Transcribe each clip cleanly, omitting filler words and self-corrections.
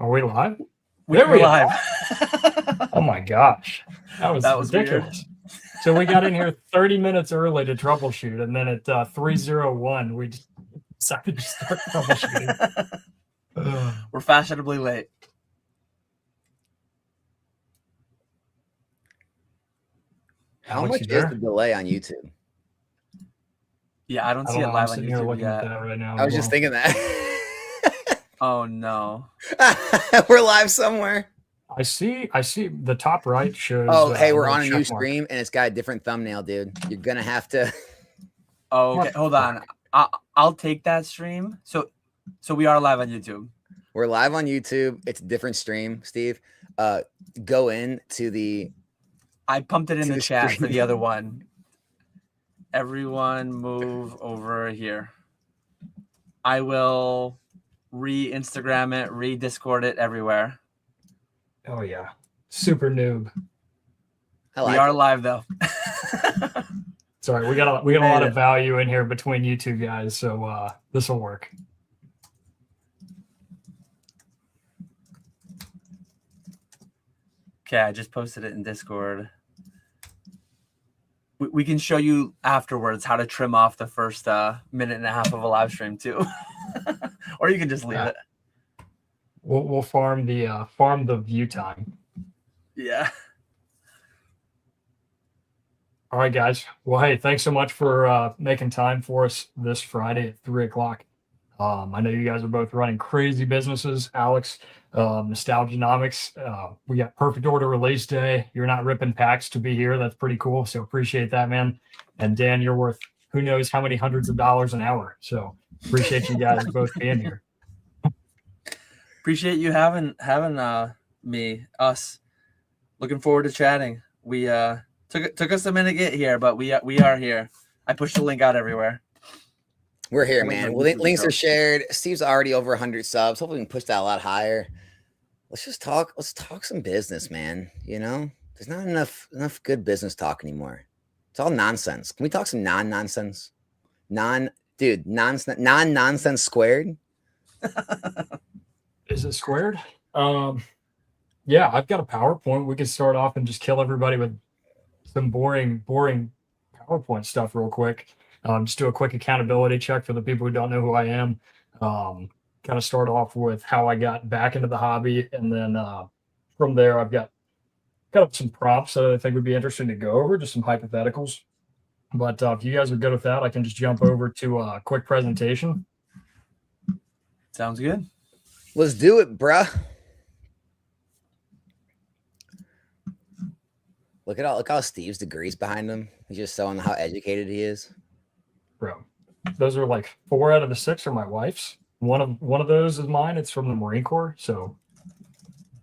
Are we live? We're live. Oh my gosh. That was ridiculous. Weird. So we got in here 30 minutes early to troubleshoot, and then at 3:01, we just decided to start troubleshooting. We're fashionably late. How much is the delay on YouTube? Yeah, I don't see it live on YouTube yet. Right now, I was just thinking that. Oh no. We're live somewhere. I see the top right shows. Oh, hey, we're on a new stream and it's got a different thumbnail, dude. You're gonna have to. Oh, okay, hold on. I'll take that stream. So we are live on YouTube. We're live on YouTube. It's a different stream, Steve. Go in to the. I pumped it in the chat for the other one. Everyone move over here. I will re-Instagram it, re-Discord it everywhere. Oh yeah, super noob. We are live though. Sorry, we got a lot of value in here between you two guys, so this will work. Okay, I just posted it in Discord. We can show you afterwards how to trim off the first minute and a half of a live stream too, or you can just leave it. We'll farm the view time. Yeah. All right, guys. Well, hey, thanks so much for making time for us this Friday at 3:00. I know you guys are both running crazy businesses. Alex, Nostalgianomics. We got perfect order release day. You're not ripping packs to be here. That's pretty cool. So appreciate that, man. And Dan, you're worth who knows how many hundreds of dollars an hour. So appreciate you guys both being here. Appreciate you having us. Looking forward to chatting. We took us a minute to get here, but we are here. I pushed the link out everywhere. We're here, man. Links are shared. Steve's already over 100 subs. Hopefully we can push that a lot higher. Let's talk some business, man. You know, there's not enough good business talk anymore. It's all nonsense. Can we talk some non-nonsense? Non-nonsense squared. Is it squared? Yeah, I've got a PowerPoint. We can start off and just kill everybody with some boring PowerPoint stuff real quick. Just do a quick accountability check for the people who don't know who I am. Kind of start off with how I got back into the hobby, and then from there I've got some prompts that I think would be interesting to go over, just some hypotheticals. But if you guys are good with that, I can just jump over to a quick presentation. Sounds good. Let's do it, bruh. Look how Steve's degrees behind him. He's just showing how educated he is. Bro, those are like 4 out of the 6 are my wife's. One of those is mine. It's from the Marine Corps. So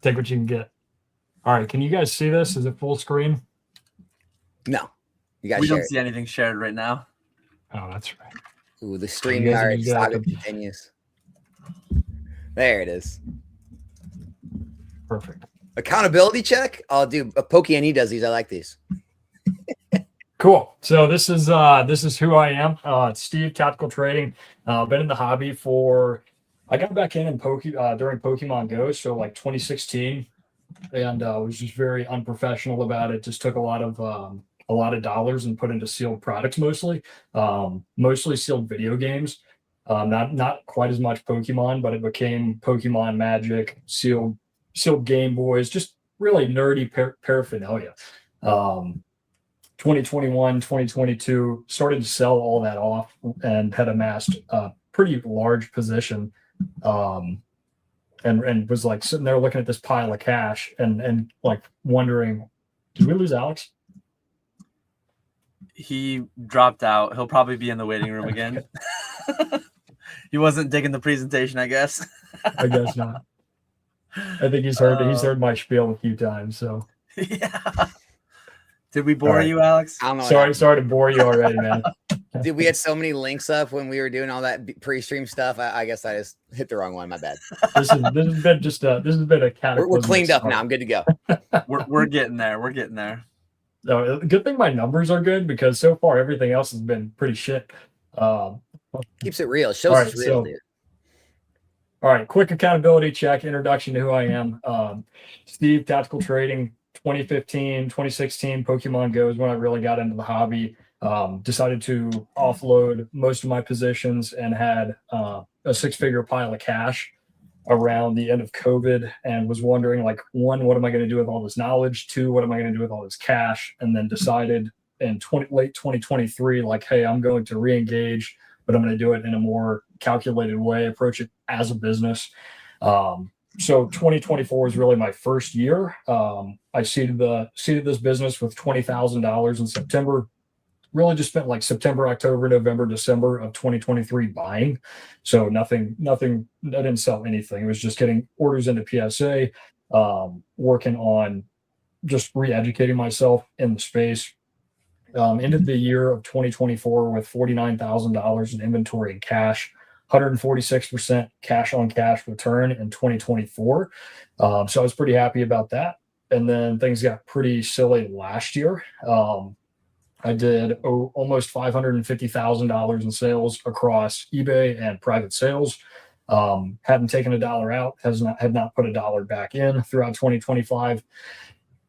take what you can get. All right, can you guys see this? Is it full screen? No, we don't see anything shared right now. Oh, that's right. Ooh, the StreamYard saga continues. There it is. Perfect. Accountability check. I'll do a Pokey does these. I like these. Cool. So this is who I am. It's Steve, Tactical Trading. Been in the hobby I got back in during Pokemon Go, so like 2016, and was just very unprofessional about it. Just took a lot of dollars and put into sealed products mostly sealed video games. Not quite as much Pokemon, but it became Pokemon Magic, sealed Game Boys, just really nerdy paraphernalia. 2021, 2022, started to sell all that off and had amassed a pretty large position, and was like sitting there looking at this pile of cash and like wondering, did we lose Alex? He dropped out. He'll probably be in the waiting room again. He wasn't digging the presentation, I guess. I guess not. I think he's heard my spiel a few times. So yeah. Did we bore you, Alex? Sorry to bore you already, man. Dude, we had so many links up when we were doing all that pre-stream stuff. I guess I just hit the wrong one. My bad. This has been a cataclysm. We're cleaned up now. I'm good to go. We're getting there. We're getting there. No, good thing my numbers are good because so far everything else has been pretty shit. Keeps it real. Shows it's real, dude. All right, quick accountability check, introduction to who I am. Steve, Tactical Trading, 2015, 2016, Pokemon Go is when I really got into the hobby. Decided to offload most of my positions and had a six-figure pile of cash around the end of COVID, and was wondering, like, one, what am I going to do with all this knowledge? Two, what am I going to do with all this cash? And then decided in late 2023, like, hey, I'm going to re-engage, but I'm going to do it in a more calculated way, approach it as a business. So 2024 is really my first year. I seeded this business with $20,000 in September. Really just spent like September, October, November, December of 2023 buying. So nothing, I didn't sell anything. It was just getting orders into PSA, working on just re-educating myself in the space. Ended the year of 2024 with $49,000 in inventory and cash, 146% cash on cash return in 2024. So I was pretty happy about that. And then things got pretty silly last year. I did almost $550,000 in sales across eBay and private sales. Hadn't taken $1 out, had not put $1 back in throughout 2025.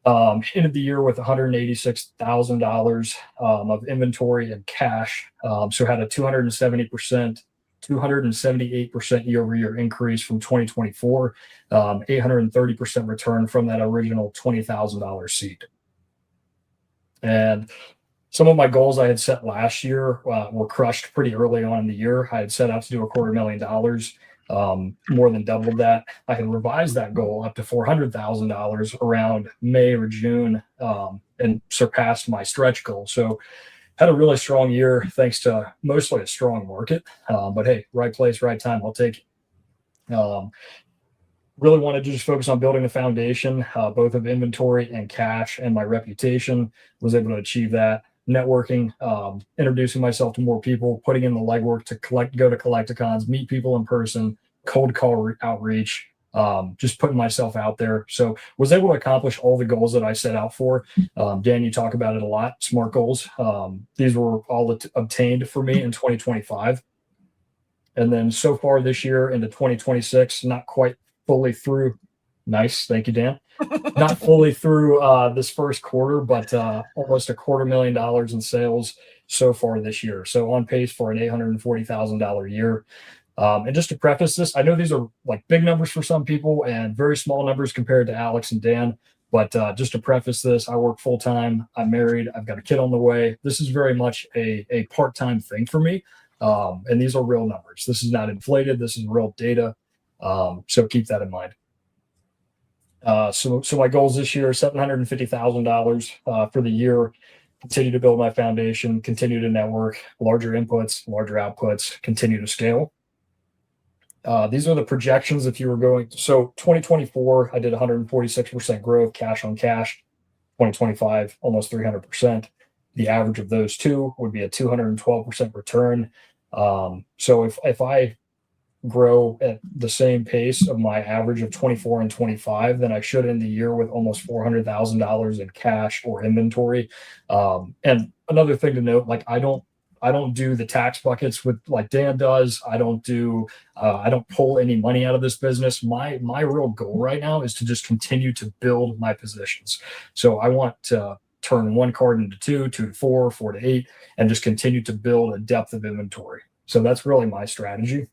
Ended the year with $186,000 of inventory and cash. So had a 278% year-over-year increase from 2024, 830% return from that original $20,000 seed. And some of my goals I had set last year were crushed pretty early on in the year. I had set out to do $250,000, more than doubled that. I had revised that goal up to $400,000 around May or June, and surpassed my stretch goal. So had a really strong year thanks to mostly a strong market. But hey, right place, right time, I'll take it. Really wanted to just focus on building the foundation, both of inventory and cash, and my reputation. Was able to achieve that. Networking, introducing myself to more people, putting in the legwork to go to collecticons, meet people in person, cold call outreach, just putting myself out there. So was able to accomplish all the goals that I set out for. Dan, you talk about it a lot, SMART goals. These were all obtained for me in 2025. And then so far this year into 2026, not quite fully through. Nice. Thank you, Dan. Not fully through this first quarter, but almost $250,000 in sales so far this year. So on pace for an $840,000 year. And just to preface this, I know these are like big numbers for some people and very small numbers compared to Alex and Dan. But just to preface this, I work full time. I'm married. I've got a kid on the way. This is very much a part-time thing for me. And these are real numbers. This is not inflated. This is real data. So keep that in mind. So my goals this year are $750,000 for the year. Continue to build my foundation, continue to network, larger inputs, larger outputs, continue to scale. These are the projections if you were going. So 2024, I did 146% growth, cash on cash. 2025, almost 300%. The average of those two would be a 212% return. So if I grow at the same pace of my average of 24 and 25, then I should end the year with almost $400,000 in cash or inventory. And another thing to note, like I don't do the tax buckets with like Dan does. I don't pull any money out of this business. My real goal right now is to just continue to build my positions. So I want to turn one card into two to four, 4 to 8, and just continue to build a depth of inventory. So that's really my strategy.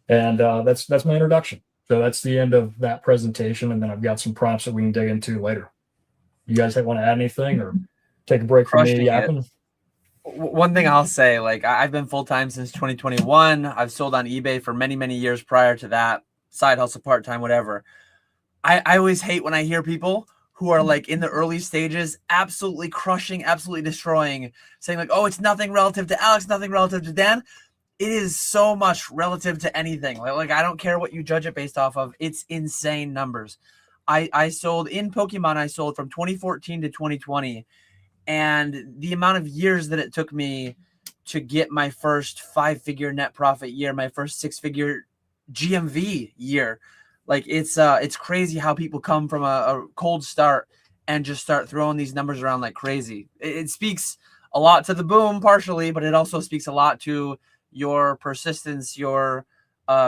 And that's my introduction. So that's the end of that presentation. And then I've got some prompts that we can dig into later. You guys want to add anything or take a break from me yapping? One thing I'll say, like I've been full-time since 2021. I've sold on eBay for many, many years prior to that, side hustle, part-time, whatever. I always hate when I hear people who are like in the early stages, absolutely crushing, absolutely destroying, saying like, oh, it's nothing relative to Alex, nothing relative to Dan. It is so much relative to anything. Like I don't care what you judge it based off of. It's insane numbers. I sold in Pokemon. I sold from 2014 to 2020. And the amount of years that it took me to get my first 5-figure net profit year, my first 6-figure GMV year, like it's crazy how people come from a cold start and just start throwing these numbers around like crazy. It speaks a lot to the boom partially, but it also speaks a lot to your persistence, your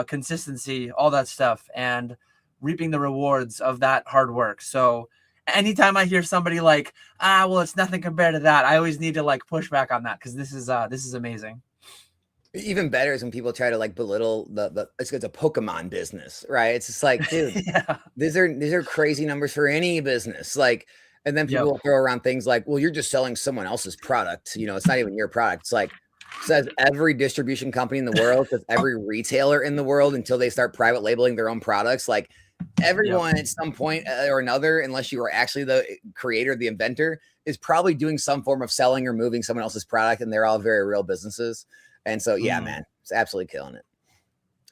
consistency, all that stuff, and reaping the rewards of that hard work. So anytime I hear somebody like, well, it's nothing compared to that, I always need to like push back on that, because this is amazing. Even better is when people try to like belittle it's a Pokemon business, right? It's just like, dude, Yeah. these are crazy numbers for any business. Like, and then people will throw around things like, well, you're just selling someone else's product. You know, it's not even your product. It's like, says every distribution company in the world, says every retailer in the world, until they start private labeling their own products. Like, everyone at some point or another, unless you are actually the creator, the inventor, is probably doing some form of selling or moving someone else's product, and they're all very real businesses. And so, yeah, man, it's absolutely killing it.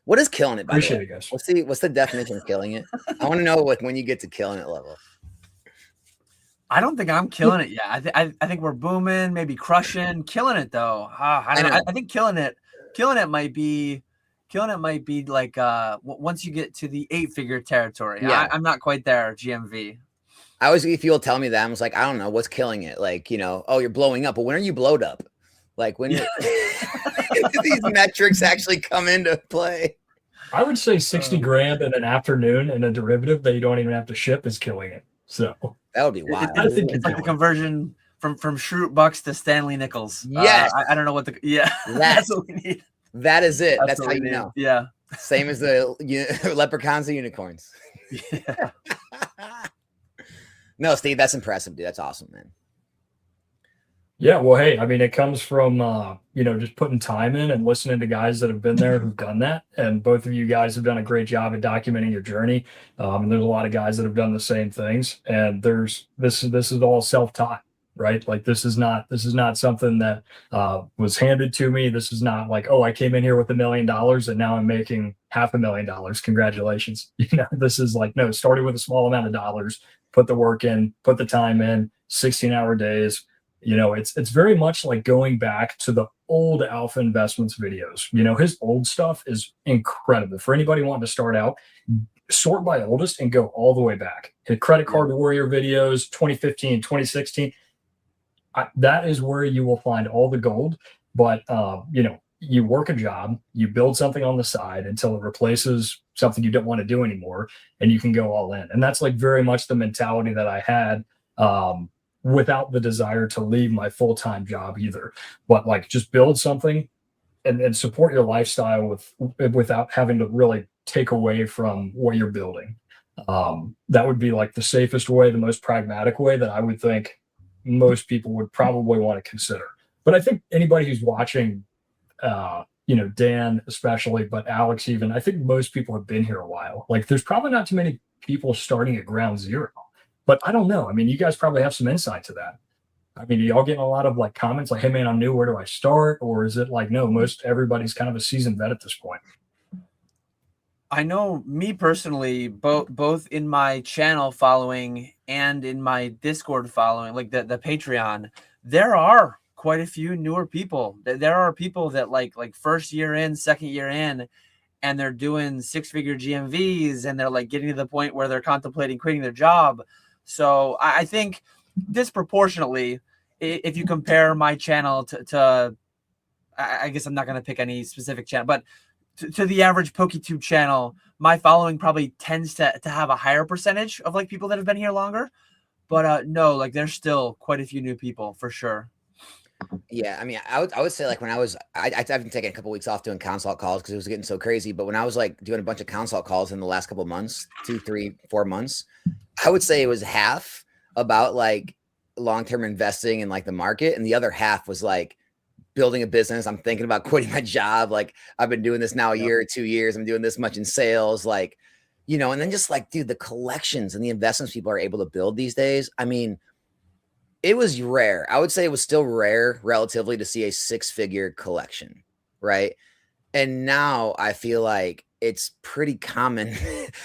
What is killing it? By Appreciate the it, guys. What's the definition of killing it? I want to know when you get to killing it level. I don't think I'm killing it yet. I think we're booming, maybe crushing, killing it though. I don't know. I think killing it might be like once you get to the 8-figure territory. Yeah. I'm not quite there, GMV. I always, if you'll tell me that, I was like, I don't know what's killing it. Like, you know, oh, you're blowing up, but when are you blowed up? Like, when do these metrics actually come into play? I would say 60 grand in an afternoon in a derivative that you don't even have to ship is killing it. So that would be wild. It's like the conversion from Schrute Bucks to Stanley Nichols. Yes. I don't know what that's what we need. That is it. That's how you know. Yeah. Same as the leprechauns and unicorns. Yeah. No, Steve, that's impressive, dude. That's awesome, man. Yeah, well, hey, I mean, it comes from, just putting time in and listening to guys that have been there who've done that. And both of you guys have done a great job at documenting your journey. And there's a lot of guys that have done the same things. And this is all self-taught, right? Like, this is not something that was handed to me. This is not like, oh, I came in here with $1 million and now I'm making $500,000. Congratulations. This is like, no, started with a small amount of dollars, put the work in, put the time in, 16-hour days. It's very much like going back to the old Alpha Investments videos. His old stuff is incredible. For anybody wanting to start out, sort by oldest and go all the way back. His Credit Card Warrior videos, 2015, 2016. That is where you will find all the gold. But, you work a job, you build something on the side until it replaces something you don't want to do anymore, and you can go all in. And that's like very much the mentality that I had, without the desire to leave my full-time job either, but like just build something and support your lifestyle without having to really take away from what you're building. That would be like the safest way, the most pragmatic way that I would think most people would probably want to consider. But I think anybody who's watching, Dan especially, but Alex even, I think most people have been here a while. Like, there's probably not too many people starting at ground zero. But I don't know. I mean, you guys probably have some insight to that. I mean, y'all getting a lot of like comments like, hey man, I'm new, where do I start? Or is it like, no, everybody's kind of a seasoned vet at this point? I know me personally, both in my channel following and in my Discord following, like the Patreon, there are quite a few newer people. There are people that like first year in, second year in, and they're doing 6-figure GMVs, and they're like getting to the point where they're contemplating quitting their job. So I think disproportionately, if you compare my channel to I guess I'm not going to pick any specific channel, but to the average PokeTube channel, my following probably tends to have a higher percentage of like people that have been here longer. But no, like there's still quite a few new people for sure. Yeah, I mean, I would say like when I've been taking a couple weeks off doing consult calls because it was getting so crazy. But when I was like doing a bunch of consult calls in the last couple of months, 2, 3, 4 months, I would say it was half about like long-term investing in like the market, and the other half was like building a business. I'm thinking about quitting my job. Like, I've been doing this now a year or 2 years. I'm doing this much in sales, like, and then just like, dude, the collections and the investments people are able to build these days. I mean, it was rare. I would say it was still rare relatively to see a 6-figure collection, right? And now I feel like it's pretty common.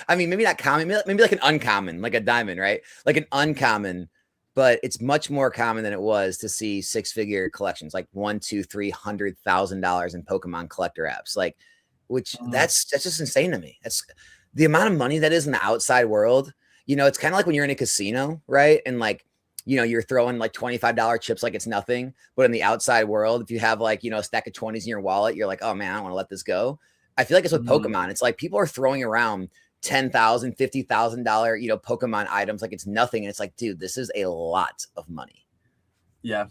I mean, maybe not common, maybe like an uncommon, like a diamond, right? Like an uncommon, but it's much more common than it was to see 6-figure collections, like $100,000, $200,000, $300,000 in Pokemon collector apps, like, which that's just insane to me. That's the amount of money that is in the outside world. It's kind of like when you're in a casino, right? And like, you're throwing like $25 chips like it's nothing. But in the outside world, if you have like, a stack of 20s in your wallet, you're like, oh man, I don't want to let this go. I feel like it's with Pokemon. It's like people are throwing around $10,000, $50,000, you know, Pokemon items like it's nothing. And it's like, dude, this is a lot of money. Yeah.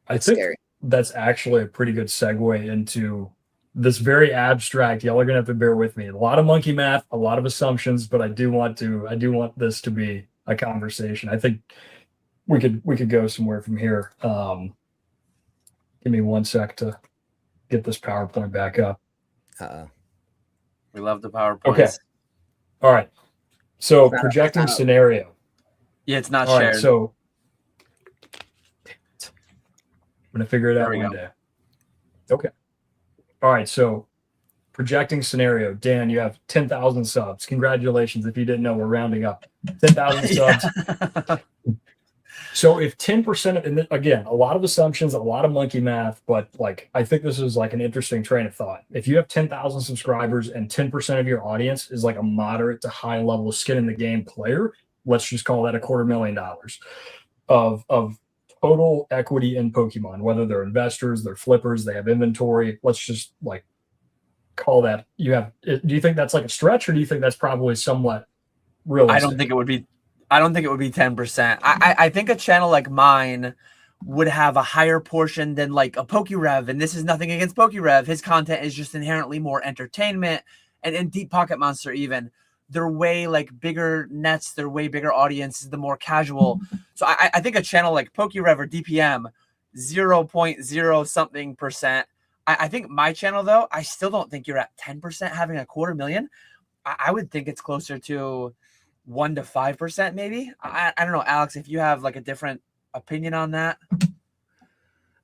I think that's actually a pretty good segue into this very abstract. Y'all are gonna have to bear with me. A lot of monkey math, a lot of assumptions, but I do want this to be a conversation. I think we could go somewhere from here. Give me 1 sec to get this PowerPoint back up. We love the PowerPoints. Okay. All right. So projecting scenario. Yeah, it's not All shared. Right, so I'm gonna figure it out one day. Okay. All right. So projecting scenario. Dan, you have 10,000 subs. Congratulations. If you didn't know, we're rounding up 10,000 subs. So if 10% of, and again, a lot of assumptions, a lot of monkey math, but like, I think this is like an interesting train of thought. If you have 10,000 subscribers and 10% of your audience is like a moderate to high level skin in the game player, let's just call that $250,000 of total equity in Pokemon, whether they're investors, they're flippers, they have inventory. Let's just like call that. Do you think that's like a stretch, or do you think that's probably somewhat realistic? I don't think it would be 10%. I think a channel like mine would have a higher portion than like a PokeRev, and this is nothing against PokeRev. His content is just inherently more entertainment, and Deep Pocket Monster even. They're way like bigger nets, they're way bigger audiences, the more casual. So I think a channel like PokeRev or DPM, 0.0 something percent. I think my channel though, I still don't think you're at 10% having $250,000. I would think it's closer to 1 to 5% maybe. I don't know, Alex, if you have like a different opinion on that.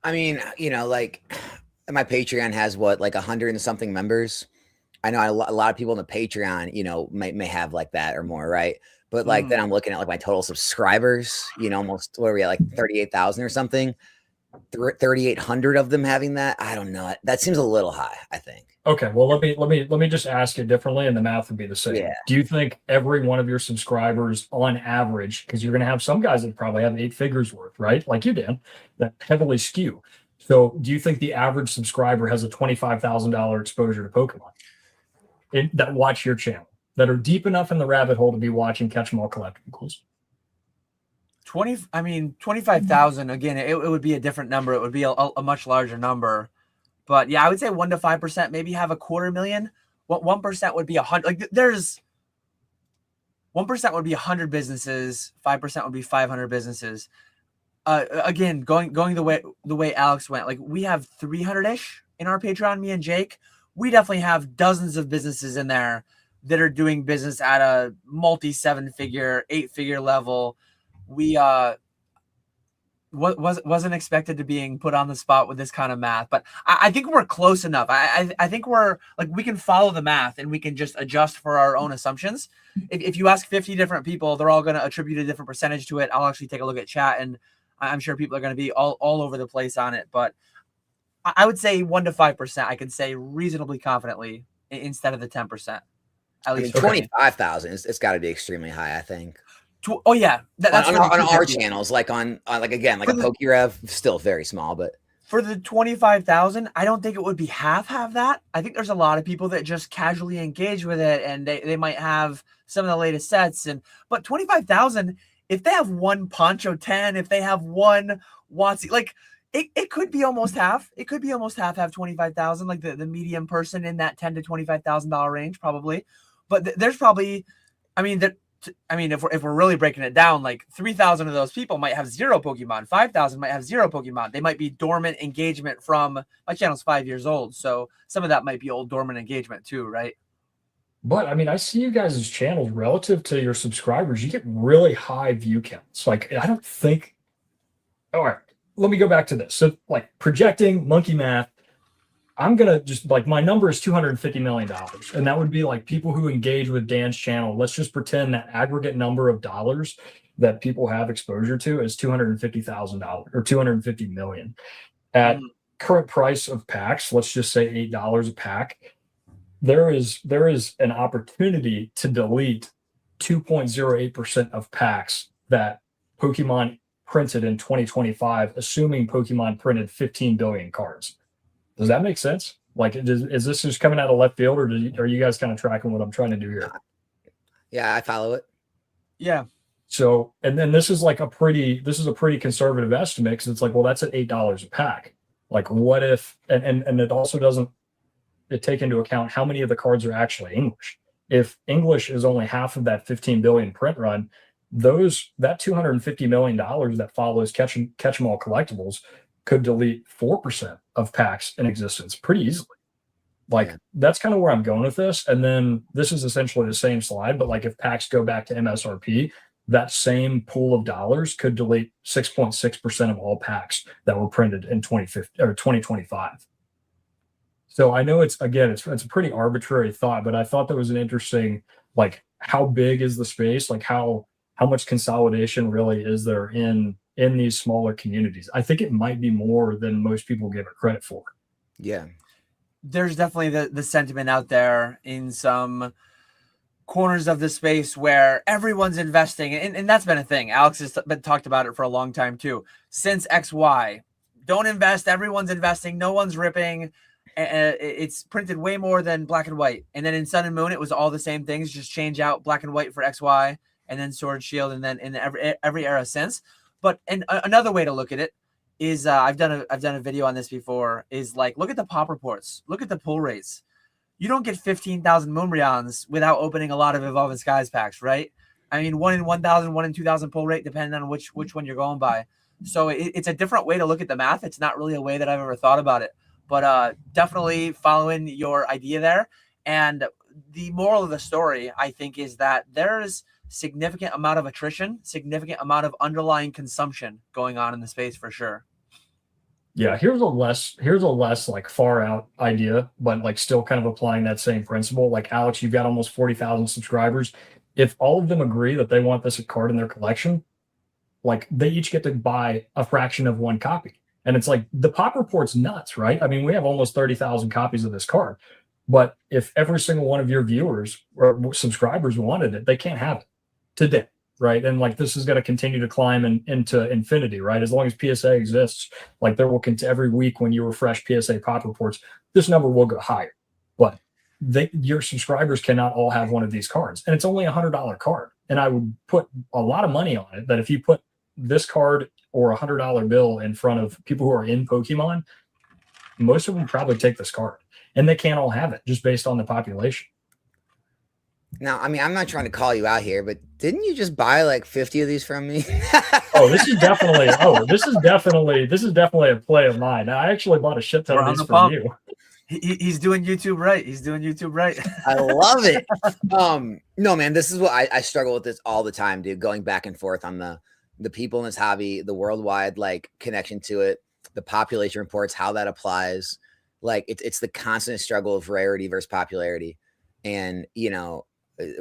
I mean, you know, like my Patreon has what, like 100 and something members. I know a lot of people in the Patreon, you know, may have like that or more, right? But like then I'm looking at like my total subscribers, you know, almost where we at, like 38,000 or something. 3,800 of them having that. I don't know. That seems a little high, I think. Okay, well let me just ask it differently, and the math would be the same. Yeah. Do you think every one of your subscribers, on average, because you're going to have some guys that probably have 8 figures worth, right? Like you did, that heavily skew. So, do you think the average subscriber has a $25,000 exposure to Pokemon that watch your channel, that are deep enough in the rabbit hole to be watching Catch 'em All collectibles? 25,000 again. It would be a different number. It would be a much larger number. But yeah, I would say 1 to 5%, maybe have $250,000. What 1% would be 100? Like there's 1% would be 100 businesses, 5% would be 500 businesses. Again, going the way Alex went, like we have 300-ish in our Patreon, me and Jake. We definitely have dozens of businesses in there that are doing business at a multi 7-figure, 8-figure level. We wasn't expected to being put on the spot with this kind of math, but I think we're close enough. I think we're like, we can follow the math and we can just adjust for our own assumptions. If you ask 50 different people, they're all going to attribute a different percentage to it. I'll actually take a look at chat, and I'm sure people are going to be all over the place on it, but I would say 1 to 5%. I can say reasonably confidently instead of the 10%. At least 25,000. It's got to be extremely high, I think. Oh yeah, that's on our channels, like on like again, like a PokeRev, still very small, but for the 25,000, I don't think it would be half that. I think there's a lot of people that just casually engage with it, and they might have some of the latest sets, but 25,000, if they have one Poncho 10, if they have one Watsy, like it could be almost half. It could be almost half have 25,000, like the medium person in that $10,000 to $25,000 range, probably. But there's probably, if we're really breaking it down, like 3,000 of those people might have 0 Pokemon. 5,000 might have 0 Pokemon. They might be dormant engagement from, my channel's 5 years old, so some of that might be old dormant engagement too, right? But I see you guys' channels relative to your subscribers. You get really high view counts. Like I don't think. All right, let me go back to this. So like projecting monkey math. I'm going to just like, my number is $250 million. And that would be like people who engage with Dan's channel. Let's just pretend that aggregate number of dollars that people have exposure to is $250,000 or 250 million. At current price of packs, let's just say $8 a pack. There is an opportunity to delete 2.08% of packs that Pokemon printed in 2025, assuming Pokemon printed 15 billion cards. Does that make sense? Like, is this just coming out of left field, or are you guys kind of tracking what I'm trying to do here? Yeah, I follow it. Yeah. So, and then this is a pretty conservative estimate, because it's like, well, that's at $8 a pack. Like, what if, and it also doesn't take into account how many of the cards are actually English. If English is only half of that 15 billion print run, that $250 million that follows catch 'em all collectibles could delete 4% of packs in existence pretty easily. Like, that's kind of where I'm going with this. And then this is essentially the same slide, but like, if packs go back to MSRP, that same pool of dollars could delete 6.6% of all packs that were printed in 2050 or 2025. So I know it's a pretty arbitrary thought, but I thought that was an interesting, like, how big is the space? Like, how much consolidation really is there in these smaller communities? I think it might be more than most people give it credit for. Yeah. There's definitely the sentiment out there in some corners of the space where everyone's investing, and that's been a thing. Alex has been talked about it for a long time too. Since XY, don't invest. Everyone's investing. No one's ripping. It's printed way more than black and white. And then in Sun and Moon, it was all the same things. Just change out black and white for XY, and then Sword Shield, and then in every era since. But another way to look at it is I've done a video on this before. Is like, look at the pop reports. Look at the pull rates. You don't get 15,000 Moonbryons without opening a lot of Evolving Skies packs, right? I mean, 1 in 1,000, 1 in 2,000 pull rate, depending on which one you're going by. So it's a different way to look at the math. It's not really a way that I've ever thought about it. But definitely following your idea there. And the moral of the story, I think, is that there's significant amount of attrition, significant amount of underlying consumption going on in the space for sure. Yeah, here's a less like far out idea, but like still kind of applying that same principle. Like, Alex, you've got almost 40,000 subscribers. If all of them agree that they want this card in their collection, like, they each get to buy a fraction of one copy. And it's like, the pop report's nuts, right? I mean, we have almost 30,000 copies of this card, but if every single one of your viewers or subscribers wanted it, they can't have it today, right? And like, this is going to continue to climb into infinity, right? As long as PSA exists, like, there will every week when you refresh PSA pop reports, this number will go higher. But your subscribers cannot all have one of these cards, and it's only $100 card. And I would put a lot of money on it that if you put this card or $100 bill in front of people who are in Pokemon, most of them probably take this card, and they can't all have it just based on the population. Now, I mean, I'm not trying to call you out here, but didn't you just buy like 50 of these from me? This is definitely a play of mine. I actually bought a shit ton of these from you. He's doing YouTube right. He's doing YouTube right. I love it. No, man, this is what I struggle with this all the time, dude. Going back and forth on the people in this hobby, the worldwide like connection to it, the population reports, how that applies. Like, it's the constant struggle of rarity versus popularity. And, you know,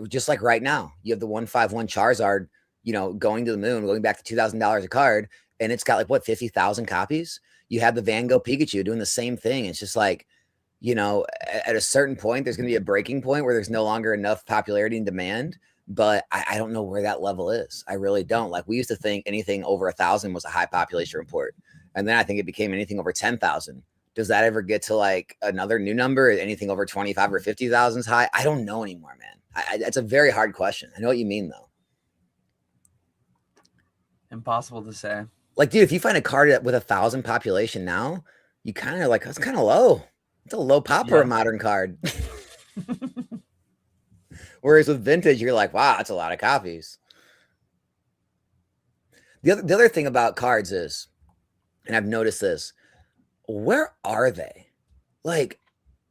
just like right now, you have the 151 Charizard, you know, going to the moon, going back to $2,000 a card, and it's got like what, 50,000 copies. You have the Van Gogh Pikachu doing the same thing. It's just like, you know, at a certain point, there's going to be a breaking point where there's no longer enough popularity and demand. But I don't know where that level is. I really don't. Like, we used to think anything over 1,000 was a high population report, and then I think it became anything over 10,000. Does that ever get to like another new number? Anything over 25 or 50,000 is high? I don't know anymore, man. That's a very hard question. I know what you mean, though. Impossible to say. Like, dude, if you find a card with 1,000 population now, you kind of like, that's kind of low. It's a low pop for a modern card. Whereas with vintage, you're like, wow, that's a lot of copies. The other thing about cards is, and I've noticed this, where are they? Like,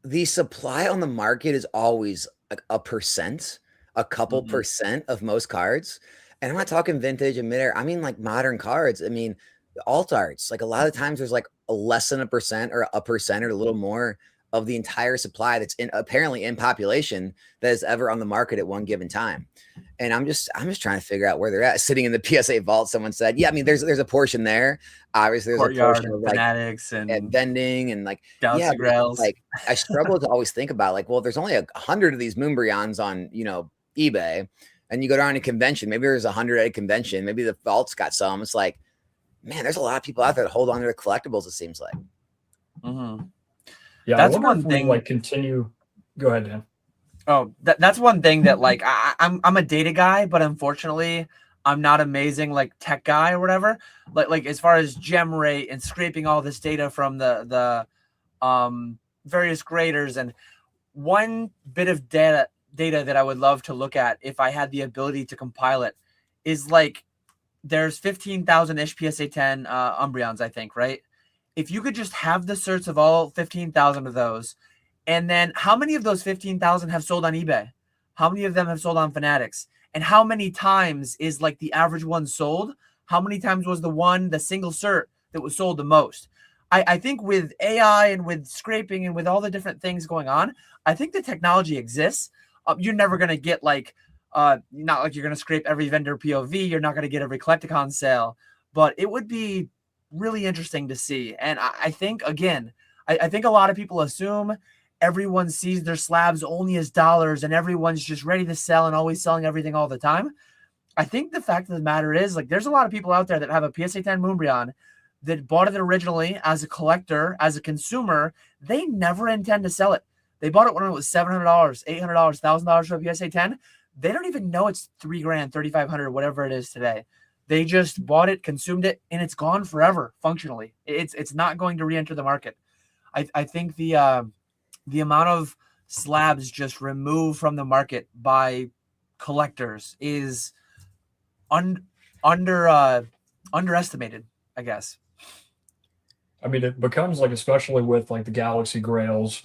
the supply on the market is always like a percent, a couple percent of most cards. And I'm not talking vintage and mid-air. I mean, like, modern cards. I mean, alt arts. Like, a lot of times there's like a less than 1% or 1% or a little more of the entire supply that's apparently in population that is ever on the market at one given time. And I'm just trying to figure out where they're at. Sitting in the PSA vault, someone said, yeah, I mean, there's a portion there. Obviously, there's Courtyard, a portion of like fanatics and vending and like Galaxy Grails. Like, I struggle to always think about like, well, there's only 100 of these Moonbryons on, you know, eBay, and you go down to convention. Maybe there's 100 at a convention. Maybe the vault's got some. It's like, man, there's a lot of people out there that hold on to their collectibles. It seems like. Yeah, That's I wonder one if we thing. like continue. Go ahead, Dan. Oh, that's one thing that like I'm a data guy, but unfortunately I'm not amazing like tech guy or whatever. Like as far as gem rate and scraping all this data from the various graders, and one bit of data that I would love to look at if I had the ability to compile it is like there's 15,000 ish PSA 10 Umbreons, I think, right? If you could just have the certs of all 15,000 of those, and then how many of those 15,000 have sold on eBay? How many of them have sold on Fanatics? And how many times is like the average one sold? How many times was the single cert that was sold the most? I think with AI and with scraping and with all the different things going on, I think the technology exists. You're never going to get like, not like you're going to scrape every vendor POV. You're not going to get every Collecticon sale, but it would be really interesting to see. And I think, again, I think a lot of people assume everyone sees their slabs only as dollars and everyone's just ready to sell and always selling everything all the time. I think the fact of the matter is, like, there's a lot of people out there that have a PSA 10 Moonbryon that bought it originally as a collector, as a consumer. They never intend to sell it. They bought it when it was $700, $800, $1,000 for a PSA 10. They don't even know it's $3,000, $3,500, whatever it is today. They just bought it, consumed it, and it's gone forever functionally. It's not going to re-enter the market. I think the amount of slabs just removed from the market by collectors is underestimated, I guess. I mean, it becomes like, especially with like the Galaxy Grails,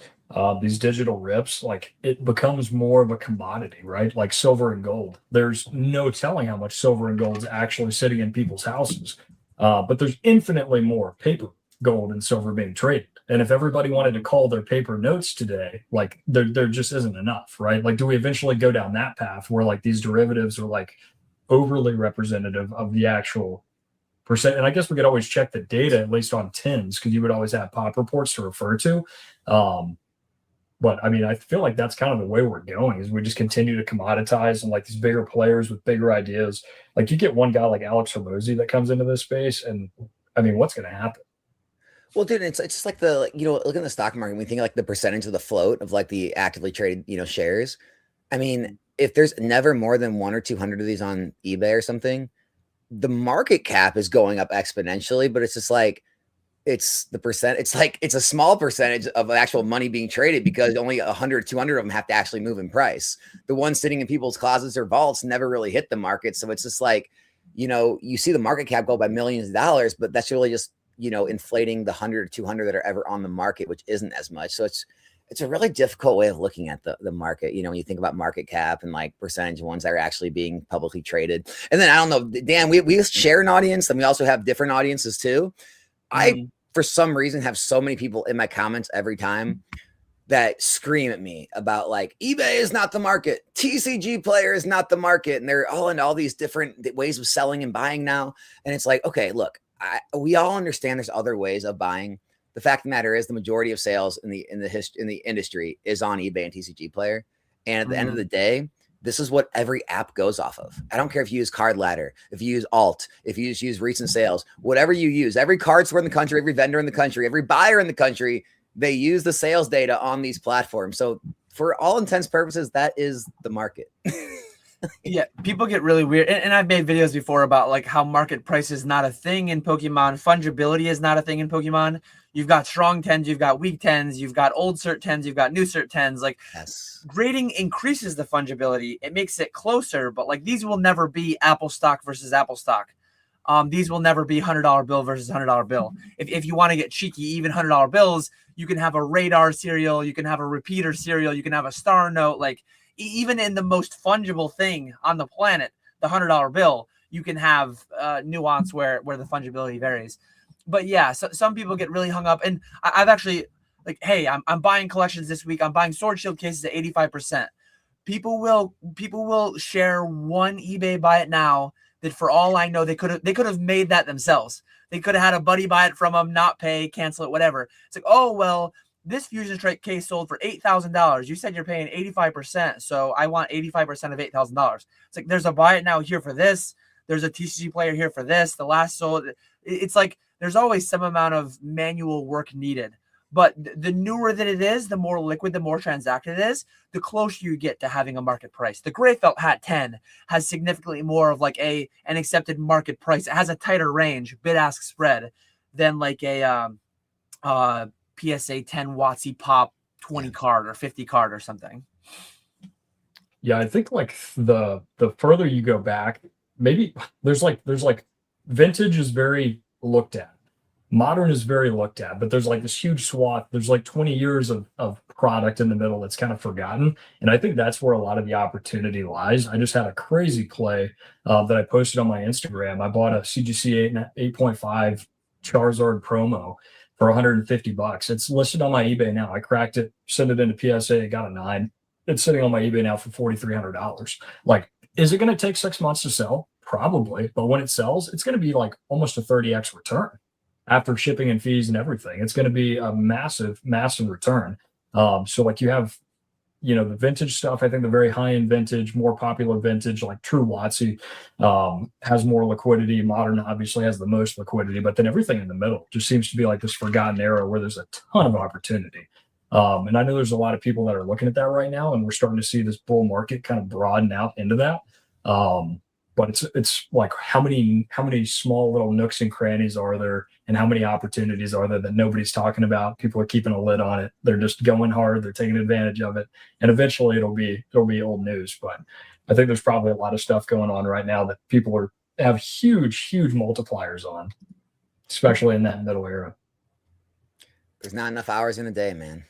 these digital rips, like it becomes more of a commodity, right? Like silver and gold. There's no telling how much silver and gold is actually sitting in people's houses. But there's infinitely more paper gold and silver being traded. And if everybody wanted to call their paper notes today, like there just isn't enough, right? Like, do we eventually go down that path where like these derivatives are like overly representative of the actual percent? And I guess we could always check the data, at least on tins, because you would always have pop reports to refer to. But I mean, I feel like that's kind of the way we're going, is we just continue to commoditize, and like these bigger players with bigger ideas. Like you get one guy like Alex Hormozy that comes into this space, and I mean, what's going to happen? Well, dude, it's just like look at the stock market. We think like the percentage of the float of like the actively traded, shares. I mean, if there's never more than 100 or 200 of these on eBay or something, the market cap is going up exponentially, but it's just like, it's the percent. It's like, it's a small percentage of actual money being traded because only 100, 200 of them have to actually move in price. The ones sitting in people's closets or vaults never really hit the market. So it's just like, you see the market cap go by millions of dollars, but that's really just, inflating the 100 or 200 that are ever on the market, which isn't as much. So it's a really difficult way of looking at the market. When you think about market cap and like percentage ones that are actually being publicly traded. And then I don't know, Dan, we share an audience, and we also have different audiences too. I, for some reason, have so many people in my comments every time that scream at me about like, eBay is not the market, TCG player is not the market. And they're all into all these different ways of selling and buying now. And it's like, okay, look, we all understand there's other ways of buying. The fact of the matter is the majority of sales in the industry is on eBay and TCG player. And at the end of the day, this is what every app goes off of. I don't care if you use Card Ladder, if you use Alt, if you just use recent sales, whatever you use, every card store in the country, every vendor in the country, every buyer in the country, they use the sales data on these platforms. So for all intents purposes, that is the market. Yeah, people get really weird. And I've made videos before about like how market price is not a thing in Pokemon. Fungibility is not a thing in Pokemon. You've got strong 10s, you've got weak 10s, you've got old cert 10s, you've got new cert 10s. Like, yes, grading increases the fungibility. It makes it closer, but like these will never be Apple stock versus Apple stock. These will never be $100 bill versus $100 bill. If you want to get cheeky, even $100 bills, you can have a radar serial, you can have a repeater serial, you can have a star note. Like, even in the most fungible thing on the planet, the $100 bill, you can have nuance where the fungibility varies. But yeah, so some people get really hung up. And I've actually, like, hey, I'm buying collections this week. I'm buying Sword Shield cases at 85%. People will share one eBay buy it now that, for all I know, they could have made that themselves. They could have had a buddy buy it from them, not pay, cancel it, whatever. It's like, oh, well, this Fusion Strike case sold for $8,000. You said you're paying 85%, so I want 85% of $8,000. It's like, there's a buy it now here for this. There's a TCG player here for this. The last sold. It's like there's always some amount of manual work needed. But the newer that it is, the more liquid, the more transacted it is, the closer you get to having a market price. The gray felt hat 10 has significantly more of like an accepted market price. It has a tighter range, bid-ask spread, than like a PSA 10 WotC Pop 20 card or 50 card or something. Yeah, I think like the further you go back, maybe there's like vintage is very looked at. Modern is very looked at, but there's like this huge swath. There's like 20 years of product in the middle that's kind of forgotten. And I think that's where a lot of the opportunity lies. I just had a crazy play that I posted on my Instagram. I bought a CGC 8.5 Charizard promo for $150. It's listed on my eBay now. I cracked it, sent it into PSA, got a 9. It's sitting on my eBay now for $4,300. Like, is it going to take 6 months to sell? Probably. But when it sells, it's going to be like almost a 30x return after shipping and fees and everything. It's going to be a massive, massive return. So like you have, the vintage stuff. I think the very high-end vintage, more popular vintage, like true WotC, has more liquidity. Modern obviously has the most liquidity, but then everything in the middle just seems to be like this forgotten era where there's a ton of opportunity. And I know there's a lot of people that are looking at that right now, and we're starting to see this bull market kind of broaden out into that. But it's like how many small little nooks and crannies are there, and how many opportunities are there that nobody's talking about? People are keeping a lid on it. They're just going hard. They're taking advantage of it, and eventually it'll be old news. But I think there's probably a lot of stuff going on right now that people have huge multipliers on, especially in that middle era. There's not enough hours in a day, man.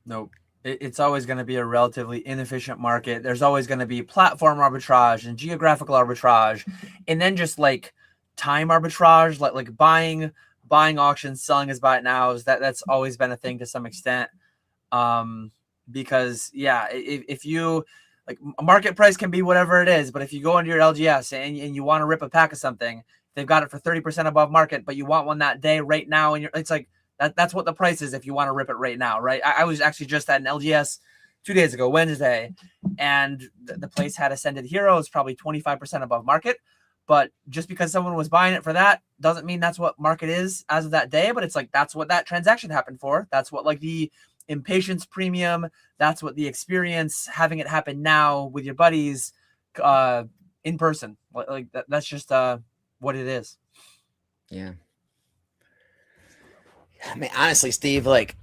Nope. It's always going to be a relatively inefficient market. There's always going to be platform arbitrage and geographical arbitrage, and then just like time arbitrage, like buying auctions, selling as buy it nows. That's always been a thing to some extent. Because if you like, a market price can be whatever it is, but if you go into your LGS and you want to rip a pack of something, they've got it for 30% above market, but you want one that day right now, and it's like, that's what the price is if you want to rip it right now, right? I was actually just at an LGS 2 days ago, Wednesday, and the place had Ascended Heroes probably 25% above market. But just because someone was buying it for that doesn't mean that's what market is as of that day. But it's like, that's what that transaction happened for. That's what like the impatience premium. That's what the experience, having it happen now with your buddies in person. Like that's just what it is. Yeah. I mean, honestly, Steve, like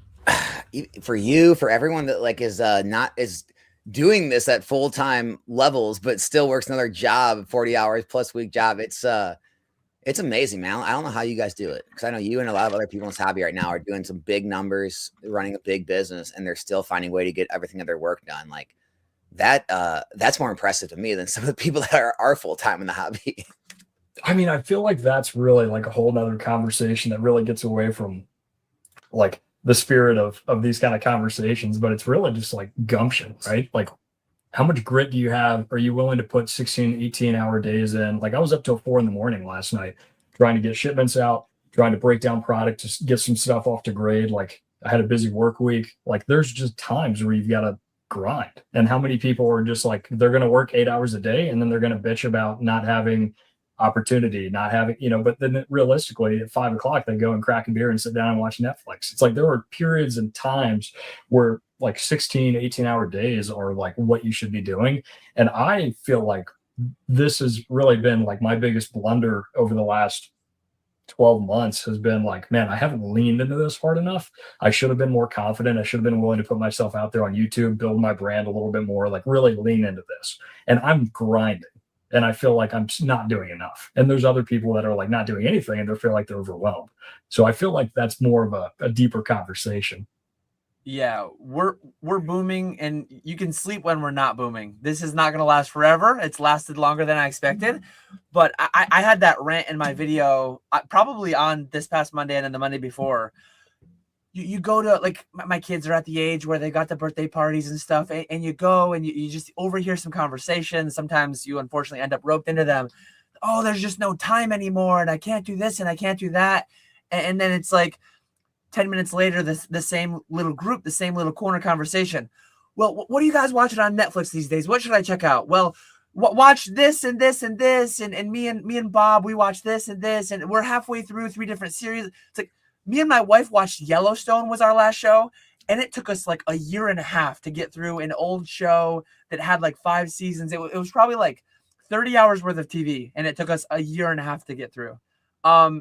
for you, for everyone that like is doing this at full-time levels, but still works another job, 40 hours plus week job. It's amazing, man. I don't know how you guys do it, because I know you and a lot of other people in this hobby right now are doing some big numbers, running a big business, and they're still finding a way to get everything of their work done. Like that, that's more impressive to me than some of the people that are full-time in the hobby. I mean, I feel like that's really like a whole nother conversation that really gets away from like the spirit of these kind of conversations, but it's really just like gumption, right? Like, how much grit do you have? Are you willing to put 16, 18-hour days in? Like, I was up till 4 a.m. last night trying to get shipments out, trying to break down product, to get some stuff off to grade. Like, I had a busy work week. Like, there's just times where you've got to grind. And how many people are just like, they're going to work 8 hours a day, and then they're going to bitch about not having opportunity, not having, but then realistically at 5 o'clock, they go and crack a beer and sit down and watch Netflix. It's like there are periods and times where like 16, 18-hour days are like what you should be doing. And I feel like this has really been like my biggest blunder over the last 12 months has been like, man, I haven't leaned into this hard enough. I should have been more confident. I should have been willing to put myself out there on YouTube, build my brand a little bit more, like really lean into this. And I'm grinding. And I feel like I'm not doing enough. And there's other people that are like not doing anything and they feel like they're overwhelmed. So I feel like that's more of a deeper conversation. Yeah, we're booming, and you can sleep when we're not booming. This is not going to last forever. It's lasted longer than I expected. But I had that rant in my video probably on this past Monday and then the Monday before. You go to, like, my kids are at the age where they got the birthday parties and stuff, and you go and you just overhear some conversations. Sometimes you unfortunately end up roped into them. Oh, there's just no time anymore, and I can't do this and I can't do that. And then it's like 10 minutes later, the same little group, the same little corner conversation. Well, what are you guys watching on Netflix these days? What should I check out? Well, watch this and this and this, and me and Bob, we watch this and this, and we're halfway through 3 different series. It's like, me and my wife watched Yellowstone was our last show, and it took us like a year and a half to get through an old show that had like 5 seasons. It was probably like 30 hours worth of TV, and it took us a year and a half to get through. Or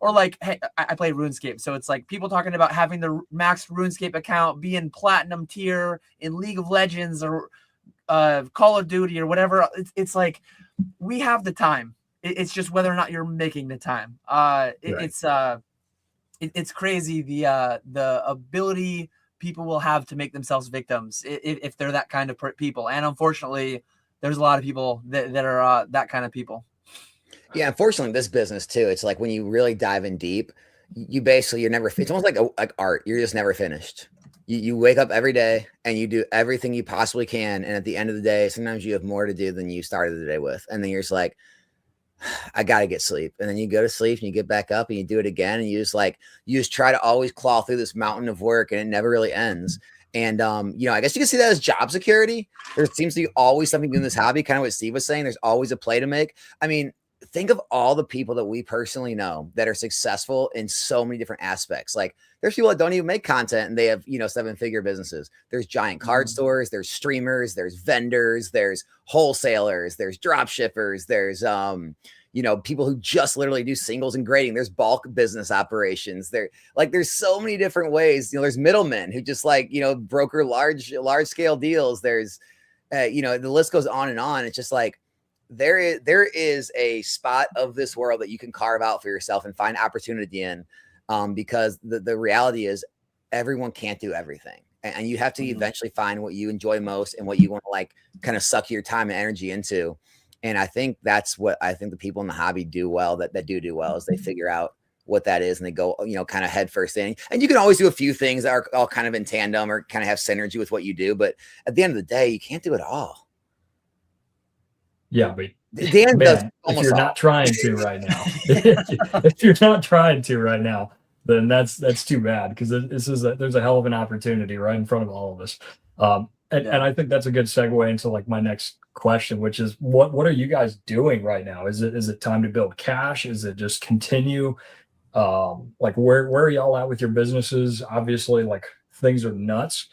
like, hey, I play RuneScape, so it's like people talking about having the max RuneScape account, being platinum tier in League of Legends or Call of Duty or whatever. It's like we have the time. It's just whether or not you're making the time. It's crazy the ability people will have to make themselves victims if they're that kind of people. And unfortunately, there's a lot of people that are that kind of people. Yeah, unfortunately, this business too. It's like when you really dive in deep, you're never. It's almost like art. You're just never finished. You wake up every day and you do everything you possibly can, and at the end of the day, sometimes you have more to do than you started the day with, and then you're just like, I gotta get sleep. And then you go to sleep and you get back up and you do it again. And you just try to always claw through this mountain of work, and it never really ends. And I guess you can see that as job security. There seems to be always something in this hobby, kind of what Steve was saying. There's always a play to make. I mean, think of all the people that we personally know that are successful in so many different aspects. Like there's people that don't even make content and they have, 7-figure businesses. There's giant card stores, there's streamers, there's vendors, there's wholesalers, there's drop shippers, there's, people who just literally do singles and grading. There's bulk business operations. There's so many different ways. There's middlemen who just broker large scale deals. There's, the list goes on and on. It's just like, there is a spot of this world that you can carve out for yourself and find opportunity in, because the reality is everyone can't do everything, and you have to eventually find what you enjoy most and what you want to kind of suck your time and energy into. And I think that's what I think the people in the hobby do well, that do well, is they figure out what that is and they go, kind of head first in. And you can always do a few things that are all kind of in tandem or kind of have synergy with what you do, but at the end of the day, you can't do it all. Yeah, but Dan does if you're not trying to right now, if you're not trying to right now, then that's too bad, because there's a hell of an opportunity right in front of all of us. And I think that's a good segue into my next question, which is what are you guys doing right now? Is it time to build cash? Is it just continue? Where are y'all at with your businesses? Obviously, things are nuts.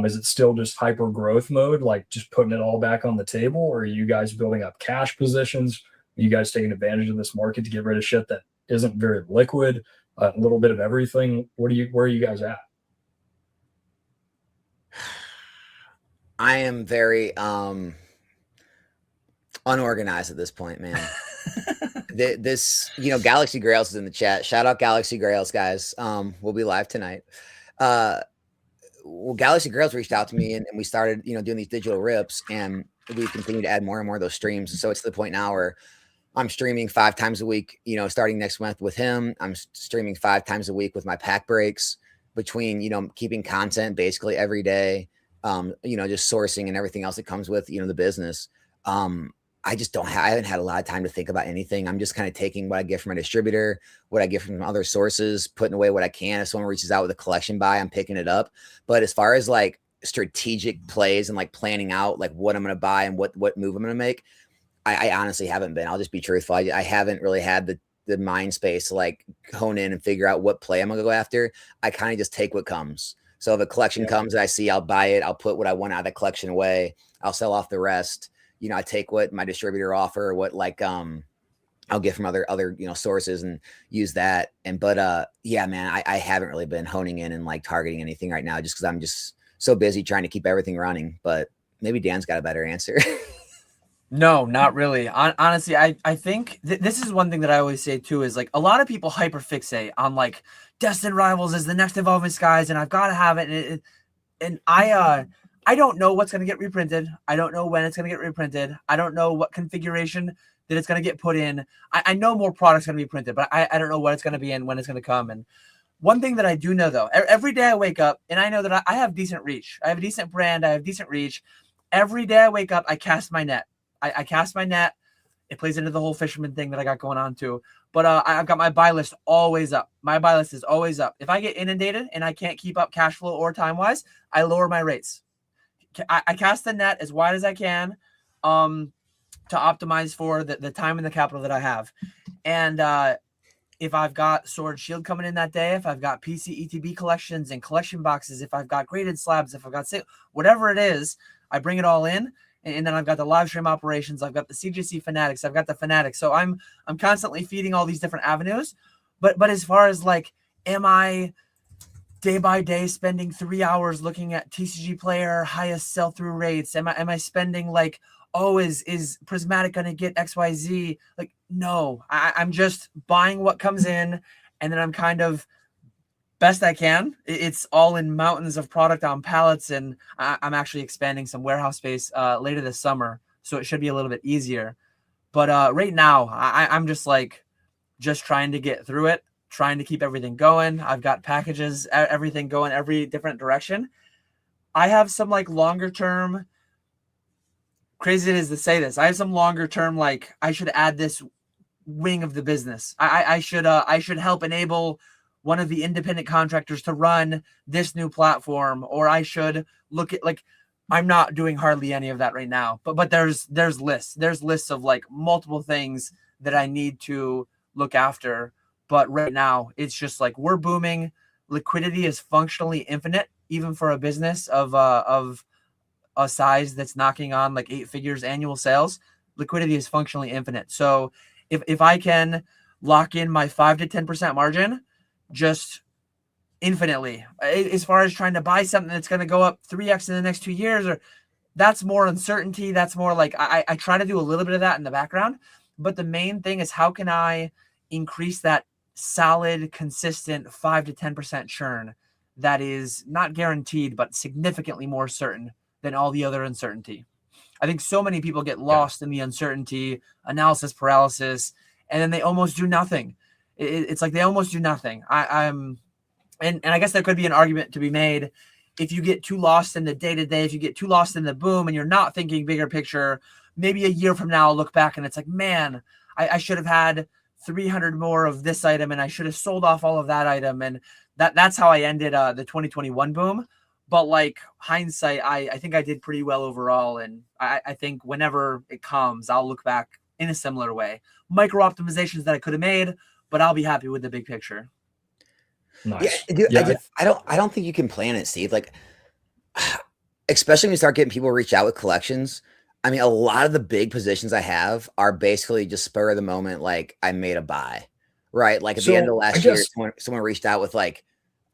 Is it still just hyper growth mode, just putting it all back on the table? Or are you guys building up cash positions? Are you guys taking advantage of this market to get rid of shit that isn't very liquid? A little bit of everything. Where are you guys at? I am very unorganized at this point, man. Galaxy Grails is in the chat. Shout out Galaxy Grails, guys. We'll be live tonight. Galaxy Grails reached out to me and we started, doing these digital rips, and we continue to add more and more of those streams. So it's to the point now where I'm streaming 5 times a week, starting next month with him. I'm streaming 5 times a week with my pack breaks, between, keeping content basically every day, just sourcing and everything else that comes with, the business. I haven't had a lot of time to think about anything. I'm just kind of taking what I get from a distributor, what I get from other sources, putting away what I can. If someone reaches out with a collection buy, I'm picking it up. But as far as strategic plays and planning out what I'm going to buy and what move I'm going to make, I honestly haven't been. I'll just be truthful. I haven't really had the mind space to hone in and figure out what play I'm going to go after. I kind of just take what comes. So if a collection comes that I see, I'll buy it. I'll put what I want out of the collection away. I'll sell off the rest. I take what my distributor offer, what I'll get from other sources and use that. Yeah, man, I haven't really been honing in and targeting anything right now, just because I'm just so busy trying to keep everything running. But maybe Dan's got a better answer. No, not really. Honestly, I think this is one thing that I always say too, is a lot of people hyperfixate on Destined Rivals is the next Evolving Skies and I've got to have it. And I don't know what's going to get reprinted. I don't know when it's going to get reprinted. I don't know what configuration that it's going to get put in. I know more products going to be printed, but I don't know what it's going to be and when it's going to come. And one thing that I do know, though, every day I wake up and I know that I have decent reach. I have a decent brand. I have decent reach. Every day I wake up, I cast my net. I cast my net. It plays into the whole fisherman thing that I got going on too. But I've got my buy list always up. My buy list is always up. If I get inundated and I can't keep up cash flow or time-wise, I lower my rates. I cast the net as wide as I can to optimize for the time and the capital that I have. And if I've got Sword Shield coming in that day, if I've got PC ETB collections and collection boxes, if I've got graded slabs, if I've got whatever it is, I bring it all in. And then I've got the live stream operations, I've got the CGC fanatics, I've got the fanatics. So I'm constantly feeding all these different avenues. But as far as like, am I day by day spending 3 hours looking at TCG player highest sell-through rates? Am I spending like, oh, is Prismatic going to get XYZ? Like, no, I'm just buying what comes in, and then I'm kind of best I can. It's all in mountains of product on pallets, and I'm actually expanding some warehouse space later this summer, so it should be a little bit easier. But right now, I'm just trying to get through it, trying to keep everything going. I've got packages, everything going every different direction. I have some like longer term, crazy it is to say this, I have some longer term, like I should add this wing of the business. I should help enable one of the independent contractors to run this new platform, or I should look at, like, I'm not doing hardly any of that right now, but there's lists of like multiple things that I need to look after. But right now it's just like, we're booming. Liquidity is functionally infinite, even for a business of a size that's knocking on like 8 figures annual sales. Liquidity is functionally infinite. So if I can lock in my 5 to 10% margin, just infinitely, as far as trying to buy something that's going to go up 3x in the next 2 years, or that's more uncertainty. That's more like, I try to do a little bit of that in the background, but the main thing is, how can I increase that solid, consistent 5 to 10% churn that is not guaranteed, but significantly more certain than all the other uncertainty. I think so many people get lost in the uncertainty, analysis paralysis, and then they almost do nothing. It's like they almost do nothing. And I guess there could be an argument to be made, if you get too lost in the day-to-day, if you get too lost in the boom and you're not thinking bigger picture, maybe a year from now I'll look back and it's like, man, I should have had 300 more of this item, and I should have sold off all of that item. And that's how I ended the 2021 boom. But like hindsight, I think I did pretty well overall. And I think whenever it comes, I'll look back in a similar way. Micro optimizations that I could have made, but I'll be happy with the big picture. Nice. Yeah, dude, I don't think you can plan it, Steve. Like, especially when you start getting people reach out with collections. I mean, a lot of the big positions I have are basically just spur of the moment. Like, I made a buy, right? Like at the end of last year, someone reached out with like,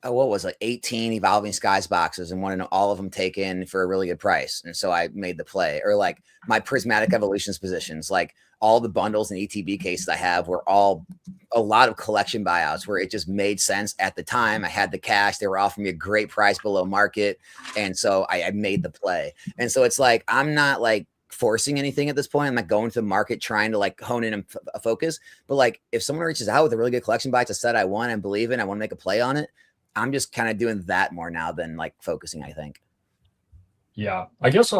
what was like 18 Evolving Skies boxes and wanted all of them taken for a really good price. And so I made the play. Or like my Prismatic Evolutions positions, like all the bundles and ETB cases I have were all a lot of collection buyouts where it just made sense at the time. I had the cash. They were offering me a great price below market. And so I made the play. And so it's like, I'm not like forcing anything at this point. I'm not going to the market trying to like hone in and focus. But like if someone reaches out with a really good collection buy, it's a set I want and believe in, I want to make a play on it, I'm just kind of doing that more now than like focusing, I think. Yeah, I guess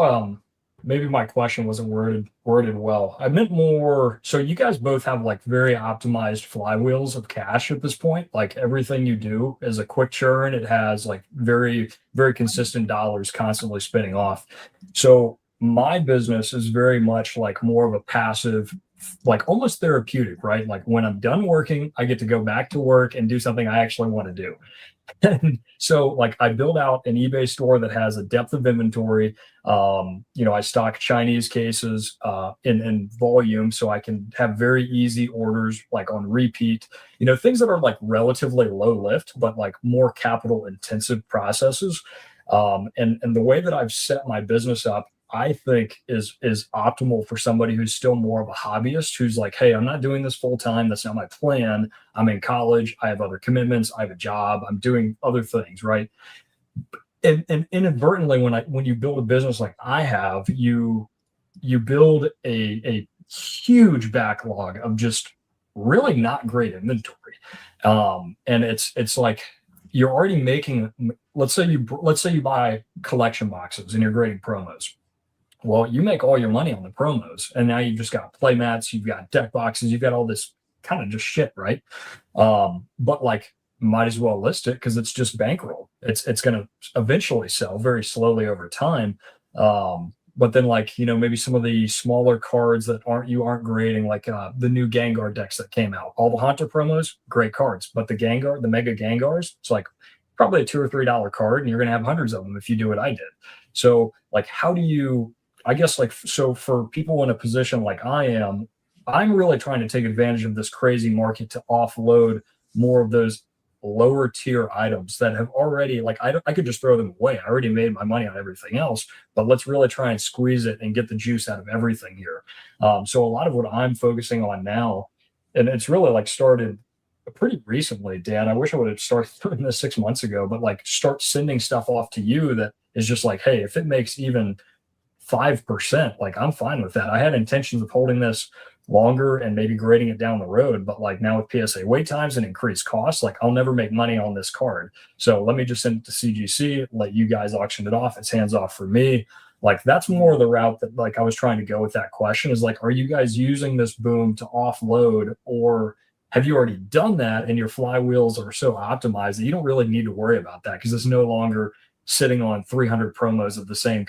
maybe my question wasn't worded well. I meant more, so you guys both have like very optimized flywheels of cash at this point. Like everything you do is a quick churn. It has like very, very consistent dollars constantly spinning off. So my business is very much like more of a passive, like almost therapeutic, right? Like when I'm done working, I get to go back to work and do something I actually want to do. And so like I build out an eBay store that has a depth of inventory. I stock Chinese cases in volume, so I can have very easy orders like on repeat, things that are like relatively low lift, but like more capital intensive processes. And the way that I've set my business up, I think is optimal for somebody who's still more of a hobbyist, who's like, hey, I'm not doing this full time. That's not my plan. I'm in college. I have other commitments. I have a job. I'm doing other things, right? And inadvertently, when you build a business like I have, you build a huge backlog of just really not great inventory. And it's like you're already making. Let's say you buy collection boxes and you're grading promos. Well, you make all your money on the promos, and now you've just got play mats, you've got deck boxes, you've got all this kind of just shit, right? But like, might as well list it because it's just bankroll. It's going to eventually sell very slowly over time. But then like, maybe some of the smaller cards that you aren't grading, like the new Gengar decks that came out. All the Haunter promos, great cards. But the Mega Gengars, it's like probably a $2 or $3 card, and you're gonna have hundreds of them if you do what I did. So like, how do you, I guess, like, so for people in a position like I am, I'm really trying to take advantage of this crazy market to offload more of those lower tier items that have already, like, I could just throw them away. I already made my money on everything else, but let's really try and squeeze it and get the juice out of everything here. So a lot of what I'm focusing on now, and it's really like started pretty recently, Dan. I wish I would have started doing this 6 months ago, but like start sending stuff off to you that is just like, hey, if it makes even 5%, like I'm fine with that. I had intentions of holding this longer and maybe grading it down the road, but like now with PSA wait times and increased costs, like I'll never make money on this card. So let me just send it to CGC, let you guys auction it off. It's hands off for me. Like that's more the route that like I was trying to go with that question is like, are you guys using this boom to offload, or have you already done that and your flywheels are so optimized that you don't really need to worry about that because it's no longer sitting on 300 promos of the same,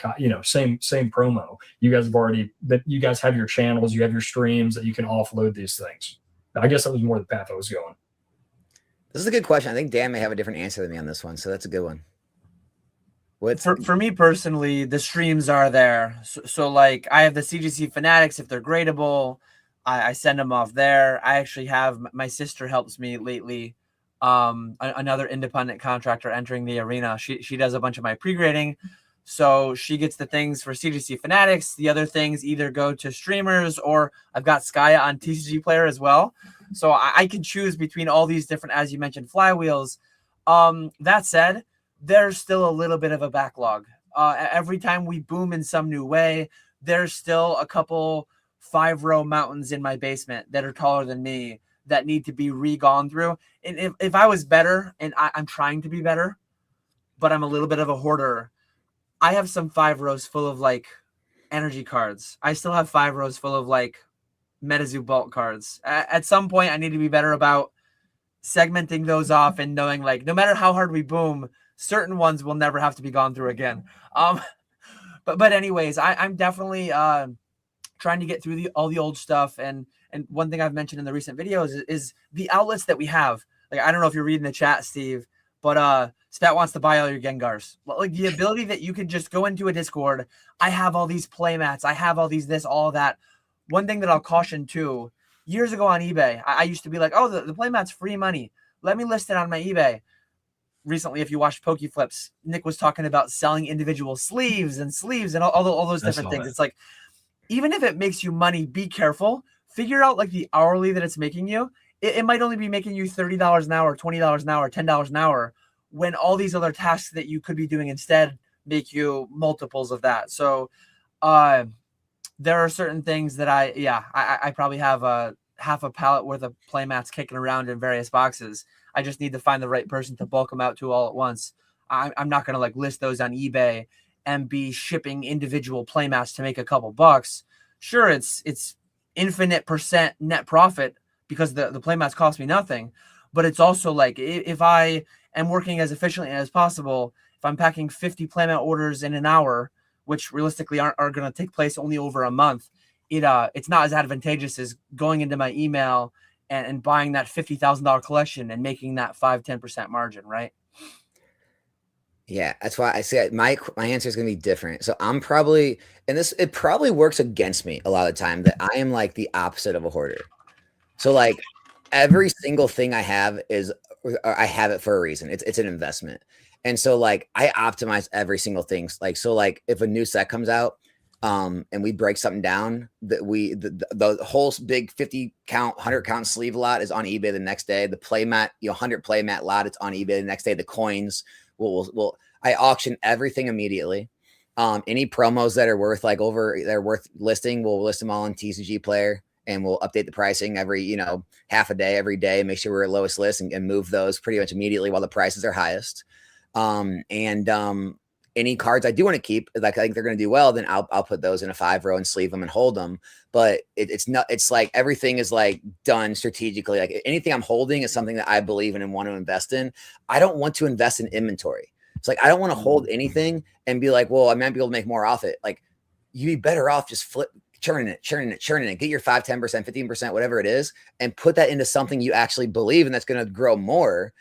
same promo. You guys have already, that you guys have your channels, you have your streams that you can offload these things. I guess that was more the path I was going. This is a good question. I think Dan may have a different answer than me on this one, so that's a good one. For me personally, the streams are there. So like I have the CGC Fanatics. If they're gradable, I send them off there. I actually have, my sister helps me lately. Another independent contractor entering the arena. She does a bunch of my pre-grading. So she gets the things for CGC Fanatics. The other things either go to streamers, or I've got Skya on TCG Player as well. So I can choose between all these different, as you mentioned, flywheels. That said, there's still a little bit of a backlog. Every time we boom in some new way, there's still a couple 5-row mountains in my basement that are taller than me that need to be re-gone through. And if I was better, and I'm trying to be better, but I'm a little bit of a hoarder, I have some 5 rows full of like energy cards. I still have 5 rows full of like MetaZoo bulk cards. At some point, I need to be better about segmenting those off and knowing like no matter how hard we boom, certain ones will never have to be gone through again. But anyways, I'm definitely trying to get through all the old stuff. And one thing I've mentioned in the recent videos is the outlets that we have. Like, I don't know if you're reading the chat, Steve, but Spat wants to buy all your Gengars. Like the ability that you can just go into a Discord. I have all these playmats. I have all these this, all that. One thing that I'll caution too, years ago on eBay, I used to be like, oh, the playmat's free money. Let me list it on my eBay. Recently, if you watched Pokeflips, Nick was talking about selling individual sleeves and all those different things. It's like, even if it makes you money, be careful. Figure out like the hourly that it's making you. It might only be making you $30 an hour, $20 an hour, $10 an hour, when all these other tasks that you could be doing instead make you multiples of that. So there are certain things that I probably have a half a pallet worth of playmats kicking around in various boxes. I just need to find the right person to bulk them out to all at once. I'm not going to like list those on eBay and be shipping individual playmats to make a couple bucks. Sure, it's infinite % net profit because the playmats cost me nothing, but it's also like if I am working as efficiently as possible, if I'm packing 50 playmat orders in an hour, which realistically are going to take place only over a month, it's not as advantageous as going into my email and buying that $50,000 collection and making that 5-10% margin, right? Yeah, that's why I say my answer is going to be different. So I'm probably, and it probably works against me a lot of the time, that I am like the opposite of a hoarder. So like every single thing I have I have it for a reason. It's an investment. And so like I optimize every single thing. Like, so like if a new set comes out, and we break something down, that the whole big 50 count, 100 count sleeve lot is on eBay the next day. The playmat, 100 playmat lot, it's on eBay the next day. The coins I auction everything immediately. Any promos that are worth they're worth listing, we'll list them all on TCG Player, and we'll update the pricing every, half a day, every day, make sure we're at lowest list and move those pretty much immediately while the prices are highest. Any cards I do want to keep, like I think they're going to do well, then I'll put those in a 5-row and sleeve them and hold them. But it's like everything is like done strategically. Like anything I'm holding is something that I believe in and want to invest in. I don't want to invest in inventory. It's like I don't want to hold anything and be like, well, I might be able to make more off it. Like you'd be better off just churning it, get your 5, 10%, 15%, whatever it is, and put that into something you actually believe in that's going to grow more.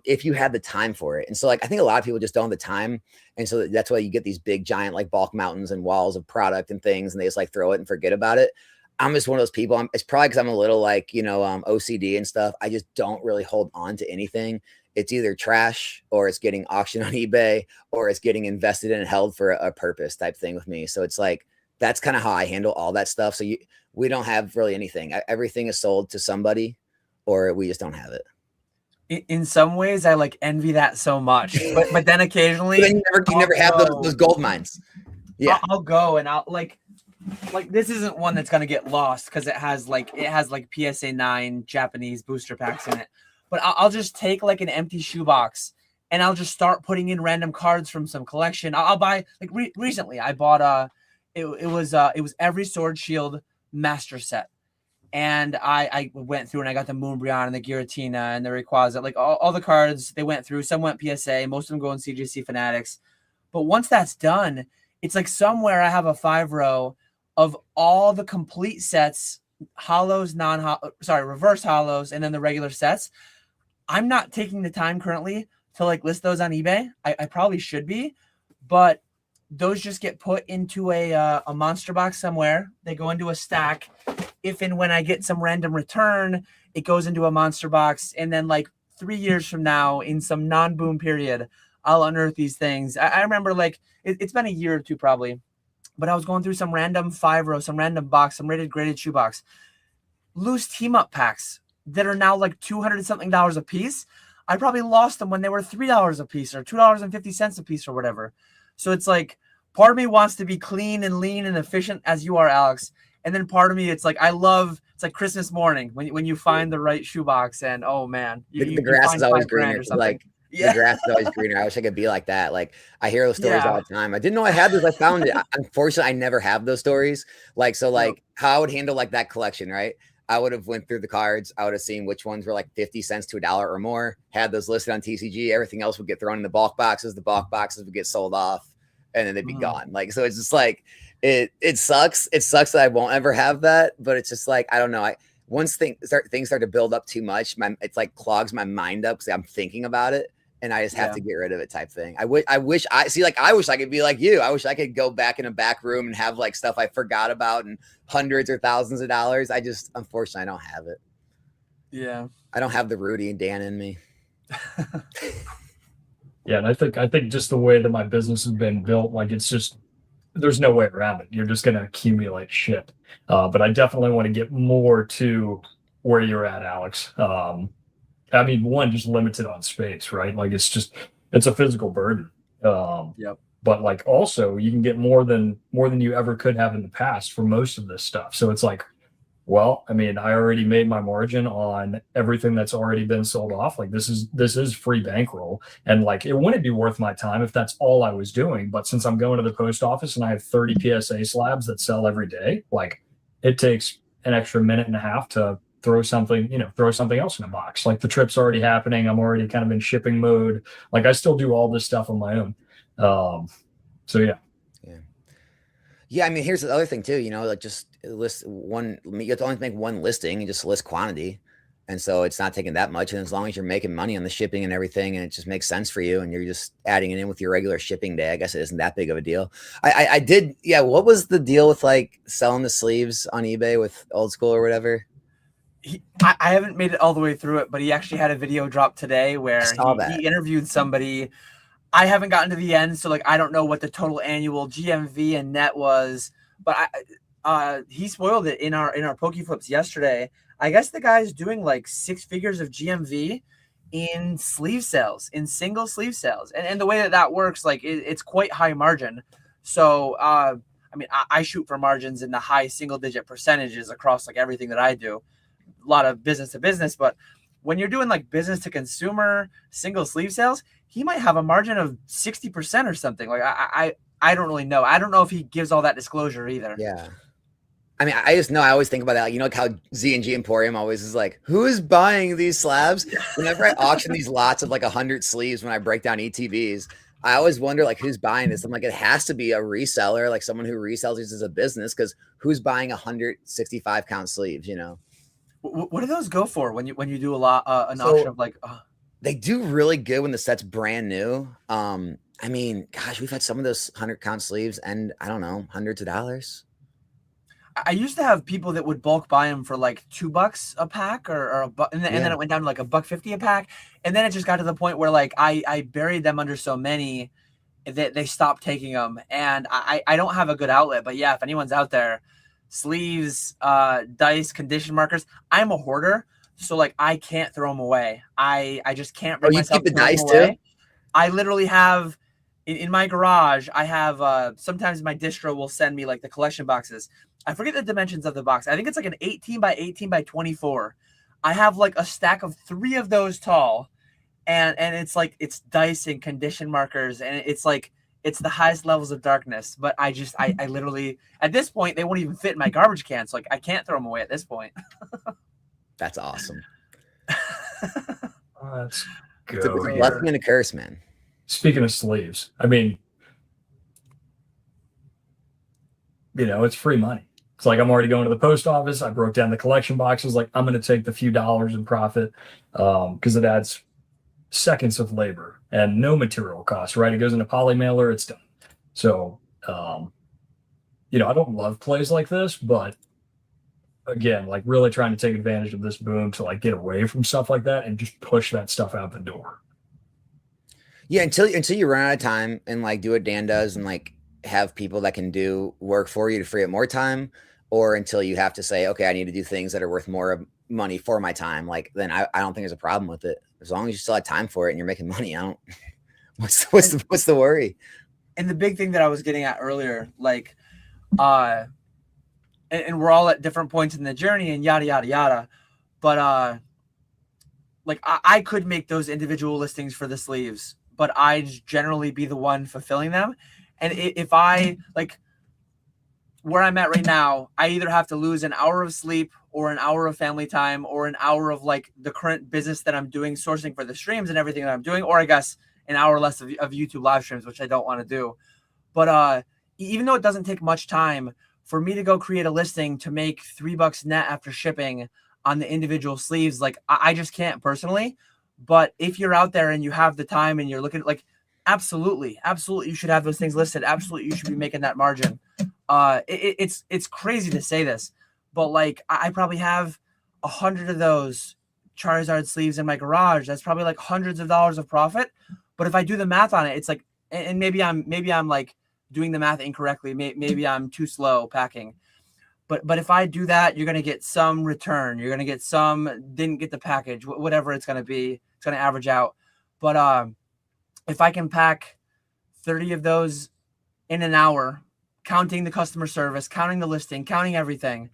If you have the time for it. And so like, I think a lot of people just don't have the time. And so that's why you get these big giant, like bulk mountains and walls of product and things, and they just like throw it and forget about it. I'm just one of those people. It's probably because I'm a little like, OCD and stuff. I just don't really hold on to anything. It's either trash or it's getting auctioned on eBay or it's getting invested in and held for a purpose type thing with me. So it's like, that's kind of how I handle all that stuff. So we don't have really anything. Everything is sold to somebody or we just don't have it. In some ways, I like envy that so much, but then occasionally, but then you never have those gold mines. Yeah, I'll go and I'll like this isn't one that's gonna get lost because it has like PSA 9 Japanese booster packs in it. But I'll just take like an empty shoebox and I'll just start putting in random cards from some collection. I'll buy like recently I bought it was every Sword Shield master set. And I went through and I got the Moonbryon and the Giratina and the Rayquaza, like all the cards they went through. Some went PSA, most of them go in CGC Fanatics. But once that's done, it's like somewhere I have a 5-row of all the complete sets, hollows, reverse hollows, and then the regular sets. I'm not taking the time currently to like list those on eBay. I probably should be, but those just get put into a monster box somewhere. They go into a stack. If and when I get some random return, it goes into a monster box. And then like 3 years from now, in some non-boom period, I'll unearth these things. I remember like, it's been a year or two probably, but I was going through some random 5-row, some random box, some graded shoebox, loose team-up packs that are now like $200 something a piece. I probably lost them when they were $3 a piece or $2.50 a piece or whatever. So it's like, part of me wants to be clean and lean and efficient as you are, Alex. And then part of me, it's like, it's like Christmas morning when you find the right shoebox and, oh man. The grass is always greener. Like the grass is always greener. I wish I could be like that. Like I hear those stories all the time. I didn't know I had those. I found it. Unfortunately, I never have those stories. Like, so like how I would handle like that collection, right? I would have went through the cards. I would have seen which ones were like 50 cents to $1 or more, had those listed on TCG. Everything else would get thrown in the bulk boxes. The bulk boxes would get sold off and then they'd be gone. Like, so it's just like, it sucks. It sucks that I won't ever have that, but it's just like, I don't know. Once things start to build up too much, it's like clogs my mind up because I'm thinking about it and I just have to get rid of it type thing. I wish I could be like you. I wish I could go back in a back room and have like stuff I forgot about and hundreds or thousands of dollars. Unfortunately, I don't have it. Yeah. I don't have the Rudy and Dan in me. Yeah. And I think just the way that my business has been built, like it's just, there's no way around it. You're just going to accumulate shit. But I definitely want to get more to where you're at, Alex. I mean, one, just limited on space, right? Like it's a physical burden. Yep. But like also you can get more than you ever could have in the past for most of this stuff. So it's like, well, I mean, I already made my margin on everything that's already been sold off. Like this is free bankroll. And like, it wouldn't be worth my time if that's all I was doing. But since I'm going to the post office and I have 30 PSA slabs that sell every day, like it takes an extra minute and a half to throw something else in a box. Like the trip's already happening. I'm already kind of in shipping mode. Like I still do all this stuff on my own. So yeah. Yeah, I mean, here's the other thing too, like just list one, you have to only make one listing and just list quantity. And so it's not taking that much. And as long as you're making money on the shipping and everything, and it just makes sense for you and you're just adding it in with your regular shipping day, I guess it isn't that big of a deal. I did. Yeah. What was the deal with like selling the sleeves on eBay with Old School or whatever? I haven't made it all the way through it, but he actually had a video drop today where he interviewed somebody. I haven't gotten to the end, so like I don't know what the total annual GMV and net was, but he spoiled it in our PokeFlips yesterday. I guess the guy's doing like 6 figures of GMV in sleeve sales, in single sleeve sales, and the way that works, like it's quite high margin. So I mean, I shoot for margins in the high single-digit percentages across like everything that I do. A lot of business to business, but when you're doing like business to consumer single sleeve sales, he might have a margin of 60% or something. Like I don't really know. I don't know if he gives all that disclosure either. Yeah. I mean, I just know I always think about that. Like how Z&G Emporium always is like, who is buying these slabs? Whenever I auction these lots of like 100 sleeves when I break down ETBs, I always wonder like who's buying this. I'm like, it has to be a reseller, like someone who resells these as a business, because who's buying 165 count sleeves, you know? What do those go for when you do a lot an So- auction of like? They do really good when the set's brand new. I mean, gosh, we've had some of those 100 count sleeves and I don't know, hundreds of dollars. I used to have people that would bulk buy them for like $2 a pack or a buck, and then it went down to like $1.50 a pack, and then it just got to the point where like I buried them under so many that they stopped taking them, and I don't have a good outlet. But yeah, if anyone's out there, sleeves, dice, condition markers. I'm a hoarder, so like I can't throw them away. I just can't bring myself keep the to throw them dice away. too? I literally have in my garage, I have sometimes my distro will send me like the collection boxes. I forget the dimensions of the box. I think it's like an 18 by 18 by 24. I have like a stack of 3 of those tall, and it's like it's dice and condition markers, and it's like it's the highest levels of darkness. But I literally at this point they won't even fit in my garbage can, so like I can't throw them away at this point. That's awesome. Let's It's a go blessing here. and a curse, man. Speaking of sleeves, I mean, you know, it's free money. It's like I'm already going to the post office. I broke down the collection boxes. Like I'm going to take the few dollars in profit because it adds seconds of labor and no material costs, right? It goes in a poly mailer, it's done. So, you know, I don't love plays like this, but again, like really trying to take advantage of this boom to like get away from stuff like that and just push that stuff out the door. Yeah, until you run out of time and like do what Dan does and like have people that can do work for you to free up more time, or until you have to say, okay, I need to do things that are worth more money for my time. Like then I don't think there's a problem with it as long as you still have time for it and you're making money. I don't. What's the worry? And the big thing that I was getting at earlier, like, and we're all at different points in the journey and yada yada yada, but like I could make those individual listings for the sleeves, but I'd generally be the one fulfilling them. And if I like where I'm at right now, I either have to lose an hour of sleep or an hour of family time or an hour of like the current business that I'm doing, sourcing for the streams and everything that I'm doing, or I guess an hour less of YouTube live streams, which I don't want to do. But even though it doesn't take much time for me to go create a listing to make $3 net after shipping on the individual sleeves, like I just can't personally. But if you're out there and you have the time and you're looking at like, absolutely, you should have those things listed. Absolutely, you should be making that margin. It's crazy to say this, but like I probably have 100 of those Charizard sleeves in my garage. That's probably like hundreds of dollars of profit. But if I do the math on it, it's like, and maybe I'm like doing the math incorrectly. Maybe I'm too slow packing. But if I do that, you're gonna get some return. You're gonna get some didn't get the package, whatever it's gonna be. It's gonna average out. But if I can pack 30 of those in an hour, counting the customer service, counting the listing, counting everything,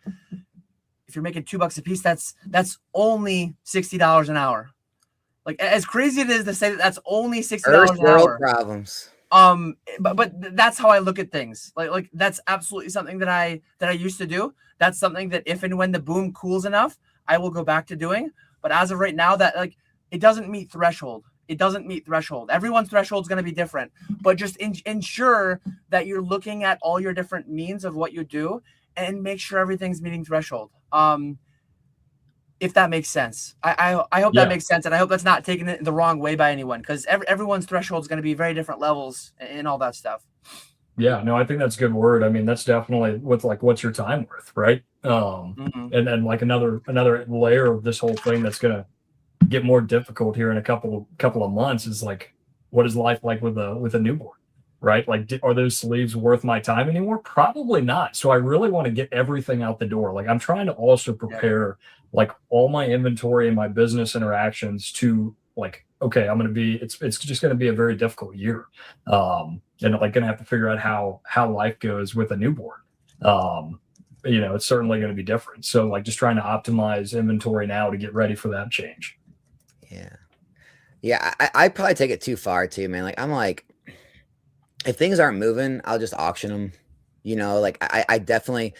if you're making $2 a piece, that's only $60 an hour. Like as crazy it is to say that that's only $60 an hour. Problems. But that's how I look at things. Like that's absolutely something that I used to do. That's something that if and when the boom cools enough, I will go back to doing. But as of right now, that like it doesn't meet threshold. It doesn't meet threshold. Everyone's threshold is going to be different, but just ensure that you're looking at all your different means of what you do and make sure everything's meeting threshold. If that makes sense. I hope that makes sense. And I hope that's not taken it the wrong way by anyone, because everyone's threshold is going to be very different levels and all that stuff. Yeah, no, I think that's a good word. I mean, that's definitely with like, what's your time worth, right? And then like another layer of this whole thing that's going to get more difficult here in a couple of months is like, what is life like with a newborn, right? Like, are those sleeves worth my time anymore? Probably not. So I really want to get everything out the door. Like I'm trying to also prepare like all my inventory and my business interactions to like, okay, it's just going to be a very difficult year. And like going to have to figure out how life goes with a newborn. You know, it's certainly going to be different. So like just trying to optimize inventory now to get ready for that change. Yeah. I probably take it too far too, man. Like I'm like, if things aren't moving, I'll just auction them. You know, like I definitely,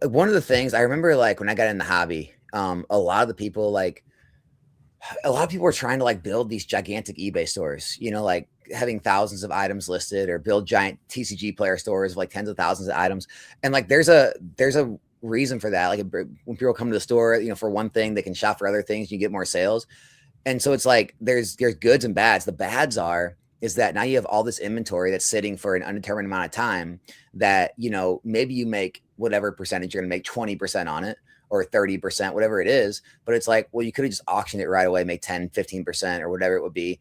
one of the things I remember, like when I got in the hobby, a lot of people were trying to like build these gigantic eBay stores, you know, like having thousands of items listed, or build giant TCG player stores of like tens of thousands of items. And like there's a reason for that. Like when people come to the store, you know, for one thing, they can shop for other things, you get more sales. And so it's like there's goods and bads. The bads is that now you have all this inventory that's sitting for an undetermined amount of time that, you know, maybe you make whatever percentage, you're going to make 20% on it or 30%, whatever it is. But it's like, well, you could have just auctioned it right away, make 10, 15% or whatever it would be,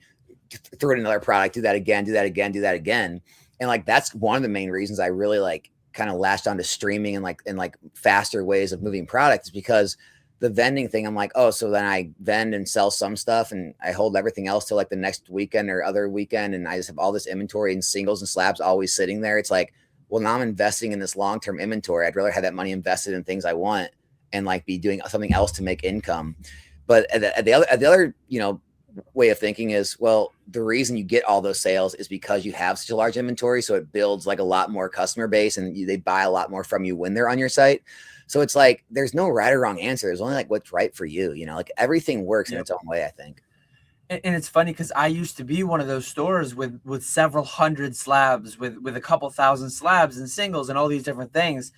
throw in another product, do that again, do that again, do that again. And like, that's one of the main reasons I really like kind of latched onto streaming and like faster ways of moving products, because the vending thing, I'm like, oh, so then I vend and sell some stuff and I hold everything else till like the next weekend or other weekend. And I just have all this inventory and singles and slabs always sitting there. It's like, well, now I'm investing in this long-term inventory. I'd rather have that money invested in things I want and like be doing something else to make income. But at the other, you know, way of thinking is, well, the reason you get all those sales is because you have such a large inventory. So it builds like a lot more customer base and they buy a lot more from you when they're on your site. So it's like, there's no right or wrong answer. There's only like what's right for you. You know, like everything works in its own way, I think. And it's funny because I used to be one of those stores with several hundred slabs, with a couple thousand slabs and singles and all these different things.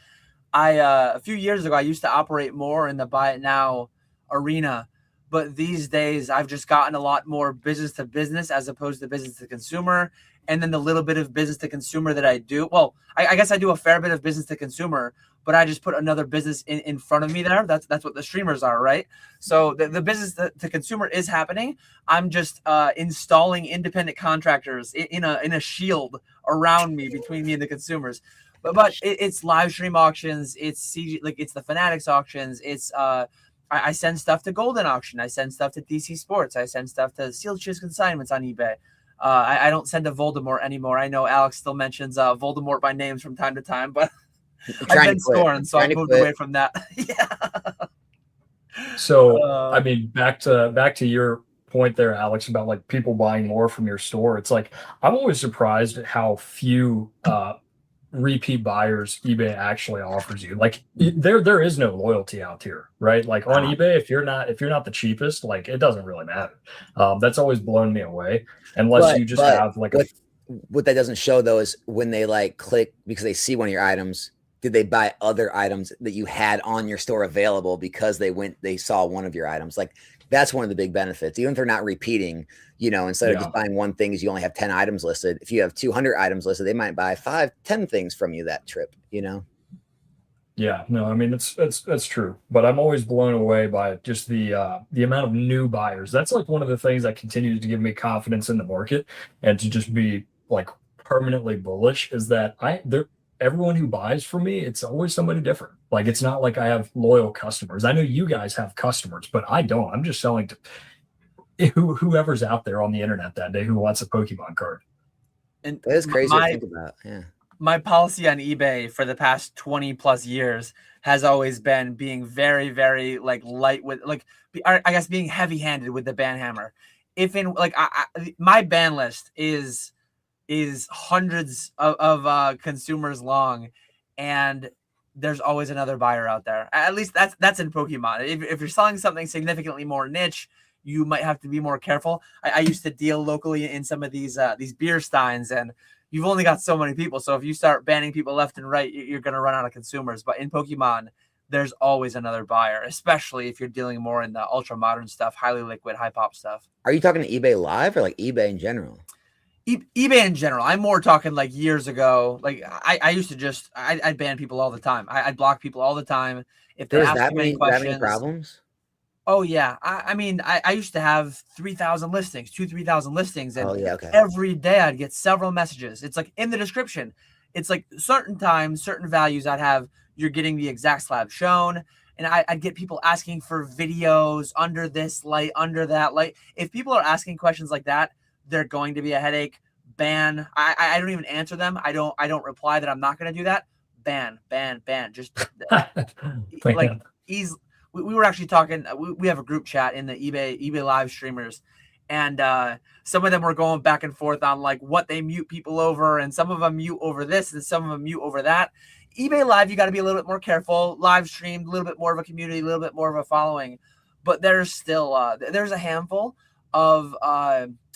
A few years ago, I used to operate more in the buy it now arena. But these days, I've just gotten a lot more business to business as opposed to business to consumer. And then the little bit of business to consumer that I do, well, I guess I do a fair bit of business to consumer, but I just put another business in front of me there. That's what the streamers are, right? So the business to consumer is happening. I'm just installing independent contractors in a shield around me, between me and the consumers. But it's live stream auctions. It's CG, like it's the Fanatics auctions. It's I send stuff to Golden Auction. I send stuff to DC Sports. I send stuff to Sealed Shoes Consignments on eBay. I don't send to Voldemort anymore. I know Alex still mentions Voldemort by names from time to time, but I've been scorned, so I moved away from that. Yeah. So, I mean, back to your point there, Alex, about like people buying more from your store. It's like, I'm always surprised at how few repeat buyers eBay actually offers you. Like there is no loyalty out here, right? Like on eBay, if you're not the cheapest, like it doesn't really matter. That's always blown me away, unless you just have like what that doesn't show though is when they like click because they see one of your items, did they buy other items that you had on your store available because they saw one of your items? Like that's one of the big benefits. Even if they're not repeating, you know, instead of just buying one thing, you only have 10 items listed. If you have 200 items listed, they might buy 5, 10 things from you that trip, you know? Yeah, no, I mean, that's true, but I'm always blown away by just the amount of new buyers. That's like one of the things that continues to give me confidence in the market and to just be like permanently bullish is that everyone who buys from me, it's always somebody different. Like, it's not like I have loyal customers. I know you guys have customers, but I don't. I'm just selling to whoever's out there on the internet that day who wants a Pokemon card. And it's crazy to think about. Yeah. My policy on eBay for the past 20 plus years has always been being very, very like light with, like, I guess being heavy handed with the ban hammer. If in like my ban list is hundreds of consumers long, and there's always another buyer out there. At least that's in Pokemon. If you're selling something significantly more niche, you might have to be more careful. I used to deal locally in some of these beer steins, and you've only got so many people. So if you start banning people left and right, you're going to run out of consumers. But in Pokemon, there's always another buyer, especially if you're dealing more in the ultra modern stuff, highly liquid, high pop stuff. Are you talking to eBay Live or like eBay in general? eBay in general. I'm more talking like years ago. Like I used to just I'd ban people all the time. I'd block people all the time if they asked too many questions. That many problems? Oh yeah. I mean I used to have 3,000 listings, 3,000 listings, and okay. Every day I'd get several messages. It's like in the description. It's like certain times, certain values I'd have. You're getting the exact slab shown, and I'd get people asking for videos under this light, under that light. If people are asking questions like that, they're going to be a headache. Ban. I don't even answer them. I don't reply that I'm not going to do that. Ban. Just like easy. We were actually talking. We have a group chat in the eBay live streamers, and some of them were going back and forth on like what they mute people over, and some of them mute over this, and some of them mute over that. eBay Live, you got to be a little bit more careful. Live streamed, a little bit more of a community, a little bit more of a following, but there's still there's a handful of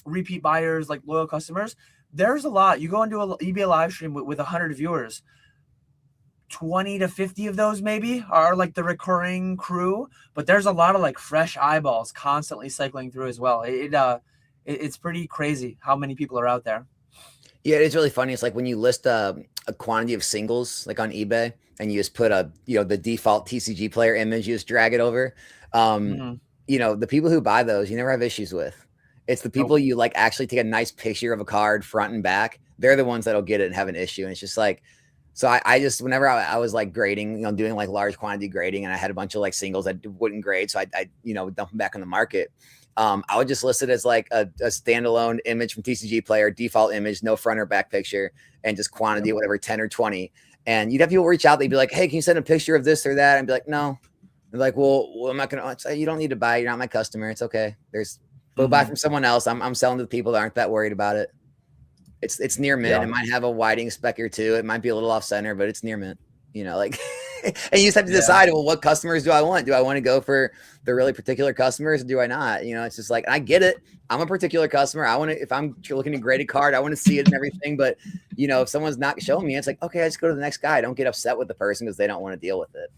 repeat buyers, like loyal customers, there's a lot. You go into a eBay live stream with 100 viewers, 20 to 50 of those maybe are like the recurring crew, but there's a lot of like fresh eyeballs constantly cycling through as well. It's pretty crazy how many people are out there. Yeah, it's really funny. It's like when you list a quantity of singles like on eBay and you just put the default TCG player image, you just drag it over. The people who buy those, you never have issues with. It's the people you like actually take a nice picture of a card front and back. They're the ones that'll get it and have an issue. And it's just like, so I just, whenever I was like grading, doing like large quantity grading, and I had a bunch of like singles that wouldn't grade, so I dump them back on the market. I would just list it as like a standalone image from TCG player, default image, no front or back picture, and just quantity, whatever, 10 or 20. And you'd have people reach out. They'd be like, hey, can you send a picture of this or that? And be like, no. They're like, well, I'm not going to, you don't need to buy. You're not my customer. It's okay. Go buy from someone else. I'm selling to the people that aren't that worried about it. It's near mint. Yeah. It might have a whiting speck or two. It might be a little off center, but it's near mint. And you just have to decide, well, what customers do I want? Do I want to go for the really particular customers? Or do I not? It's just like, I get it. I'm a particular customer. I want to, if I'm looking to grade a card, I want to see it and everything. But, if someone's not showing me, it's like, okay, I just go to the next guy. I don't get upset with the person because they don't want to deal with it.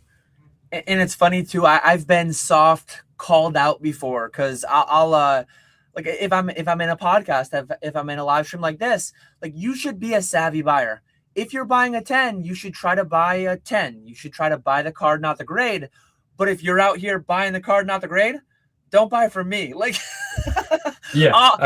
And it's funny too. I've been soft called out before because I'll like if I'm in a podcast, if I'm in a live stream like this, like you should be a savvy buyer. If you're buying a 10, you should try to buy a 10. You should try to buy the card, not the grade. But if you're out here buying the card, not the grade, don't buy from me. Like, yeah, I'll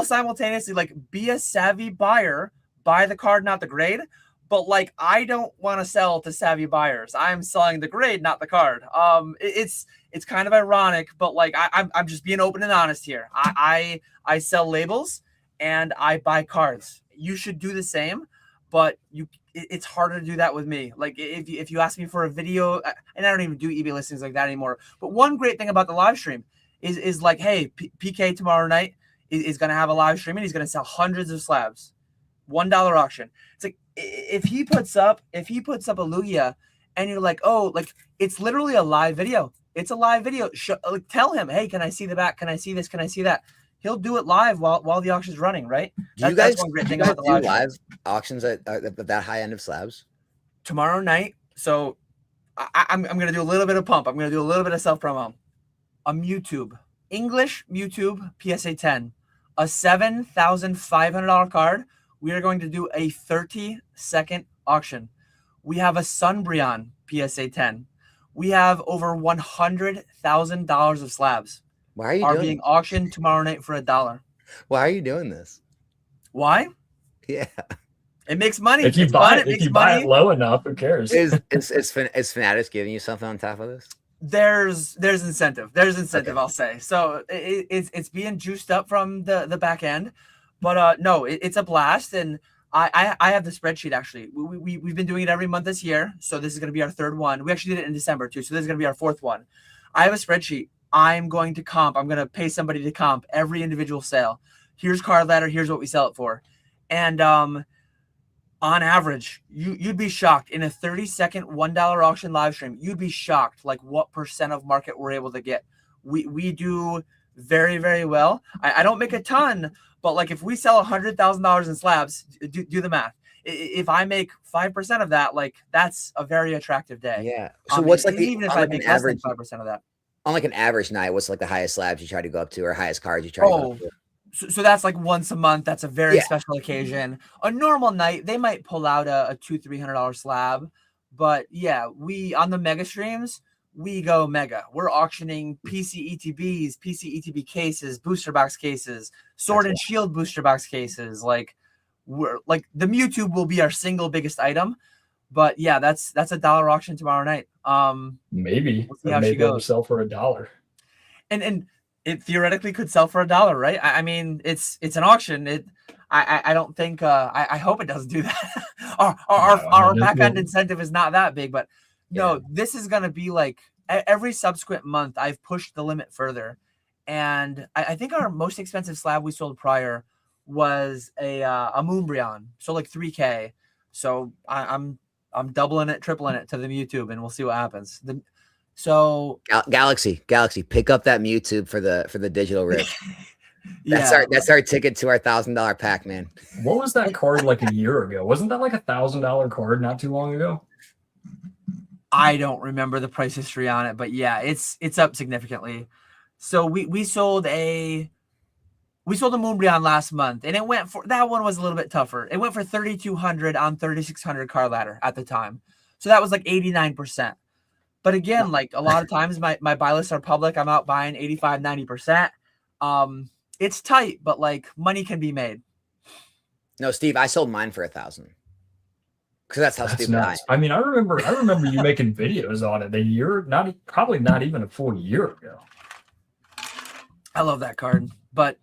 simultaneously like be a savvy buyer, buy the card, not the grade. But like, I don't want to sell to savvy buyers. I'm selling the grade, not the card. It's kind of ironic, but like I'm just being open and honest here. I sell labels and I buy cards. You should do the same, but it's harder to do that with me. Like if you ask me for a video, and I don't even do eBay listings like that anymore. But one great thing about the live stream is like, hey, PK tomorrow night is going to have a live stream and he's going to sell hundreds of slabs, $1 auction. It's like if he puts up a Lugia, and you're like, oh, like it's literally a live video. It's a live video. Like, tell him, hey, can I see the back? Can I see this? Can I see that? He'll do it live while the auction's running, right? That's one great thing about the live auctions at that high end of slabs? Tomorrow night. So I'm going to do a little bit of pump. I'm going to do a little bit of self-promo. A Mewtwo. English Mewtwo PSA 10. A $7,500 card. We are going to do a 30-second auction. We have a Sunbreon PSA 10. We have over $100,000 of slabs. Why are you being auctioned tomorrow night for $1. Why are you doing this? Why? Yeah, it makes money. If you buy it low enough, who cares? Is Fanatics giving you something on top of this? There's incentive. Okay. I'll say. So it's being juiced up from the back end, but no, it's a blast. And I have the spreadsheet actually. We've been doing it every month this year, so this is going to be our third one. We actually did it in December too, so this is going to be our fourth one. I have a spreadsheet. I'm going to comp. I'm going to pay somebody to comp every individual sale. Here's card ladder. Here's what we sell it for. And on average, you'd be shocked in a 30-second $1 auction live stream. You'd be shocked like what percent of market we're able to get. We do very, very well. I don't make a ton, but like if we sell $100,000 in slabs, do the math. If I make 5% of that, like that's a very attractive day. Yeah. So what's like even if I make less than 5% of that? On like an average night, what's like the highest slabs you try to go up to or highest cards you try to go up to? So that's like once a month. That's a very special occasion. A normal night, they might pull out a $200-$300 slab. But yeah, we on the mega streams, we go mega. We're auctioning PC ETBs, PC ETB cases, booster box cases, Sword and Shield booster box cases. Like we're like the Mewtwo will be our single biggest item. But yeah, that's a $1 auction tomorrow night. Maybe we'll see how she goes. Sell for $1. And it theoretically could sell for $1, right? I mean, it's an auction. I don't think I hope it doesn't do that. our back end incentive is not that big, but no, this is gonna be like every subsequent month. I've pushed the limit further, and I think our most expensive slab we sold prior was a Moonbreon, so like 3K. So I'm doubling it, tripling it to the Mewtwo, and we'll see what happens. So Galaxy, pick up that Mewtwo for the digital rich. yeah, That's our ticket to our $1,000 pack, man. What was that card like a year ago? Wasn't that like $1,000 card not too long ago? I don't remember the price history on it, but yeah, it's up significantly. So we sold a Moonbreon last month, and it went for, that one was a little bit tougher. It went for 3,200 on 3,600 card ladder at the time. So that was like 89%. But again, like a lot of times my buy lists are public. I'm out buying 85, 90%. It's tight, but like money can be made. No, Steve, I sold mine for 1,000. Because that's how stupid nuts. I mean, I remember you making videos on it a year, probably not even a full year ago. I love that card, but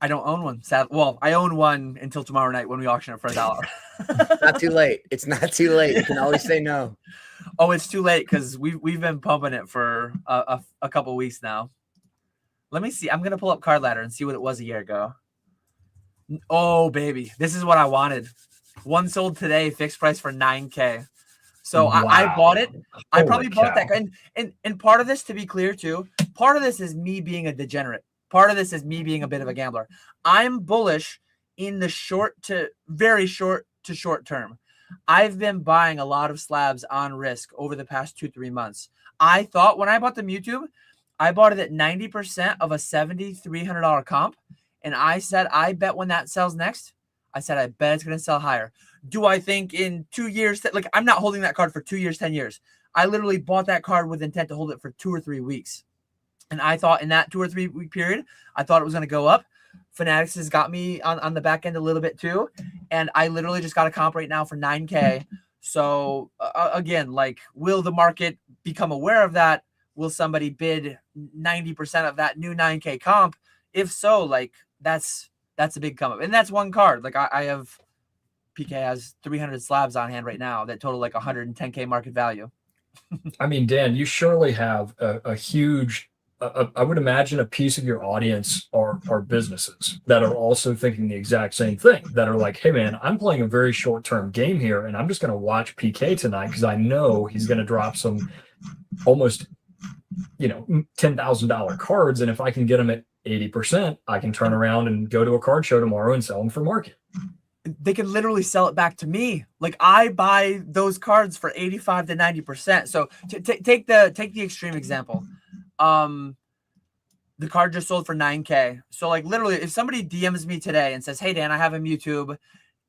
I don't own one. Well, I own one until tomorrow night when we auction it for $1. It's not too late. It's not too late. You can always say no. Oh, it's too late because we've been pumping it for a couple weeks now. Let me see. I'm gonna pull up Card Ladder and see what it was a year ago. Oh, baby, this is what I wanted. One sold today, fixed price for $9K. So wow. I bought it. I probably bought that. And part of this, to be clear too, part of this is me being a degenerate. Part of this is me being a bit of a gambler. I'm bullish in the short to short term. I've been buying a lot of slabs on risk over the past 2-3 months. I thought when I bought the Mewtwo, I bought it at 90% of a $7,300 comp. And I said, I bet when that sells next, I said, I bet it's going to sell higher. Do I think in 2 years, like I'm not holding that card for 2 years, 10 years. I literally bought that card with intent to hold it for 2 or 3 weeks. And I thought in that 2 or 3 week period, I thought it was going to go up. Fanatics has got me on the back end a little bit too. And I literally just got a comp right now for $9K. So again, like, will the market become aware of that? Will somebody bid 90% of that new $9K comp? If so, like that's a big come up. And that's one card. Like I have, PK has 300 slabs on hand right now that total like 110K market value. I mean, Dan, you surely have a huge, I would imagine a piece of your audience are businesses that are also thinking the exact same thing, that are like, hey man, I'm playing a very short-term game here and I'm just going to watch PK tonight because I know he's going to drop some almost, $10,000 cards. And if I can get them at 80%, I can turn around and go to a card show tomorrow and sell them for market. They can literally sell it back to me. Like I buy those cards for 85 to 90%. So take the extreme example. The card just sold for 9K. So like literally if somebody DMs me today and says, hey Dan, I have a Mewtwo,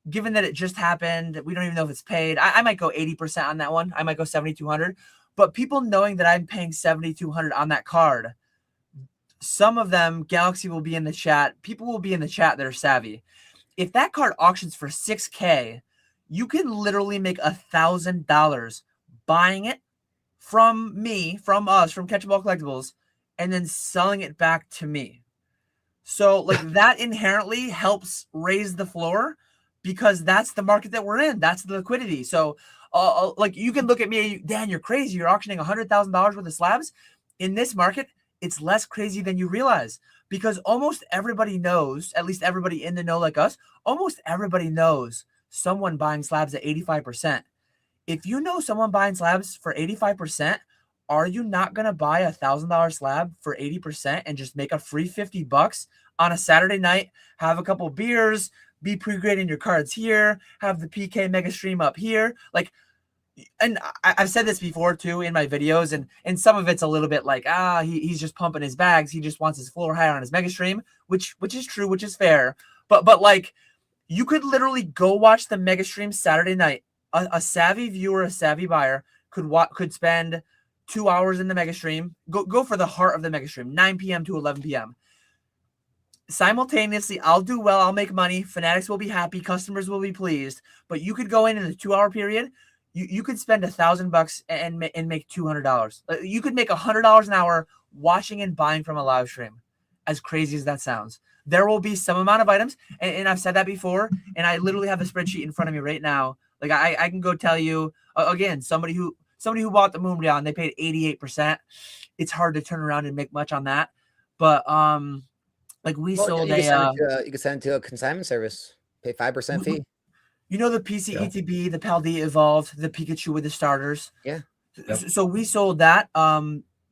given that it just happened, we don't even know if it's paid. I might go 80% on that one. I might go 7,200, but people knowing that I'm paying 7,200 on that card, some of them, Galaxy will be in the chat. People will be in the chat that are savvy. If that card auctions for 6K, you can literally make $1,000 buying it from me, from us, from Catchable Collectibles, and then selling it back to me. So like that inherently helps raise the floor because that's the market that we're in. That's the liquidity. So like you can look at me, Dan, you're crazy. You're auctioning $100,000 worth of slabs. In this market, it's less crazy than you realize because almost everybody knows, at least everybody in the know like us, almost everybody knows someone buying slabs at 85%. If you know someone buying slabs for 85%, are you not going to buy $1,000 slab for 80% and just make a free $50 on a Saturday night, have a couple beers, be pre-grading your cards here, have the PK mega stream up here? Like, and I've said this before too in my videos, and some of it's a little bit like, he's just pumping his bags. He just wants his floor higher on his mega stream, which is true, which is fair. But like, you could literally go watch the mega stream Saturday night. A savvy viewer, a savvy buyer could spend 2 hours in the mega stream. Go for the heart of the mega stream, 9 p.m. to 11 p.m. Simultaneously, I'll do well. I'll make money. Fanatics will be happy. Customers will be pleased. But you could go in the 2-hour period. You could spend $1,000 and make $200. You could make $100 an hour watching and buying from a live stream. As crazy as that sounds, there will be some amount of items, and I've said that before. And I literally have a spreadsheet in front of me right now. Like I can go tell you again, somebody who bought the Moonbreon, they paid 88%. It's hard to turn around and make much on that, but like we sold you could send it to a consignment service, pay 5% fee. You know the PC ETB, the Paldea Evolved, the Pikachu with the starters? Yeah. Yep. So we sold that.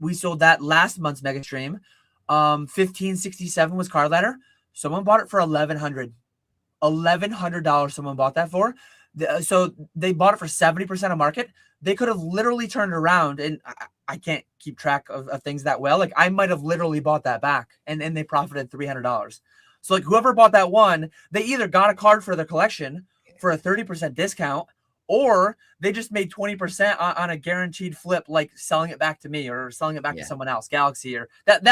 We sold that last month's mega stream. 1567 was card ladder. Someone bought it for $1,100. Someone bought that for. So they bought it for 70% of market. They could have literally turned around, and I can't keep track of things that well. Like I might have literally bought that back, and they profited $300. So like whoever bought that one, they either got a card for their collection for a 30% discount, or they just made 20% on a guaranteed flip, like selling it back to me or selling it back to someone else, Galaxy, or that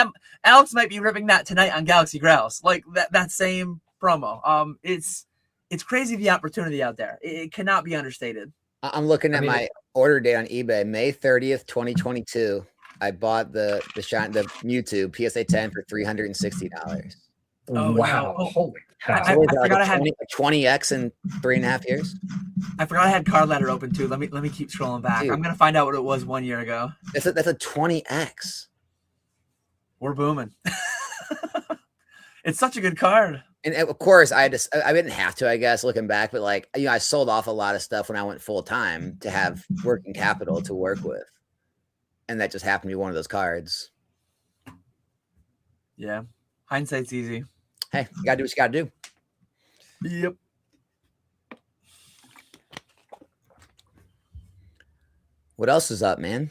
Alex might be ripping that tonight on Galaxy Grails, like that same promo. It's crazy the opportunity out there. It cannot be understated. I'm looking at my order date on eBay, May 30th, 2022. I bought the Mewtwo PSA 10 for $360. Oh, wow. No. Holy cow. I forgot I had 20x in 3.5 years. I forgot I had card ladder open too. Let me keep scrolling back. Dude. I'm gonna find out what it was 1 year ago. That's a 20x. We're booming. It's such a good card. And of course, I didn't have to, I guess, looking back, but like, I sold off a lot of stuff when I went full time to have working capital to work with. And that just happened to be one of those cards. Yeah. Hindsight's easy. Hey, you gotta do what you gotta do. Yep. What else is up, man?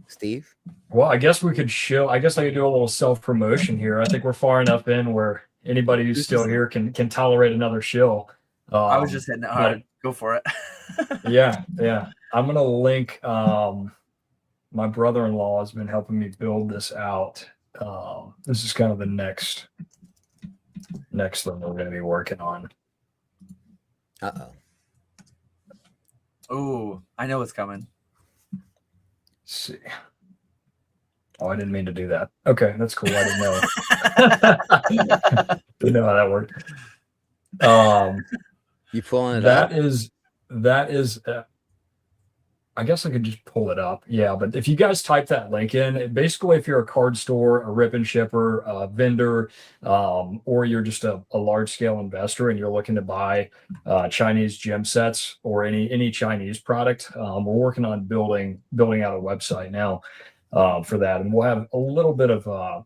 Steve? Well, I guess we could I guess I could do a little self-promotion here. I think we're far enough in where anybody who's still here can tolerate another shill. I was just hitting it hard. Go for it. Yeah. I'm gonna link. My brother-in-law has been helping me build this out. This is kind of the next thing we're gonna be working on. Oh, I know what's coming. Let's see. Oh, I didn't mean to do that. Okay, that's cool. I didn't know. Didn't know how that worked. You pulling it up? That is. I guess I could just pull it up. Yeah, but if you guys type that link in, basically, if you're a card store, a rip and shipper, a vendor, or you're just a large scale investor and you're looking to buy Chinese gem sets or any Chinese product, we're working on building out a website now for that, and we'll have a little bit of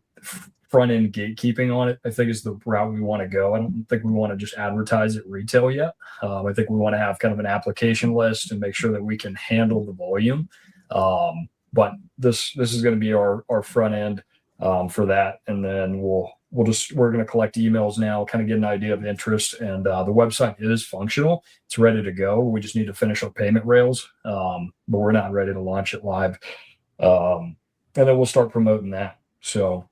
front end gatekeeping on it. I think is the route we want to go. I don't think we want to just advertise it retail yet. I think we want to have kind of an application list and make sure that we can handle the volume. But this is going to be our front end for that, and then we're going to collect emails now, kind of get an idea of interest, and the website is functional. It's ready to go. We just need to finish our payment rails, but we're not ready to launch it live. And then we'll start promoting that. So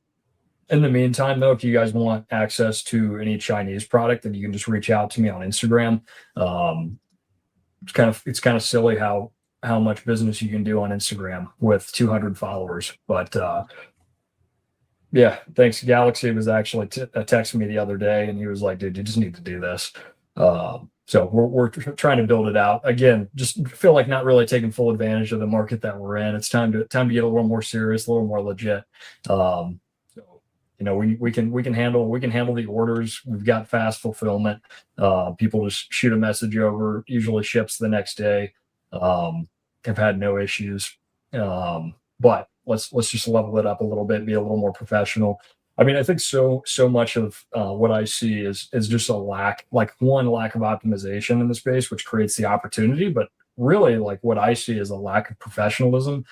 in the meantime, though, if you guys want access to any Chinese product, then you can just reach out to me on Instagram. It's kind of silly how much business you can do on Instagram with 200 followers. But yeah, thanks. Galaxy was actually texting me the other day, and he was like, "Dude, you just need to do this." So we're trying to build it out. Again, just feel like not really taking full advantage of the market that we're in. It's time to get a little more serious, a little more legit. We can handle the orders. We've got fast fulfillment. People just shoot a message over, usually ships the next day. Have had no issues. But let's just level it up a little bit, be a little more professional. I mean, I think so much of what I see is just a lack of optimization in the space, which creates the opportunity. But really, like what I see is a lack of professionalism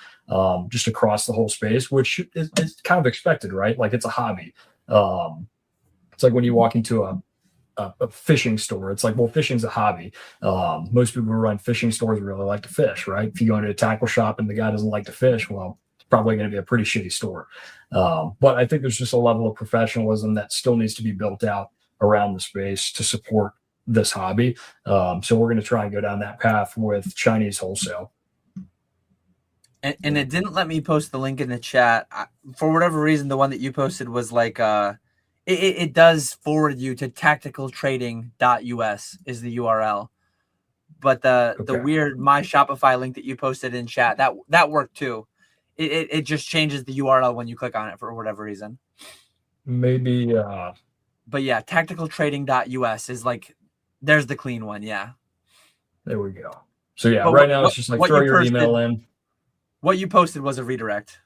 just across the whole space, which is kind of expected, right? Like it's a hobby. It's like when you walk into a fishing store, it's like, well, fishing's a hobby. Most people who run fishing stores really like to fish, right? If you go into a tackle shop and the guy doesn't like to fish, well, probably going to be a pretty shitty store. But I think there's just a level of professionalism that still needs to be built out around the space to support this hobby. So we're going to try and go down that path with Chinese wholesale. And it didn't let me post the link in the chat. For whatever reason, the one that you posted was like, it does forward you to tacticaltrading.us is the URL. But the weird My Shopify link that you posted in chat, that worked too. It just changes the URL when you click on it for whatever reason. Maybe. But yeah, tacticaltrading.us is like, there's the clean one. Yeah. There we go. So yeah, But right now it's just like throw your email in. What you posted was a redirect.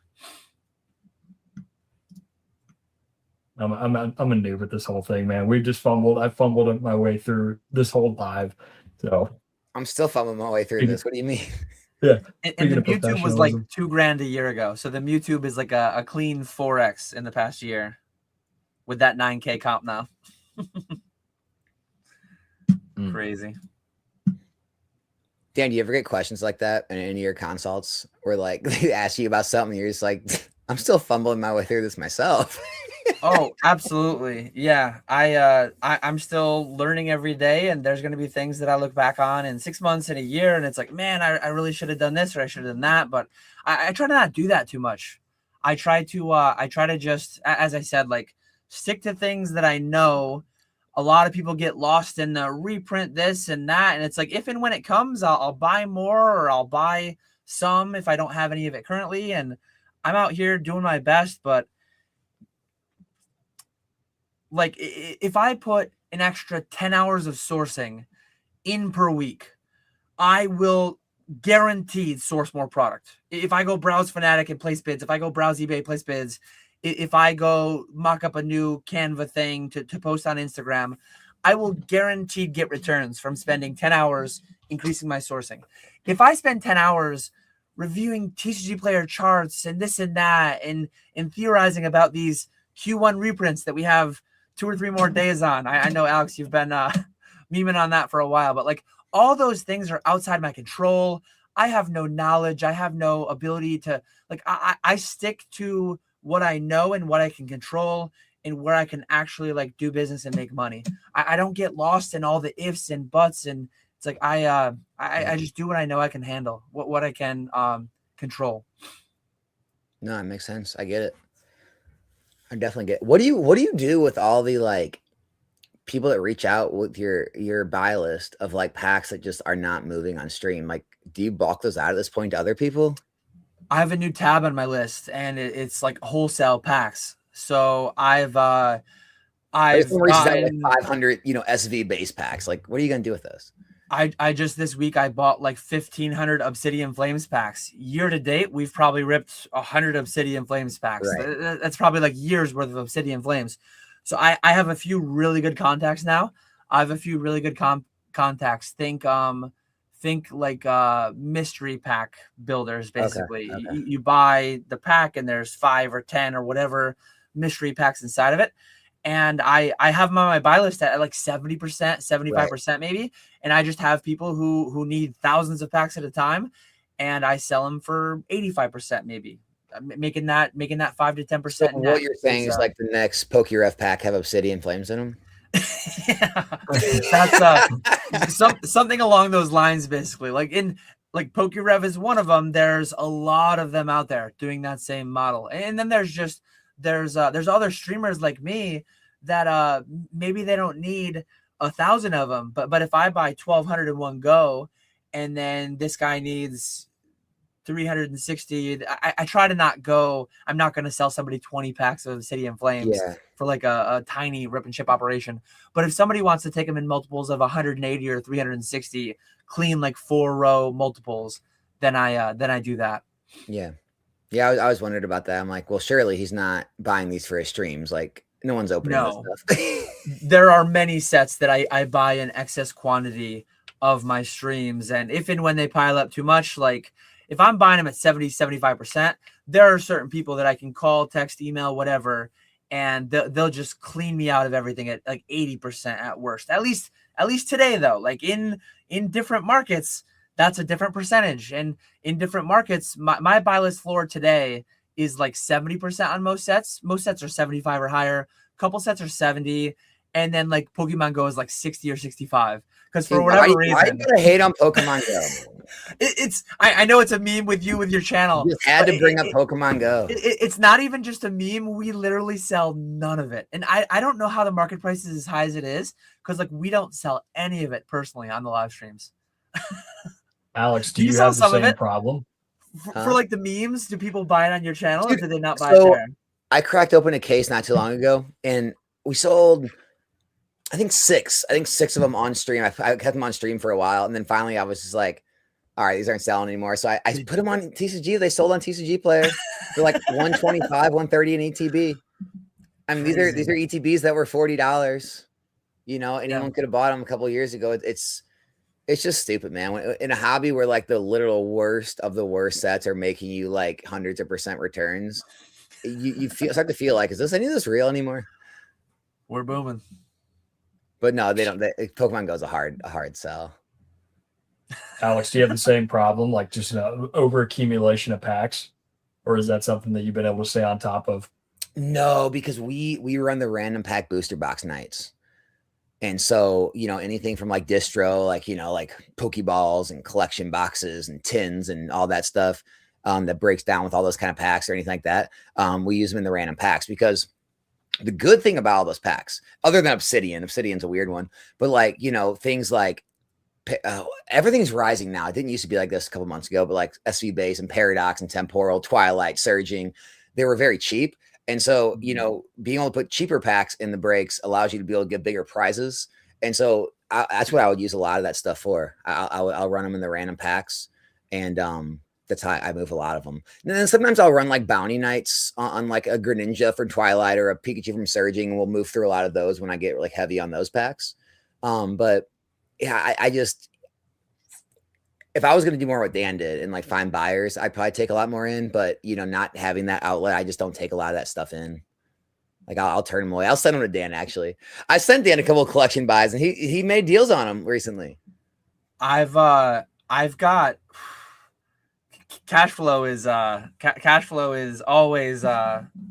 I'm a noob at this whole thing, man. We just fumbled. I fumbled my way through this whole live. So I'm still fumbling my way through this. What do you mean? Yeah. And the Mewtwo was like $2,000 a year ago. So the Mewtwo is like a clean 4x in the past year with that 9K comp now. Crazy. Dan, do you ever get questions like that in any of your consults where like they ask you about something, you're just like, I'm still fumbling my way through this myself? Oh, absolutely. Yeah. I'm still learning every day, and there's going to be things that I look back on in 6 months and a year. And it's like, man, I really should have done this, or I should have done that. But I try to not do that too much. I try to just, as I said, like stick to things that I know. A lot of people get lost in the reprint this and that. And it's like, if and when it comes, I'll buy more, or I'll buy some if I don't have any of it currently. And I'm out here doing my best, but like if I put an extra 10 hours of sourcing in per week, I will guaranteed source more product. If I go browse Fanatic and place bids, if I go browse eBay, place bids, if I go mock up a new Canva thing to post on Instagram, I will guaranteed get returns from spending 10 hours increasing my sourcing. If I spend 10 hours reviewing TCG player charts and this and that, and theorizing about these Q1 reprints that we have 2 or 3 more days on. I know, Alex, you've been memeing on that for a while, but like all those things are outside my control. I have no knowledge. I have no ability to, like, I stick to what I know and what I can control and where I can actually like do business and make money. I don't get lost in all the ifs and buts. And it's like, I just do what I know I can handle, what I can control. No, it makes sense. I get it. I definitely get it. What do you do with all the like people that reach out with your buy list of like packs that just are not moving on stream? Like, do you bulk those out at this point to other people? I have a new tab on my list, and it's like wholesale packs. So I've gotten like 500, SV base packs. Like, what are you gonna do with those? I just this week I bought like 1,500 Obsidian Flames packs. Year to date, we've probably ripped 100 Obsidian Flames packs. Right. That's probably like years worth of Obsidian Flames. So I have a few really good contacts now. I have a few really good contacts. Think like mystery pack builders, basically. Okay. You buy the pack and there's 5 or 10 or whatever mystery packs inside of it. And I have them on my buy list at like 70%, 75% maybe. And I just have people who need thousands of packs at a time, and I sell them for 85% maybe. Making that 5 to 10%. So what you're saying is like the next PokeRef pack have Obsidian Flames in them? Yeah, that's something along those lines, basically. Like PokeRev is one of them. There's a lot of them out there doing that same model, and then there's other streamers like me that maybe they don't need 1,000 of them, but if I buy 1,200 in one go, and then this guy needs 360, I try to not go. I'm not going to sell somebody 20 packs of Obsidian Flames for like a tiny rip and ship operation. But if somebody wants to take them in multiples of 180 or 360, clean like 4-row multiples, then I do that. Yeah. I was wondering about that. I'm like, well, surely he's not buying these for his streams. Like, no one's opening this stuff. There are many sets that I buy in excess quantity of my streams, and if and when they pile up too much, like if I'm buying them at 70, 75%, there are certain people that I can call, text, email, whatever, and they'll just clean me out of everything at like 80% at worst. At least today, though, like in different markets, that's a different percentage. And in different markets, my buy list floor today is like 70% on most sets. Most sets are 75 or higher. A couple sets are 70. And then like Pokemon Go is like 60 or 65. Because for whatever reason. Why are you gonna hate on Pokemon Go? I know it's a meme with your channel. You just had to bring up Pokemon Go. It's not even just a meme. We literally sell none of it. And I don't know how the market price is as high as it is, because like we don't sell any of it personally on the live streams. Alex, do you have the same problem? For like the memes, do people buy it on your channel, or do they not buy it there? I cracked open a case not too long ago, and we sold, I think six of them on stream. I kept them on stream for a while, and then finally I was just like, all right, these aren't selling anymore. So I put them on TCG. They sold on TCG Player for like 125, 130 in ETB. I mean, these are ETBs that were $40. You know, anyone could have bought them a couple of years ago. It's just stupid, man. In a hobby where like the literal worst of the worst sets are making you like hundreds of % returns, you start to feel like, is any of this real anymore? We're booming. But no, they don't. Pokemon Go's a hard sell. Alex, do you have the same problem, like just an over accumulation of packs, or is that something that you've been able to stay on top of? No, because we run the random pack booster box nights. And so, you know, anything from like distro, like, you know, like Pokeballs and collection boxes and tins and all that stuff that breaks down with all those kind of packs or anything like that. We use them in the random packs because the good thing about all those packs, other than Obsidian's a weird one, but like, you know, things like everything's rising now. It didn't used to be like this a couple months ago, but like SV Base and Paradox and Temporal, Twilight, Surging, they were very cheap. And so, you know, being able to put cheaper packs in the breaks allows you to be able to get bigger prizes. And so that's what I would use a lot of that stuff for. I'll run them in the random packs. And that's how I move a lot of them. And then sometimes I'll run like bounty nights on like a Greninja from Twilight or a Pikachu from Surging. And we'll move through a lot of those when I get like heavy on those packs. But yeah, I just, if I was going to do more what Dan did and like find buyers, I'd probably take a lot more in, but you know, not having that outlet, I just don't take a lot of that stuff in. Like I'll turn them away. I'll send them to Dan. Actually, I sent Dan a couple of collection buys and he made deals on them recently. I've got cash flow is always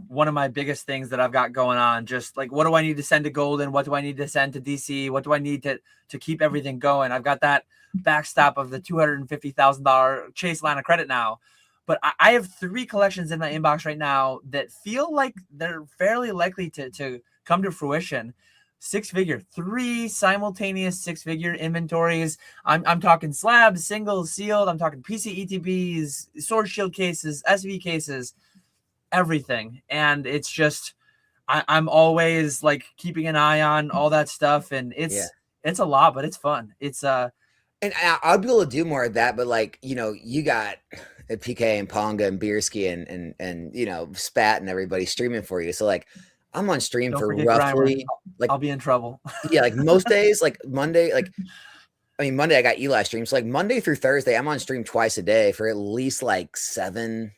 one of my biggest things that I've got going on. Just like, what do I need to send to Golden? What do I need to send to DC? What do I need to keep everything going? I've got that backstop of the $250,000 Chase line of credit now. But I have 3 collections in my inbox right now that feel like they're fairly likely to come to fruition. 6-figure, 3 simultaneous 6-figure inventories. I'm talking slabs, singles, sealed. I'm talking PC ETBs, Sword Shield cases, SV cases, everything. And it's just, I'm always like keeping an eye on all that stuff. And it's a lot, but it's fun. It's and I'll be able to do more of that, but like, you know, you got PK and Ponga and Beerski and you know, Spat and everybody streaming for you. So like I'm on stream for roughly like, I'll be in trouble. Yeah, like most days, like Monday, Monday I got Eli stream. So like Monday through Thursday, I'm on stream twice a day for at least like 7-8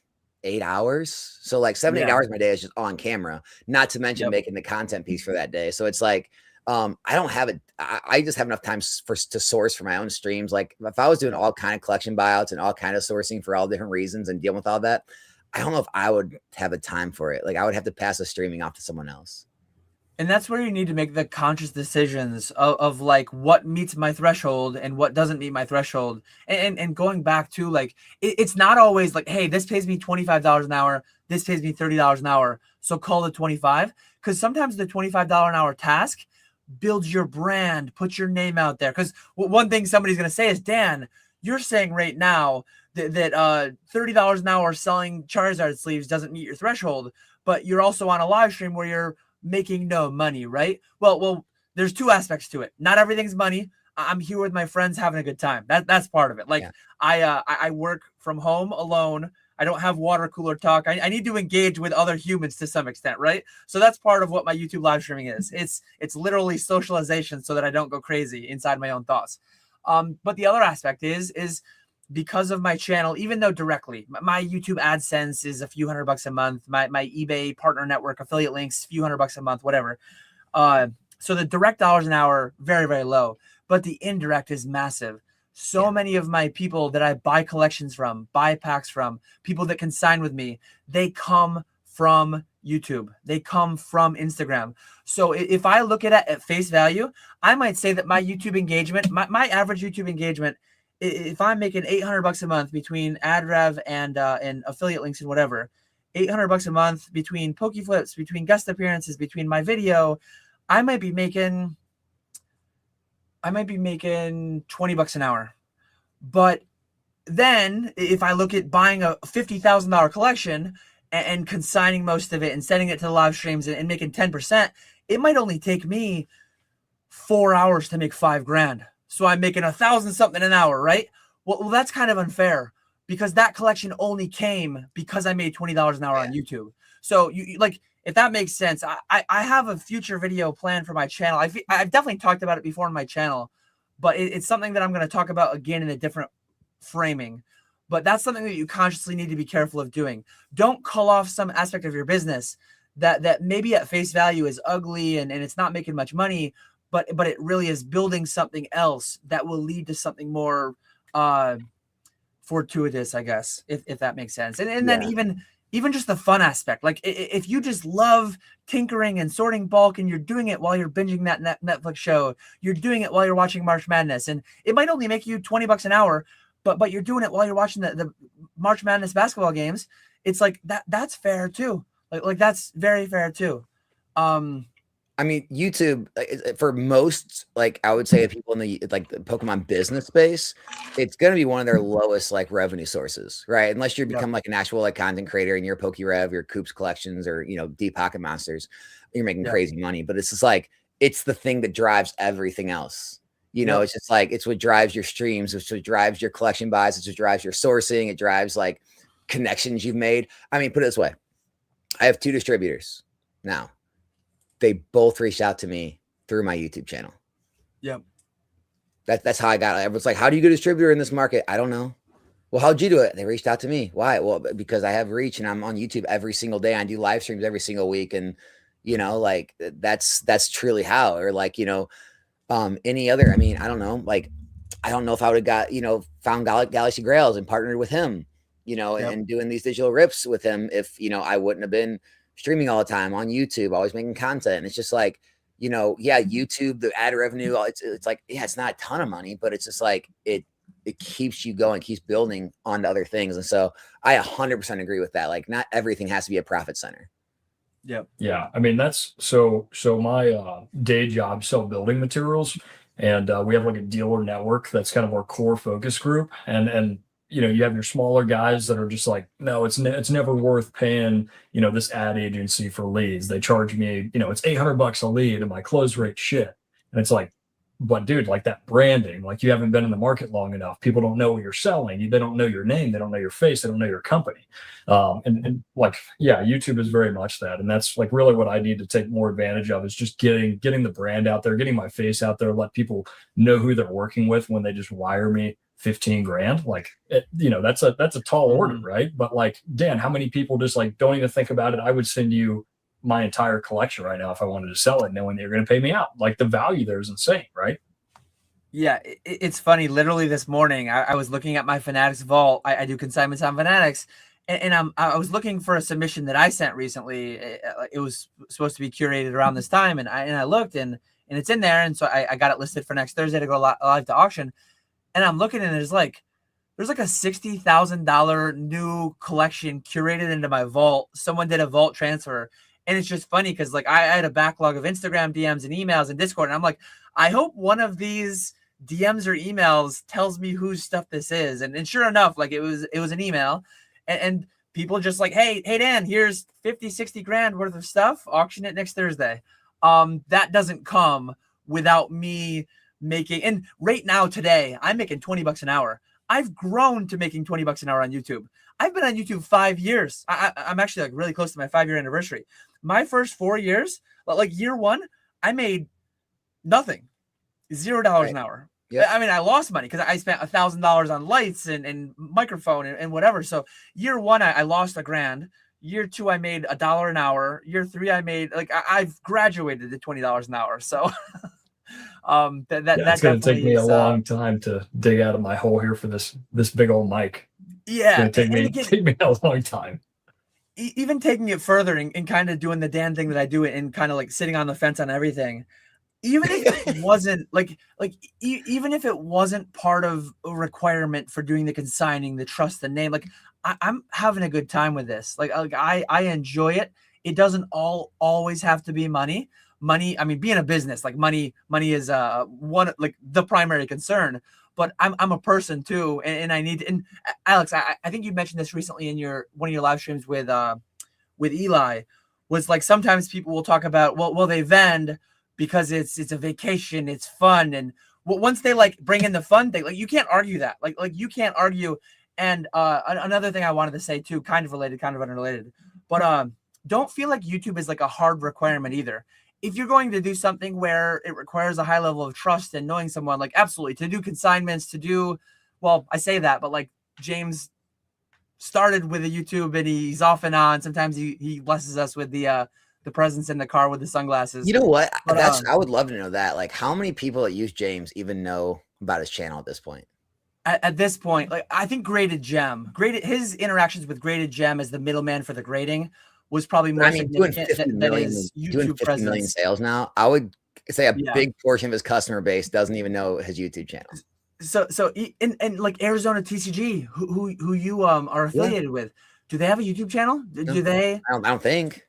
hours. So like 7-8 hours of my day is just on camera, not to mention making the content piece for that day. So it's like I don't have it. I just have enough time to source for my own streams. Like if I was doing all kind of collection buyouts and all kind of sourcing for all different reasons and dealing with all that, I don't know if I would have a time for it. Like I would have to pass the streaming off to someone else. And that's where you need to make the conscious decisions of like what meets my threshold and what doesn't meet my threshold. And going back to like, it's not always like, hey, this pays me $25 an hour. This pays me $30 an hour. So call it 25. Because sometimes the $25 an hour task builds your brand, put your name out there. Because one thing somebody's going to say is, Dan, you're saying right now that $30 an hour selling Charizard sleeves doesn't meet your threshold, but you're also on a live stream where you're making no money, right? Well, there's 2 aspects to it. Not everything's money. I'm here with my friends having a good time. That's part of it. Like I work from home alone. I don't have water cooler talk. I need to engage with other humans to some extent, right? So that's part of what my YouTube live streaming is. It's literally socialization so that I don't go crazy inside my own thoughts. But the other aspect is because of my channel, even though directly my YouTube AdSense is a few $100 a month, my eBay partner network affiliate links, few $100 a month, whatever. So the direct dollars an hour, very, very low, but the indirect is massive. So many of my people that I buy collections from, buy packs from, people that can sign with me, they come from YouTube. They come from Instagram. So if I look at it at face value, I might say that my YouTube engagement, my average YouTube engagement, if I'm making $800 a month between ad rev and affiliate links and whatever, $800 a month between Poke Flips, between guest appearances, between my video, I might be making $20 an hour. But then if I look at buying a $50,000 collection and consigning most of it and sending it to the live streams and making 10%, it might only take me 4 hours to make $5,000. So I'm making 1,000 something an hour, right? Well, that's kind of unfair because that collection only came because I made $20 an hour on YouTube. So you like, if that makes sense, I have a future video plan for my channel. I've definitely talked about it before on my channel, but it's something that I'm going to talk about again in a different framing. But that's something that you consciously need to be careful of doing. Don't call off some aspect of your business that maybe at face value is ugly and it's not making much money, but it really is building something else that will lead to something more fortuitous, I guess, if that makes sense. And then even just the fun aspect, like if you just love tinkering and sorting bulk and you're doing it while you're binging that Netflix show, you're doing it while you're watching March Madness, and it might only make you $20 an hour, but you're doing it while you're watching the March Madness basketball games. It's like that's fair too. Like that's very fair too. I mean, YouTube for most, like I would say, people in the like the Pokemon business space, it's going to be one of their lowest like revenue sources, right? Unless you become like an actual like content creator and you're PokeRev, your Coops collections, or Deep Pocket Monsters, you're making crazy money. But it's just like it's the thing that drives everything else. It's just like it's what drives your streams, it's what drives your collection buys, it's what drives your sourcing, it drives like connections you've made. I mean, put it this way: I have 2 distributors now. They both reached out to me through my YouTube channel. Yep. That's how I got it. Everyone's like, how do you get a distributor in this market? I don't know. Well, how'd you do it? They reached out to me. Why? Well, because I have reach and I'm on YouTube every single day. I do live streams every single week. And, like that's truly how, or like, any other, I mean, I don't know. Like, I don't know if I would have got, found Galaxy Grails and partnered with him, and doing these digital rips with him if, I wouldn't have been streaming all the time on YouTube, always making content. And it's just like, YouTube, the ad revenue, it's like, it's not a ton of money, but it's just like, it keeps you going, keeps building onto other things. And so I 100% agree with that. Like not everything has to be a profit center. Yep. Yeah. I mean, that's so my day job, sell building materials, and we have like a dealer network that's kind of our core focus group. And you have your smaller guys that are just like, no, it's never worth paying, this ad agency for leads. They charge me, it's $800 a lead and my close rate shit. And it's like, but dude, like that branding, like you haven't been in the market long enough. People don't know what you're selling. They don't know your name. They don't know your face. They don't know your company. And like, yeah, YouTube is very much that. And that's like really what I need to take more advantage of is just getting the brand out there, getting my face out there, let people know who they're working with when they just wire me 15 grand. Like, that's a tall order, right? But like, Dan, how many people just like don't even think about it? I would send you my entire collection right now if I wanted to sell it, knowing they're going to pay me out. Like the value there is insane, right? Yeah, it's funny. Literally this morning, I was looking at my Fanatics vault. I do consignments on Fanatics, and I was looking for a submission that I sent recently. It was supposed to be curated around this time, and I looked, and it's in there, and so I got it listed for next Thursday to go live to auction. And I'm looking, and there's like a $60,000 new collection curated into my vault. Someone did a vault transfer. And it's just funny because like I had a backlog of Instagram DMs and emails and Discord. And I'm like, I hope one of these DMs or emails tells me whose stuff this is. And sure enough, like it was an email. And people just like, hey, Dan, here's 50, 60 grand worth of stuff. Auction it next Thursday. That doesn't come without me making, and right now today, I'm making $20 an hour. I've grown to making $20 an hour on YouTube. I've been on YouTube 5 years. I'm actually like really close to my 5-year anniversary. My first 4 years, like year 1, I made nothing, $0 an hour. Yep. I mean, I lost money because I spent $1,000 on lights and microphone and whatever. So year 1, I lost $1,000. Year 2, I made $1 an hour. Year 3, I made like I've graduated to $20 an hour. So that's going to take me a long time to dig out of my hole here for this big old mic. Yeah, it's going to take me a long time. Even taking it further and kind of doing the Dan thing that I do and kind of like sitting on the fence on everything. Even if it wasn't even if it wasn't part of a requirement for doing the consigning, the trust, the name, like I'm having a good time with this. Like I enjoy it. It doesn't always have to be money. Money, I mean, being a business, like money is one like the primary concern. But I'm a person too, and I need to, and Alex, I think you mentioned this recently in one of your live streams with Eli, was like sometimes people will talk about well they vend because it's a vacation, it's fun, and once they like bring in the fun thing, like you can't argue that. Like you can't argue. And another thing I wanted to say too, kind of related, kind of unrelated, but don't feel like YouTube is like a hard requirement either. If you're going to do something where it requires a high level of trust and knowing someone, like absolutely to do consignments, to do, well, I say that, but like James started with a YouTube and he's off and on. Sometimes he blesses us with the presence in the car with the sunglasses. You know what? But, I would love to know that. Like, how many people that use James even know about his channel at this point? At this point, like I think his interactions with Graded Gem as the middleman for the grading was probably more significant than his YouTube presence. Million sales now. I would say a big portion of his customer base doesn't even know his YouTube channel. So in like Arizona TCG, who you are affiliated with, do they have a YouTube channel? Do they? I don't think.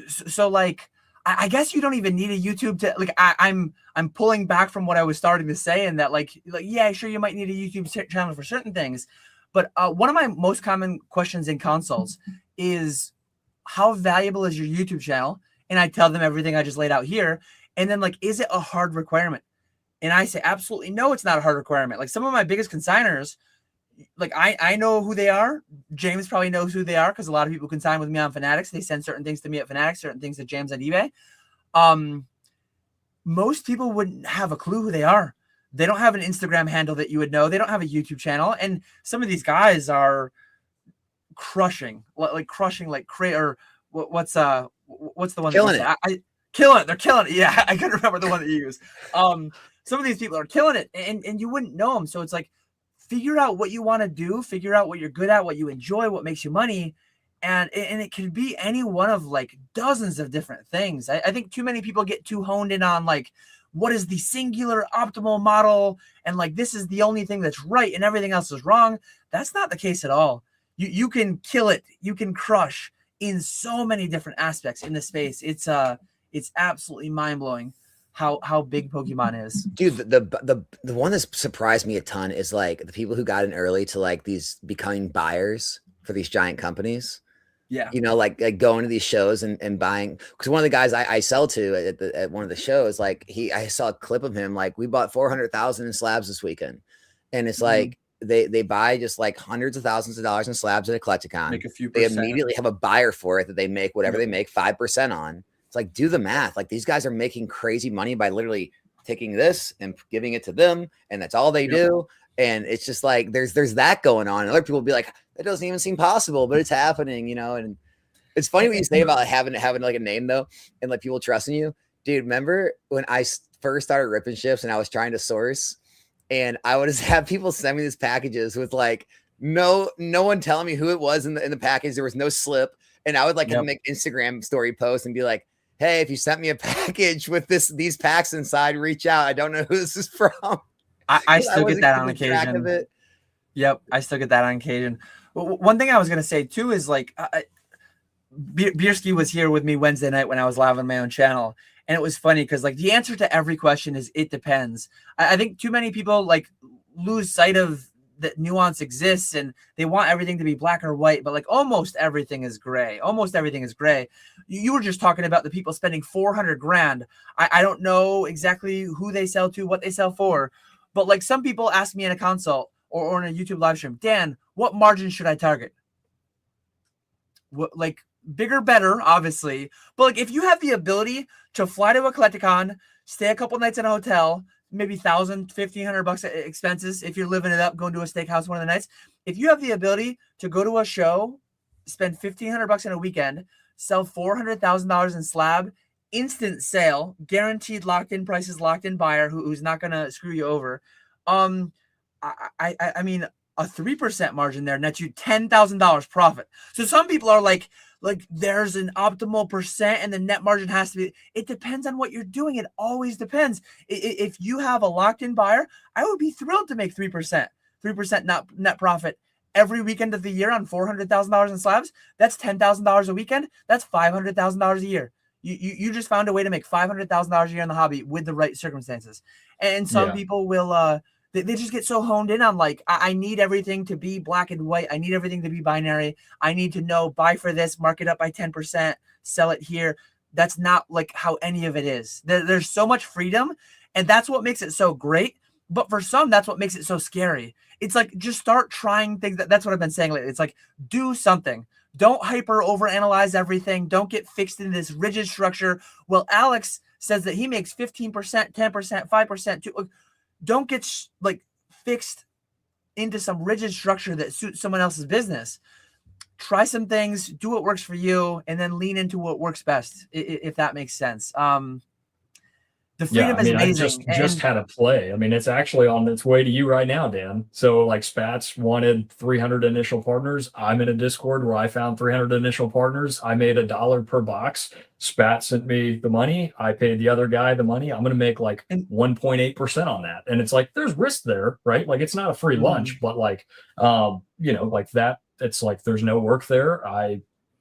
So like, I guess you don't even need a YouTube to like. I'm pulling back from what I was starting to say, and that like yeah, sure you might need a YouTube channel for certain things, but one of my most common questions in consults is how valuable is your YouTube channel? And I tell them everything I just laid out here, and then like, is it a hard requirement? And I say absolutely no, it's not a hard requirement. Like some of my biggest consigners, like I know who they are. James probably knows who they are because a lot of people consign with me on Fanatics. They send certain things to me at Fanatics, certain things to James on eBay. Most people wouldn't have a clue who they are. They don't have an Instagram handle that you would know. They don't have a YouTube channel. And some of these guys are crushing, like or what's the one? Killing it. Killing it. They're killing it. Yeah, I couldn't remember the one that you use. Some of these people are killing it, and you wouldn't know them. So it's like, figure out what you want to do, figure out what you're good at, what you enjoy, what makes you money. And it can be any one of like dozens of different things. I think too many people get too honed in on like, what is the singular optimal model? And like, this is the only thing that's right and everything else is wrong. That's not the case at all. You can kill it. You can crush in so many different aspects in the space. It's absolutely mind blowing how big Pokemon is. Dude, the one that's surprised me a ton is like the people who got in early to like these becoming buyers for these giant companies. Yeah. You know, like going to these shows and buying, because one of the guys I sell to at one of the shows, like I saw a clip of him, like we bought 400,000 in slabs this weekend. And it's like they buy just like hundreds of thousands of dollars in slabs at a Collecticon. Make a few they percent. immediately have a buyer for it that they make whatever they make 5% on. It's like, do the math. Like these guys are making crazy money by literally taking this and giving it to them. And that's all they do. And it's just like, there's that going on. And other people will be like, it doesn't even seem possible, but it's happening, you know? And it's funny what you say about having like a name though. And like people trusting you. Dude, remember when I first started ripping ships and I was trying to source, and I would just have people send me these packages with like, no one telling me who it was in the package. There was no slip. And I would like make Instagram story posts and be like, hey, if you sent me a package with these packs inside, reach out. I don't know who this is from. I still get that on occasion. Yep, I still get that on occasion. One thing I was going to say too is like, Bierski was here with me Wednesday night when I was live on my own channel. And it was funny because like the answer to every question is it depends. I think too many people like lose sight of that nuance exists and they want everything to be black or white, but like almost everything is gray. Almost everything is gray. You were just talking about the people spending 400 grand. I don't know exactly who they sell to, what they sell for, but like some people ask me in a consult or in a YouTube live stream, Dan, what margin should I target? What, like bigger, better, obviously. But like if you have the ability to fly to a Collecticon, stay a couple nights in a hotel, maybe $1,000, $1,500 expenses if you're living it up, going to a steakhouse one of the nights. If you have the ability to go to a show, spend $1,500 in a weekend, sell $400,000 in slab, instant sale, guaranteed locked in prices, locked in buyer who's not gonna screw you over. I mean, a 3% margin there nets you $10,000 profit. So some people are like there's an optimal percent and the net margin has to be, it depends on what you're doing. It always depends. If you have a locked in buyer, I would be thrilled to make 3% net profit every weekend of the year on $400,000 in slabs. That's $10,000 a weekend. That's $500,000 a year. You just found a way to make $500,000 a year in the hobby with the right circumstances. And some people will, they just get so honed in on like, I need everything to be black and white. I need everything to be binary. I need to know, buy for this, mark it up by 10%, sell it here. That's not like how any of it is. There's so much freedom. And that's what makes it so great. But for some, that's what makes it so scary. It's like, just start trying things. That's what I've been saying lately. It's like, do something. Don't hyper overanalyze everything. Don't get fixed in this rigid structure. Well, Alex says that he makes 15%, 10%, 5%. Don't get like fixed into some rigid structure that suits someone else's business. Try some things, do what works for you, and then lean into what works best, if that makes sense. The freedom is amazing. I just had a play. I mean, it's actually on its way to you right now, Dan. So like Spats wanted 300 initial partners. I'm in a Discord where I found 300 initial partners. I made $1 per box. Spat sent me the money. I paid the other guy the money. I'm going to make like 1.8% on that. And it's like, there's risk there, right? Like it's not a free lunch, but like, like that, it's like, there's no work there.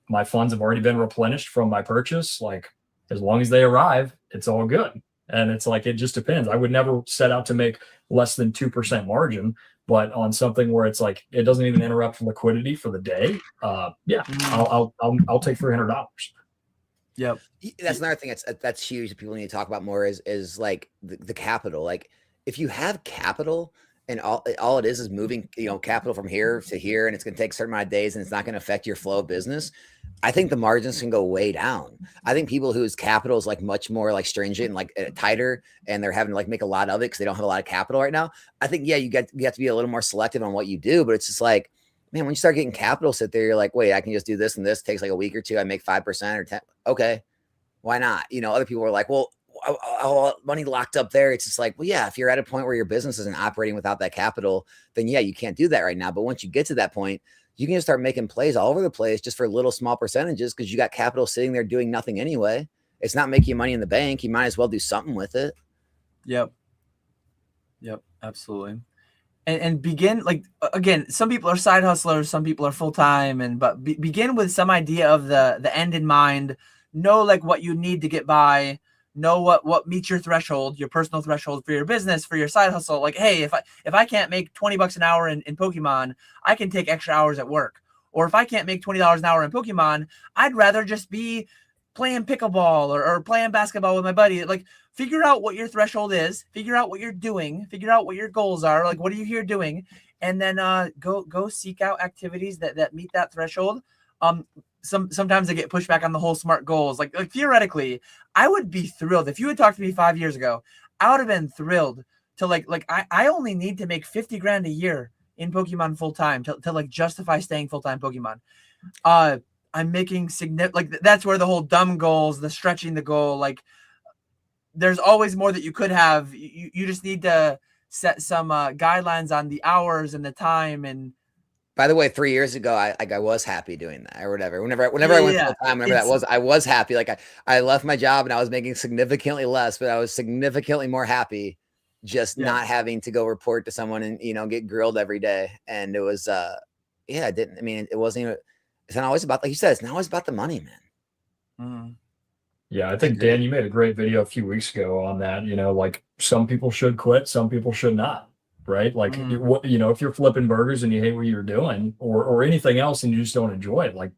My funds have already been replenished from my purchase. Like as long as they arrive, it's all good. And it's like, it just depends. I would never set out to make less than 2% margin, but on something where it's like, it doesn't even interrupt liquidity for the day. I'll take $300. Yep. That's another thing that's huge that people need to talk about more is like the capital. Like if you have capital and all it is moving, capital from here to here, and it's going to take a certain amount of days and it's not going to affect your flow of business, I think the margins can go way down. I think people whose capital is like much more like stringent and like tighter, and they're having to like make a lot of it because they don't have a lot of capital right now. I think, you have to be a little more selective on what you do, but it's just like, man, when you start getting capital sit there, you're like, wait, I can just do this and this. It takes like a week or two. I make 5% or 10. Okay. Why not? Other people are like, well, money locked up there. It's just like, well, yeah, if you're at a point where your business isn't operating without that capital, then yeah, you can't do that right now. But once you get to that point, you can just start making plays all over the place just for little small percentages because you got capital sitting there doing nothing anyway. It's not making you money in the bank. You might as well do something with it. Yep, absolutely. And begin, like, again, some people are side hustlers, some people are full-time, but begin with some idea of the end in mind. Know like what you need to get by. Know what meets your threshold, your personal threshold for your business, for your side hustle. Like, hey, if I can't make $20 an hour in Pokemon, I can take extra hours at work. Or if I can't make $20 an hour in Pokemon, I'd rather just be playing pickleball or playing basketball with my buddy. Like, figure out what your threshold is, figure out what you're doing, figure out what your goals are. Like, what are you here doing? And then go seek out activities that meet that threshold. Sometimes I get pushback on the whole SMART goals. Like theoretically, I would be thrilled if you had talked to me 5 years ago. I would have been thrilled to like I only need to make 50 grand a year in Pokemon full time to like justify staying full time Pokemon. I'm making significant, like that's where the whole dumb goals, the stretching the goal, like there's always more that you could have. You just need to set some guidelines on the hours and the time. And by the way, 3 years ago, I was happy doing that or whatever. Whenever I went full time, I was happy. Like I left my job and I was making significantly less, but I was significantly more happy just not having to go report to someone and, get grilled every day. And it was, it wasn't even, it's not always about, like you said, it's not always about the money, man. Mm-hmm. Yeah, I think, Dan, you made a great video a few weeks ago on that. Like some people should quit, some people should not, right? Like, if you're flipping burgers and you hate what you're doing or anything else and you just don't enjoy it, like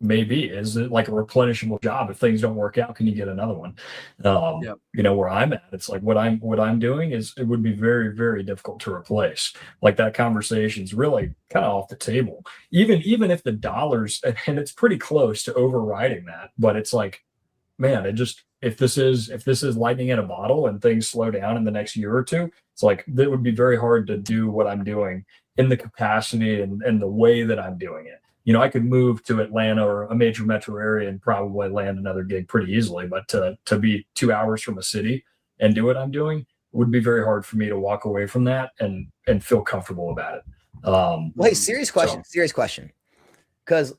maybe, is it like a replenishable job? If things don't work out, can you get another one? Where I'm at, it's like what I'm doing is it would be very, very difficult to replace. Like that conversation's really kind of off the table. Even if the dollars, and it's pretty close to overriding that, but it's like, man, if this is lightning in a bottle and things slow down in the next year or two, it's like it would be very hard to do what I'm doing in the capacity and the way that I'm doing it. I could move to Atlanta or a major metro area and probably land another gig pretty easily, but to be 2 hours from a city and do what I'm doing, it would be very hard for me to walk away from that and feel comfortable about it. Well, hey, serious question. Because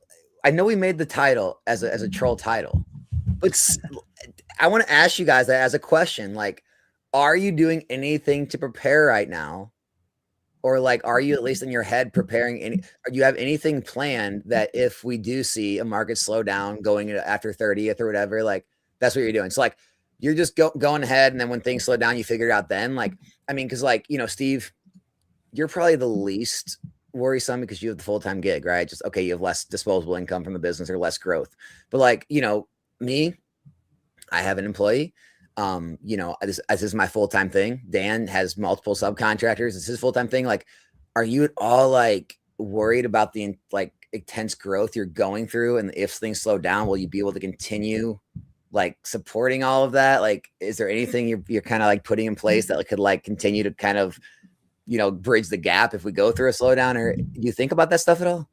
I know we made the title as a troll title, but I want to ask you guys that as a question, like, are you doing anything to prepare right now? Or like, are you at least in your head preparing do you have anything planned that if we do see a market slow down going after 30th or whatever, like that's what you're doing? So like, you're just going ahead. And then when things slow down, you figure it out then. Like, I mean, cause like, Steve, you're probably the least worrisome because you have the full-time gig, right? Just, okay, you have less disposable income from the business or less growth. But like, me, I have an employee. You know, this is my full-time thing. Dan has multiple subcontractors. This is his full-time thing. Like, are you at all like worried about the like intense growth you're going through? And if things slow down, will you be able to continue like supporting all of that? Like, is there anything you're kind of like putting in place that could like continue to kind of, you know, bridge the gap if we go through a slowdown? Or do you think about that stuff at all?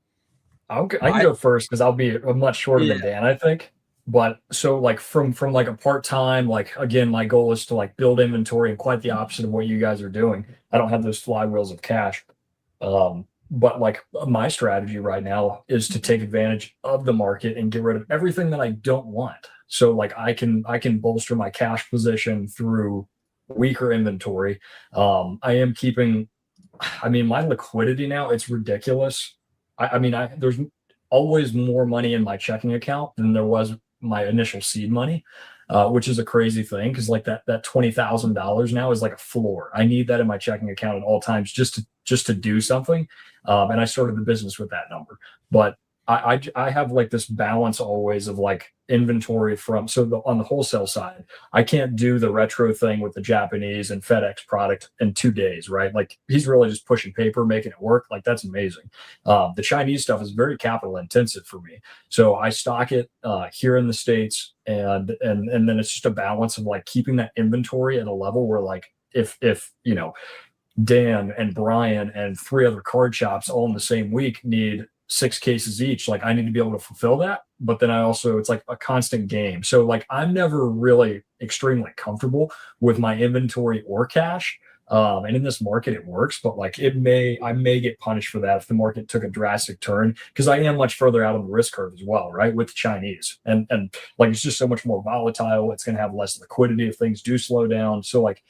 I can go first because I'll be much shorter than Dan, I think. But so like from like a part-time, like again, my goal is to like build inventory, and quite the opposite of what you guys are doing. I don't have those flywheels of cash. But like my strategy right now is to take advantage of the market and get rid of everything that I don't want. So like I can bolster my cash position through weaker inventory. I am keeping, I mean, my liquidity now, it's ridiculous. I mean, there's always more money in my checking account than there was my initial seed money, which is a crazy thing because like that $20,000 now is like a floor. I need that in my checking account at all times just to do something. And I started the business with that number, but I have like this balance always of like inventory from, so on the wholesale side, I can't do the retro thing with the Japanese and FedEx product in 2 days, right? Like he's really just pushing paper, making it work. Like that's amazing. The Chinese stuff is very capital intensive for me. So I stock it here in the States, and then it's just a balance of like keeping that inventory at a level where like, if you know, Dan and Brian and 3 other card shops all in the same week need 6 cases each, like I need to be able to fulfill that. But then I also, it's like a constant game. So like I'm never really extremely comfortable with my inventory or cash. And in this market it works, but like I may get punished for that if the market took a drastic turn, because I am much further out on the risk curve as well, right? With the Chinese. And like it's just so much more volatile. It's gonna have less liquidity if things do slow down. So like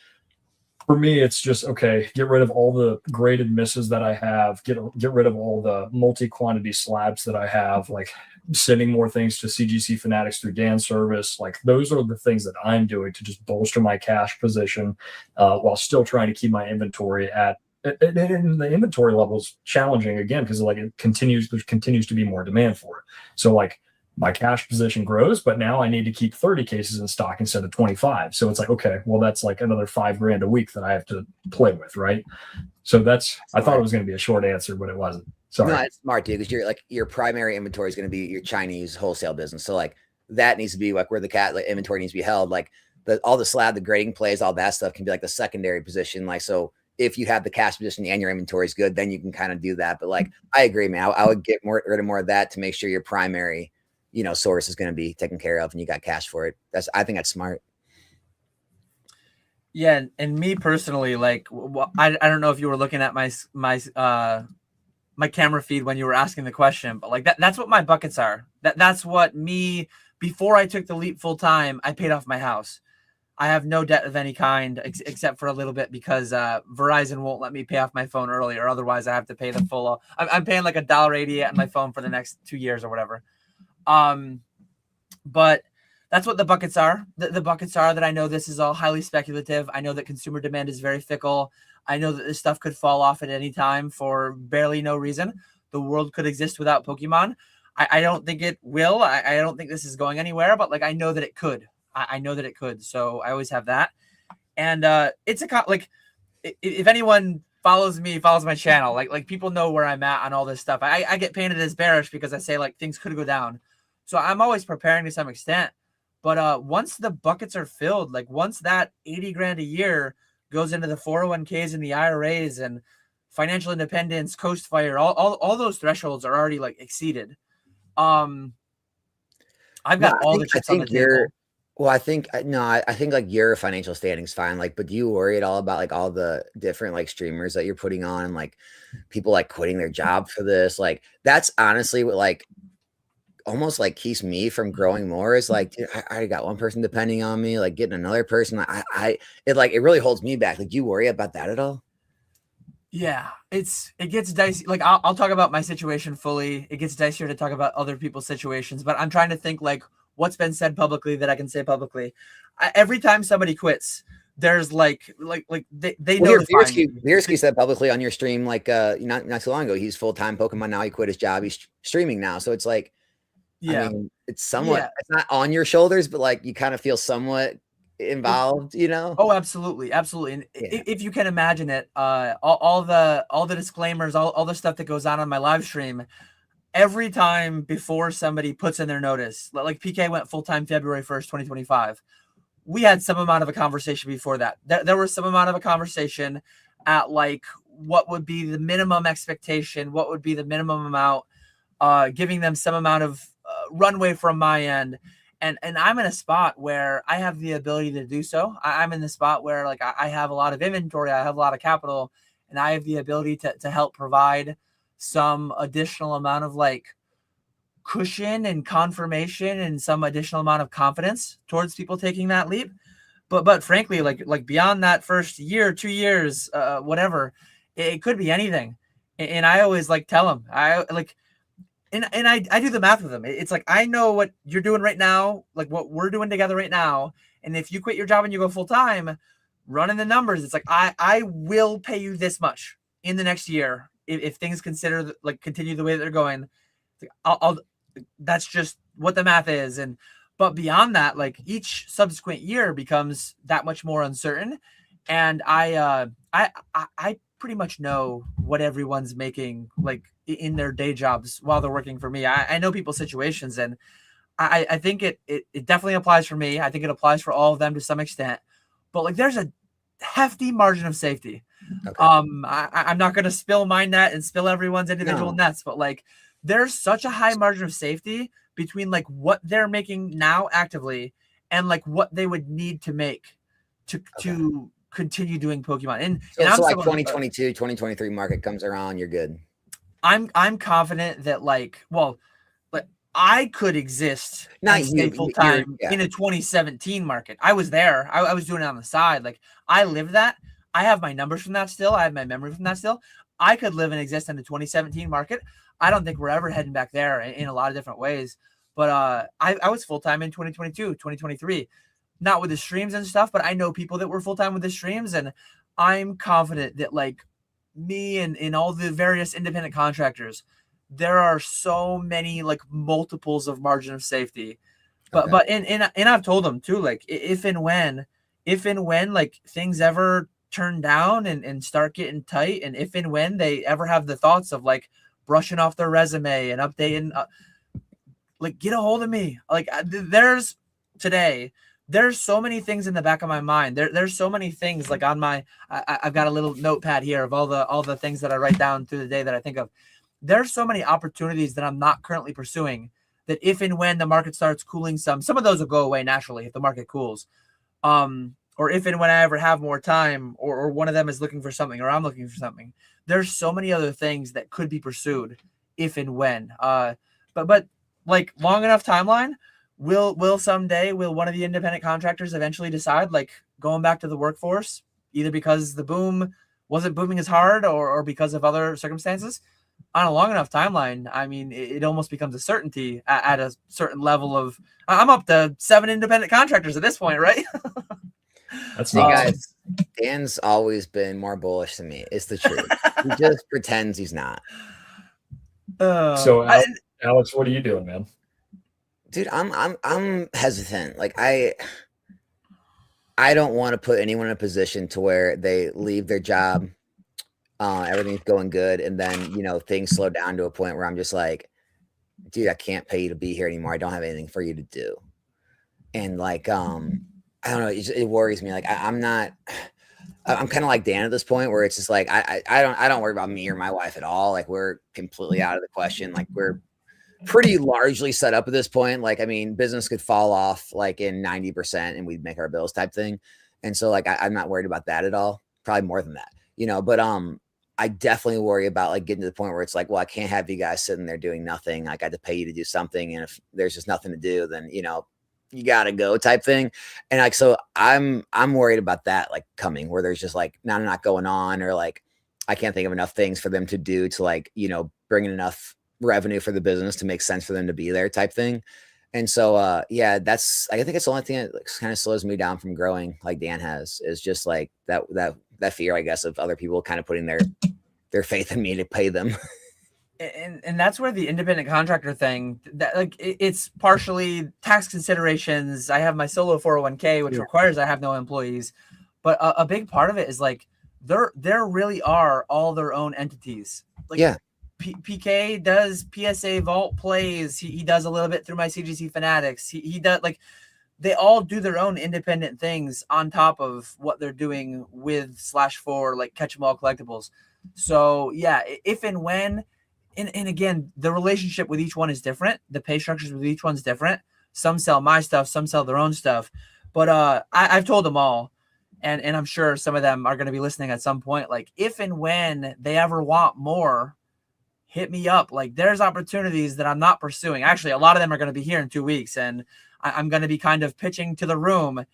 for me, it's just, okay, get rid of all the graded misses that I have, get rid of all the multi-quantity slabs that I have, like sending more things to CGC Fanatics through Dan's service. Like those are the things that I'm doing to just bolster my cash position while still trying to keep my inventory at, and the inventory level is challenging again, because like there continues to be more demand for it. So like my cash position grows, but now I need to keep 30 cases in stock instead of 25. So it's like, okay, well, that's like another $5,000 a week that I have to play with, right? So that's, I thought it was going to be a short answer, but it wasn't. Sorry. No, it's smart, dude, because you're like, your primary inventory is going to be your Chinese wholesale business. So like that needs to be like where the inventory needs to be held. Like all the slab, the grading plays, all that stuff can be like the secondary position. Like, so if you have the cash position and your inventory is good, then you can kind of do that. But like, I agree, man. I would get rid of more of that to make sure your primary, you know, source is going to be taken care of and you got cash for it. I think that's smart. Yeah. And me personally, like, I don't know if you were looking at my camera feed when you were asking the question, but like that's what my buckets are. That's what me, before I took the leap full time, I paid off my house. I have no debt of any kind except for a little bit because Verizon won't let me pay off my phone early, or otherwise I have to pay the full. I'm paying like $1.88 on my phone for the next 2 years or whatever. But that's what the buckets are. The buckets are that I know this is all highly speculative. I know that consumer demand is very fickle. I know that this stuff could fall off at any time for barely no reason. The world could exist without Pokemon. I don't think it will. I don't think this is going anywhere, but like, I know that it could. I know that it could. So I always have that. And it's like, if anyone follows my channel, like people know where I'm at on all this stuff. I get painted as bearish because I say like things could go down. So I'm always preparing to some extent. But once the buckets are filled, like once that 80 grand a year goes into the 401ks and the IRAs and financial independence, Coast Fire, all those thresholds are already like exceeded. I've got all the chips on the table. Well, I think like your financial standing's fine. Like, but do you worry at all about like all the different like streamers that you're putting on and like people like quitting their job for this? Like, that's honestly what like almost like keeps me from growing more, is like, dude, I already got one person depending on me, like getting another person. It really holds me back. Like, do you worry about that at all? Yeah, it gets dicey. Like I'll talk about my situation fully. It gets dicier to talk about other people's situations, but I'm trying to think like what's been said publicly that I can say publicly. Every time somebody quits, there's like they know. Viersky said publicly on your stream like not too long ago, he's full-time Pokemon now. He quit his job. He's streaming now. So it's like, yeah, I mean, it's somewhat, it's not on your shoulders, but like you kind of feel somewhat involved, you know? Oh, absolutely, absolutely. And Yeah. if you can imagine it, all the disclaimers, all the stuff that goes on my live stream, every time before somebody puts in their notice, like PK went full-time February 1st, 2025. We had some amount of a conversation before that. There was some amount of a conversation at like what would be the minimum expectation, what would be the minimum amount, giving them some amount of runway from my end. And I'm in a spot where I have the ability to do so. I'm in the spot where like I have a lot of inventory, I have a lot of capital, and I have the ability to help provide some additional amount of like cushion and confirmation and some additional amount of confidence towards people taking that leap. But frankly, like beyond that first year, 2 years, whatever, it could be anything. And I always like tell them, I like, and I do the math with them. It's like, I know what you're doing right now, like what we're doing together right now. And if you quit your job and you go full time, running the numbers, it's like, I will pay you this much in the next year if things continue the way that they're going. I'll that's just what the math is. And but beyond that, like each subsequent year becomes that much more uncertain. And I pretty much know what everyone's making like in their day jobs while they're working for me. I know people's situations, and I think it definitely applies for me. I think it applies for all of them to some extent. But like there's a hefty margin of safety. Okay. I'm not gonna spill my net and spill everyone's individual nets, but like there's such a high margin of safety between like what they're making now actively and like what they would need to make to continue doing Pokemon. And I'm so like 2022, 2023 market comes around, you're good. I'm confident that like I could exist not you full time in a 2017 market. I was there. I was doing it on the side. Like I lived that. I have my numbers from that still. I have my memory from that still. I could live and exist in the 2017 market. I don't think we're ever heading back there in a lot of different ways. But I was full-time in 2022, 2023, not with the streams and stuff, but I know people that were full-time with the streams. And I'm confident that like me and all the various independent contractors, there are so many like multiples of margin of safety. But I've told them too, like if and when like things ever turn down and start getting tight, and if and when they ever have the thoughts of like brushing off their resume and updating, like get a hold of me. Like there's so many things in the back of my mind. There's so many things like on my, I've got a little notepad here of all the things that I write down through the day that I think of. There's so many opportunities that I'm not currently pursuing that if and when the market starts cooling some of those will go away naturally if the market cools. Or if and when I ever have more time, or one of them is looking for something, or I'm looking for something. There's so many other things that could be pursued if and when. But like long enough timeline, will one of the independent contractors eventually decide like going back to the workforce, either because the boom wasn't booming as hard or because of other circumstances? On a long enough timeline, I mean, it almost becomes a certainty at a certain level of. I'm up to 7 independent contractors at this point, right? That's guys. Dan's always been more bullish than me. It's the truth. He just pretends he's not. So, Alex, what are you doing, man? Dude, I'm hesitant. Like I don't want to put anyone in a position to where they leave their job. Everything's going good, and then things slow down to a point where I'm just like, dude, I can't pay you to be here anymore. I don't have anything for you to do. And like I don't know, it worries me. Like I'm kind of like Dan at this point where it's just like I don't worry about me or my wife at all. Like we're completely out of the question. Like we're pretty largely set up at this point. Like I mean, business could fall off like in 90% and we'd make our bills type thing. And so like I'm not worried about that at all. Probably more than that, but I definitely worry about like getting to the point where it's like, well, I can't have you guys sitting there doing nothing. Like I had to pay you to do something. And if there's just nothing to do, then, you gotta go type thing. And like, so I'm worried about that, like coming where there's just like not going on, or like, I can't think of enough things for them to do to like, bring in enough revenue for the business to make sense for them to be there type thing. And so, yeah, I think it's the only thing that kind of slows me down from growing like Dan has, is just like that fear, I guess, of other people kind of putting their faith in me to pay them. And that's where the independent contractor thing, that like it's partially tax considerations. I have my solo 401k, which requires I have no employees, but a big part of it is like there really are all their own entities. Like PK does PSA Vault plays. He does a little bit through my CGC Fanatics. He does, like, they all do their own independent things on top of what they're doing with /4 like Catch 'em All collectibles. So yeah, if and when, and again, the relationship with each one is different. The pay structures with each one's different. Some sell my stuff, some sell their own stuff. But I've told them all, and I'm sure some of them are going to be listening at some point. Like, if and when they ever want more, hit me up. Like, there's opportunities that I'm not pursuing. Actually, a lot of them are going to be here in 2 weeks, and I'm going to be kind of pitching to the room,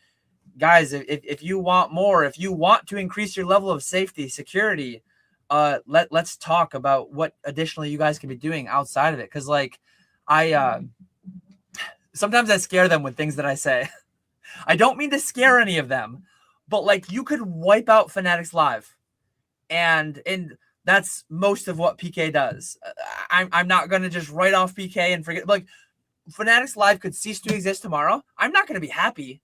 guys. If you want more, if you want to increase your level of safety, security, let's talk about what additionally you guys can be doing outside of it. Because like sometimes I scare them with things that I say. I don't mean to scare any of them, but like, you could wipe out Fanatics Live, and that's most of what PK does. I'm not going to just write off PK and forget. Like, Fanatics Live could cease to exist tomorrow. I'm not going to be happy,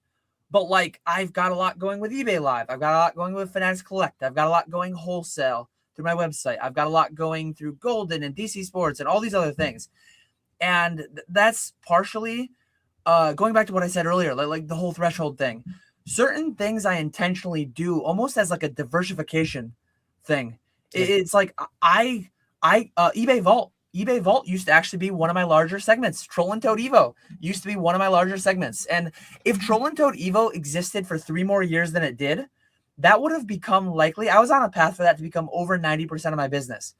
but like, I've got a lot going with eBay Live. I've got a lot going with Fanatics Collect. I've got a lot going wholesale through my website. I've got a lot going through Golden and DC Sports and all these other things. And that's partially going back to what I said earlier, like the whole threshold thing. Certain things I intentionally do almost as like a diversification thing. It's like eBay Vault. eBay Vault used to actually be one of my larger segments. Troll and Toad Evo used to be one of my larger segments. And if Troll and Toad Evo existed for 3 more years than it did, that would have become likely. I was on a path for that to become over 90% of my business.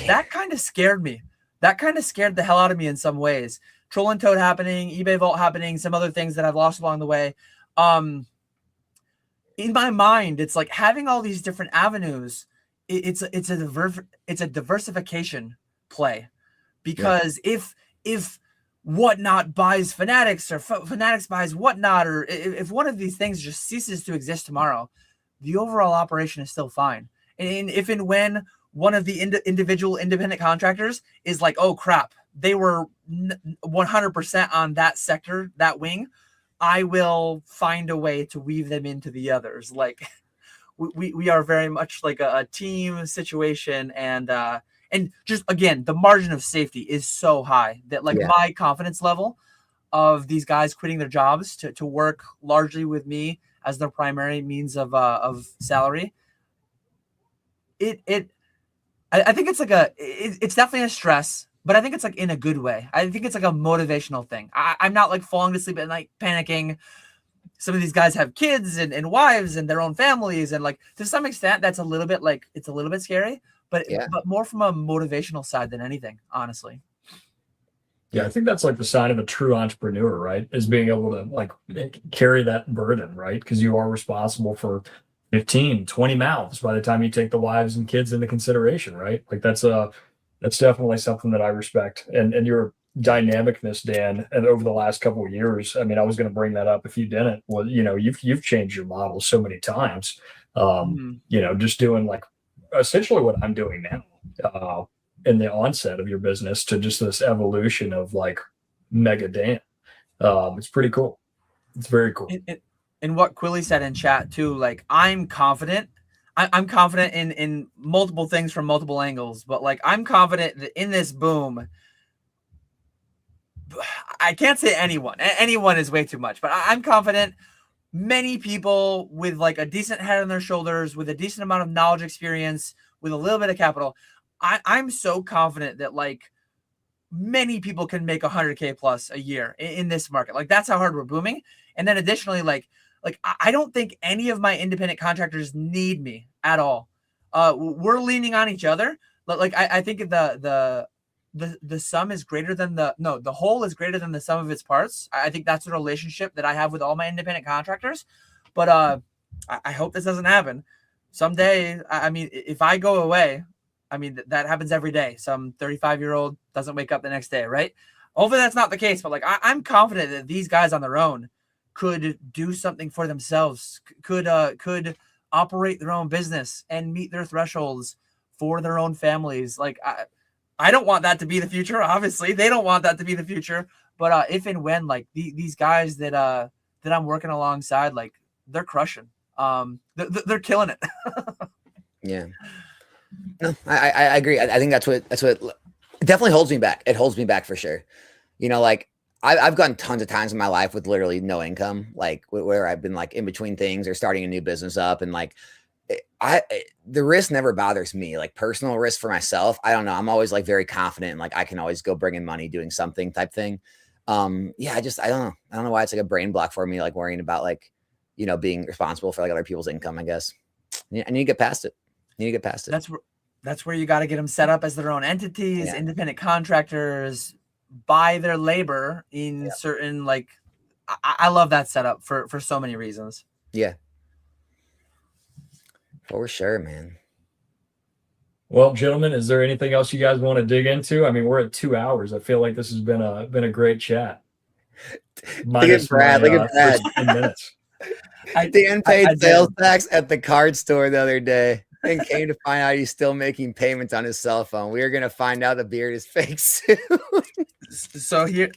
That kind of scared me. That kind of scared the hell out of me in some ways. Troll and Toad happening, eBay Vault happening, some other things that I've lost along the way. In my mind, it's like having all these different avenues. It's a diversification play, because if Whatnot buys Fanatics, or Fanatics buys Whatnot, or if one of these things just ceases to exist tomorrow, the overall operation is still fine. And if and when one of the individual independent contractors is like, oh crap, they were 100% on that sector, that wing, I will find a way to weave them into the others. Like, we are very much like a team situation, and just, again, the margin of safety is so high that like my confidence level of these guys quitting their jobs to work largely with me as their primary means of salary. I think it's like it's definitely a stress, but I think it's like in a good way. I think it's like a motivational thing. I'm not like falling asleep at night panicking. Some of these guys have kids and wives and their own families, and like, to some extent that's a little bit like, it's a little bit scary, but more from a motivational side than anything, honestly. Yeah, I think that's like the sign of a true entrepreneur, right? Is being able to like carry that burden, right? Because you are responsible for 15, 20 mouths by the time you take the wives and kids into consideration, right? Like, that's definitely something that I respect. And your dynamicness, Dan, and over the last couple of years, I mean, I was going to bring that up if you didn't. Well, you've changed your model so many times. Just doing like essentially what I'm doing now in the onset of your business to just this evolution of like Mega Dan. It's pretty cool. It's very cool. And what Quilly said in chat too, like, I'm confident. I'm confident in multiple things from multiple angles, but like, I'm confident that in this boom, I can't say anyone. Anyone is way too much, but I'm confident many people with like a decent head on their shoulders, with a decent amount of knowledge, experience, with a little bit of capital, I'm so confident that like many people can make 100K plus a year in this market. Like, that's how hard we're booming. And then additionally, like I don't think any of my independent contractors need me at all. We're leaning on each other. But like, I think the sum is greater than the whole is greater than the sum of its parts. I think that's the relationship that I have with all my independent contractors. But I hope this doesn't happen someday. I mean, if I go away, I mean, that happens every day. Some 35-year-old doesn't wake up the next day, right? Hopefully that's not the case, but like, I'm confident that these guys on their own could do something for themselves, could operate their own business and meet their thresholds for their own families. Like, I don't want that to be the future. Obviously, they don't want that to be the future. But if and when like these guys that I'm working alongside, like they're crushing. They're killing it. Yeah. No, I agree. I think that's what it definitely holds me back. It holds me back for sure. You know, like I've gone tons of times in my life with literally no income, like where I've been like in between things or starting a new business up, and like the risk never bothers me. Like personal risk for myself, I don't know. I'm always like very confident, and like I can always go bring in money doing something type thing. Yeah, I don't know. I don't know why it's like a brain block for me, like worrying about like, you know, being responsible for like other people's income. I guess I need to get past it. That's where you got to get them set up as their own entities, independent contractors, buy their labor in certain, like, I love that setup for so many reasons. Yeah. For sure, man. Well, gentlemen, is there anything else you guys want to dig into? I mean, we're at 2 hours. I feel like this has been a great chat. Look at Brad. Look at Brad. 10 minutes. Dan paid sales tax at the card store the other day and came to find out he's still making payments on his cell phone. We are going to find out the beard is fake soon. So here,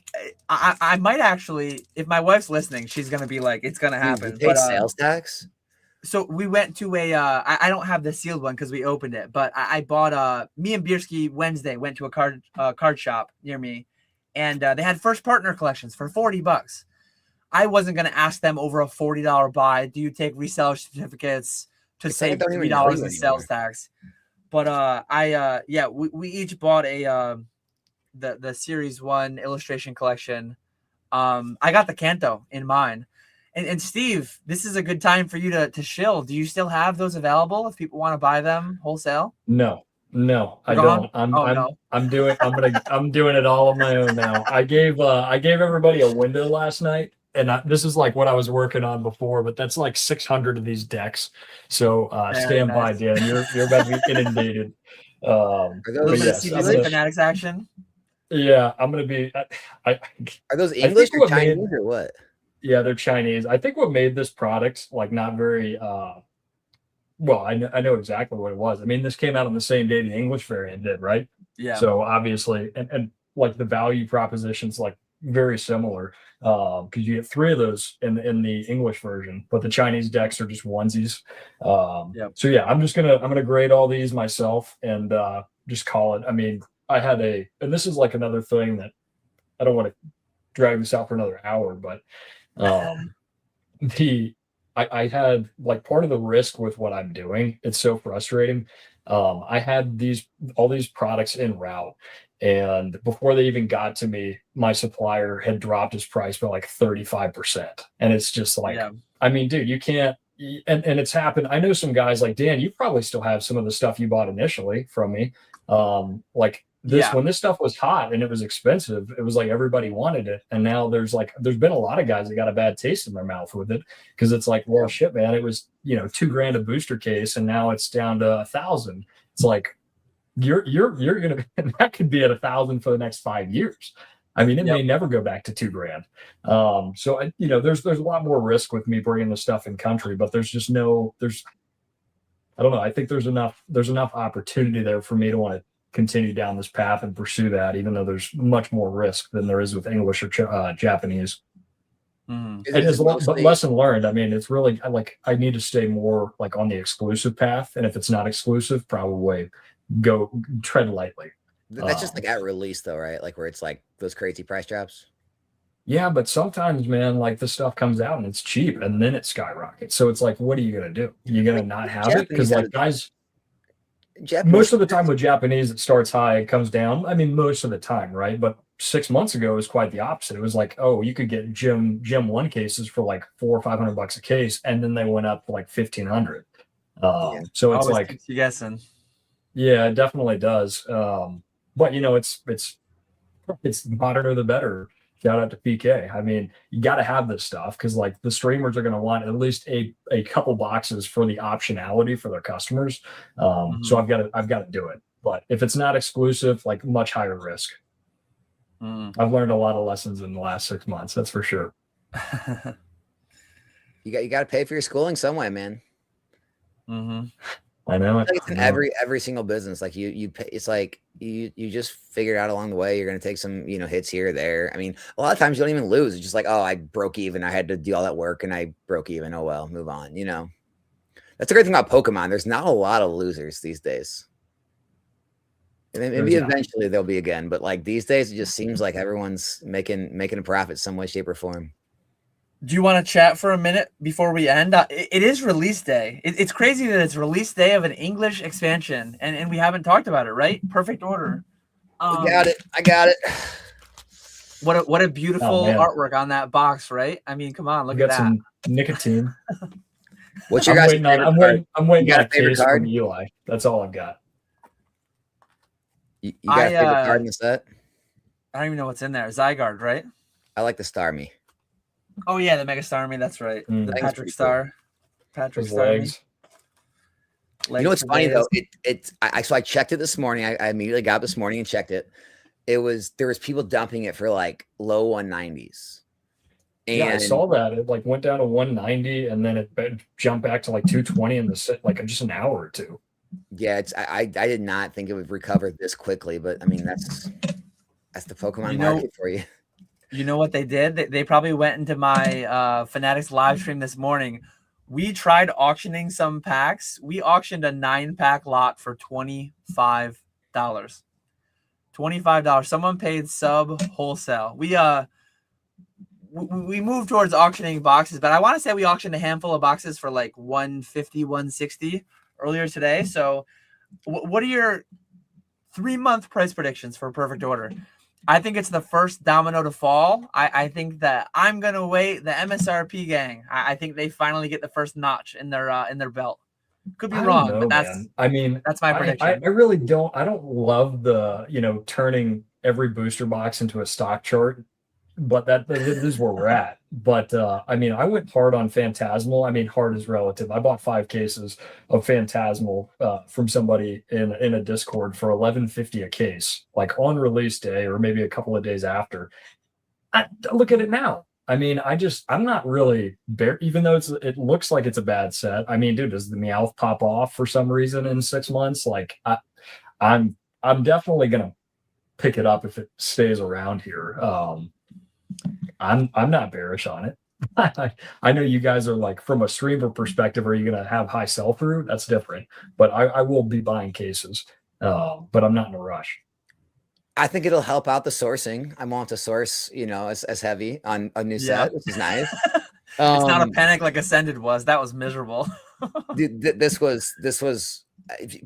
I might actually, if my wife's listening, she's going to be like, it's going to happen. You paid sales tax? So we went to I don't have the sealed one because we opened it, but I bought me and Bierski Wednesday went to a card shop near me, and they had first partner collections for $40. I wasn't going to ask them over a $40 buy. Do you take reseller certificates to save $3 in sales tax? But we each bought the Series 1 illustration collection. I got the Kanto in mine. And Steve, this is a good time for you to shill. Do you still have those available if people want to buy them wholesale? No, I don't. I'm doing it all on my own now. I gave everybody a window last night, and this is like what I was working on before, but that's like 600 of these decks. So stand by, Dan. You're about to be inundated. Are those CPC Fanatics action? Yeah, I'm gonna be. Are those English or Chinese or what? Yeah, they're Chinese. I think what made this product like not very well, I know exactly what it was. I mean, this came out on the same day the English variant did, right? Yeah. So obviously, and like the value proposition's like very similar because you get 3 of those in the English version, but the Chinese decks are just onesies. So yeah, I'm gonna grade all these myself and just call it. I mean, and this is like another thing that I don't want to drag this out for another hour, but I had like part of the risk with what I'm doing. It's so frustrating. I had all these products en route, and before they even got to me, my supplier had dropped his price by like 35%. And it's just like, I mean, dude, you can't, and it's happened. I know some guys like Dan, you probably still have some of the stuff you bought initially from me. When this stuff was hot and it was expensive, it was like everybody wanted it. And now there's been a lot of guys that got a bad taste in their mouth with it because it's like, well, shit, man, it was, $2,000 a booster case and now it's down to $1,000. It's like, you're going to, that could be at $1,000 for the next 5 years. I mean, it may never go back to $2,000. So, there's a lot more risk with me bringing the stuff in country, but I don't know. I think there's enough opportunity there for me to want to continue down this path and pursue that, even though there's much more risk than there is with English or Japanese. It is but lesson learned. I mean, it's really like I need to stay more like on the exclusive path, and if it's not exclusive, probably go tread lightly. That's just like at release, though, right? Like where it's like those crazy price drops. Yeah, but sometimes, man, like the stuff comes out and it's cheap, and then it skyrockets. So it's like, what are you gonna do? You're gonna not have it because like guys. Most of the time with Japanese, it starts high, it comes down. I mean, most of the time, right? But 6 months ago, it was quite the opposite. It was like, oh, you could get Gem 1 cases for like $400 or $500 a case, and then they went up to like $1,500. So it's like keeps you guessing. Yeah, it definitely does. But it's modern or the better. Shout out to PK. I mean, you got to have this stuff because like the streamers are going to want at least a couple boxes for the optionality for their customers. So I've got to do it. But if it's not exclusive, like much higher risk. I've learned a lot of lessons in the last 6 months. That's for sure. You got to pay for your schooling some way, man. I know it. Like it's in I know it. every single business. Like you pay, it's like you just figure it out along the way. You're gonna take some, hits here or there. I mean, a lot of times you don't even lose. It's just like, oh, I broke even. I had to do all that work and I broke even. Oh well, move on. That's the great thing about Pokemon. There's not a lot of losers these days. And maybe eventually there'll be again, but like these days, it just seems like everyone's making a profit some way, shape, or form. Do you want to chat for a minute before we end? It is release day. It's crazy that it's release day of an English expansion, and we haven't talked about it, right? Perfect Order. I got it. What a beautiful artwork on that box, right? I mean, come on, look at that. Some nicotine. What's your guys' favorite card? I'm waiting You got on a favorite case card? from Eli. That's all I've got. You got a favorite card in the set? I don't even know what's in there. Zygarde, right? I like the Starmie. Oh yeah, the Mega Starmie. That's right. The Patrick Star. Cool. Patrick Starmie. You know what's funny though? So I checked it this morning. I immediately got up this morning and checked it. There was people dumping it for like low 190s. And yeah, I saw that. It like went down to 190 and then it jumped back to like 220 in the set, like just an hour or two. Yeah, I did not think it would recover this quickly, but I mean that's the Pokemon market for you. You know what they did? They probably went into my Fanatics live stream this morning. We tried auctioning some packs. We auctioned a 9-pack lot for $25. $25. Someone paid sub wholesale. We moved towards auctioning boxes, but I want to say we auctioned a handful of boxes for like 150, 160 earlier today. So what are your 3-month price predictions for Perfect Order? I think it's the first domino to fall. I think that I'm gonna wait. The MSRP gang. I think they finally get the first notch in their belt. Could be wrong, but that's my prediction. I really don't. I don't love the turning every booster box into a stock chart, but that is where we're at. But I went hard on Phantasmal. Hard is relative. I bought 5 cases of Phantasmal from somebody in a Discord for $11.50 a case, like on release day or maybe a couple of days after. Look at it now. I'm not really even though it looks like it's a bad set. Dude, does the Meowth pop off for some reason in 6 months? Like I'm definitely gonna pick it up if it stays around here. I'm not bearish on it. I know you guys are like, from a streamer perspective, are you going to have high sell through? That's different, but I will be buying cases, but I'm not in a rush. I think it'll help out the sourcing. I won't have to source, as heavy on a new set, which is nice. It's not a panic like Ascended was. That was miserable. Dude, this was.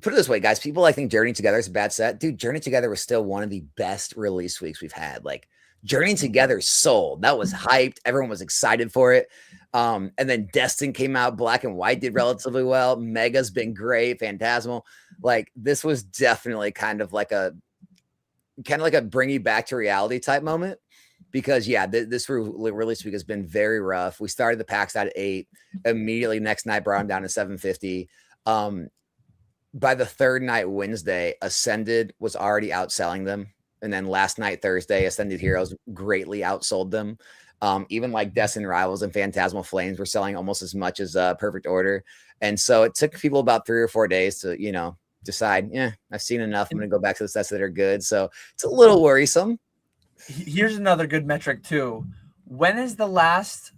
Put it this way, guys. People think Journey Together is a bad set. Dude, Journey Together was still one of the best release weeks we've had. Like, Journey Together sold. That was hyped. Everyone was excited for it. And then Destin came out. Black and White did relatively well. Mega's been great. Phantasmal. Like, this was definitely kind of like a bring you back to reality type moment. Because this release week has been very rough. We started the packs out at 8. Immediately next night brought them down to 750. By the third night, Wednesday, Ascended was already outselling them. And then last night, Thursday, Ascended Heroes greatly outsold them. Even like Destin Rivals and Phantasmal Flames were selling almost as much as Perfect Order. And so it took people about 3 or 4 days to, decide, I've seen enough. I'm going to go back to the sets that are good. So it's a little worrisome. Here's another good metric too. When is the last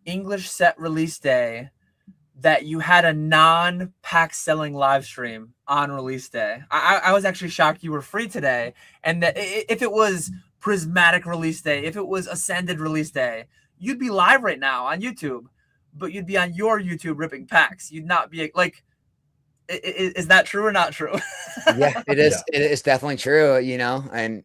English set release day that you had a non-pack selling live stream on release day? I was actually shocked you were free today. And that if it was Prismatic release day, if it was Ascended release day, you'd be live right now on YouTube, but you'd be on your YouTube ripping packs. You'd not be like, is that true or not true? Yeah, it is. Yeah. It is definitely true, and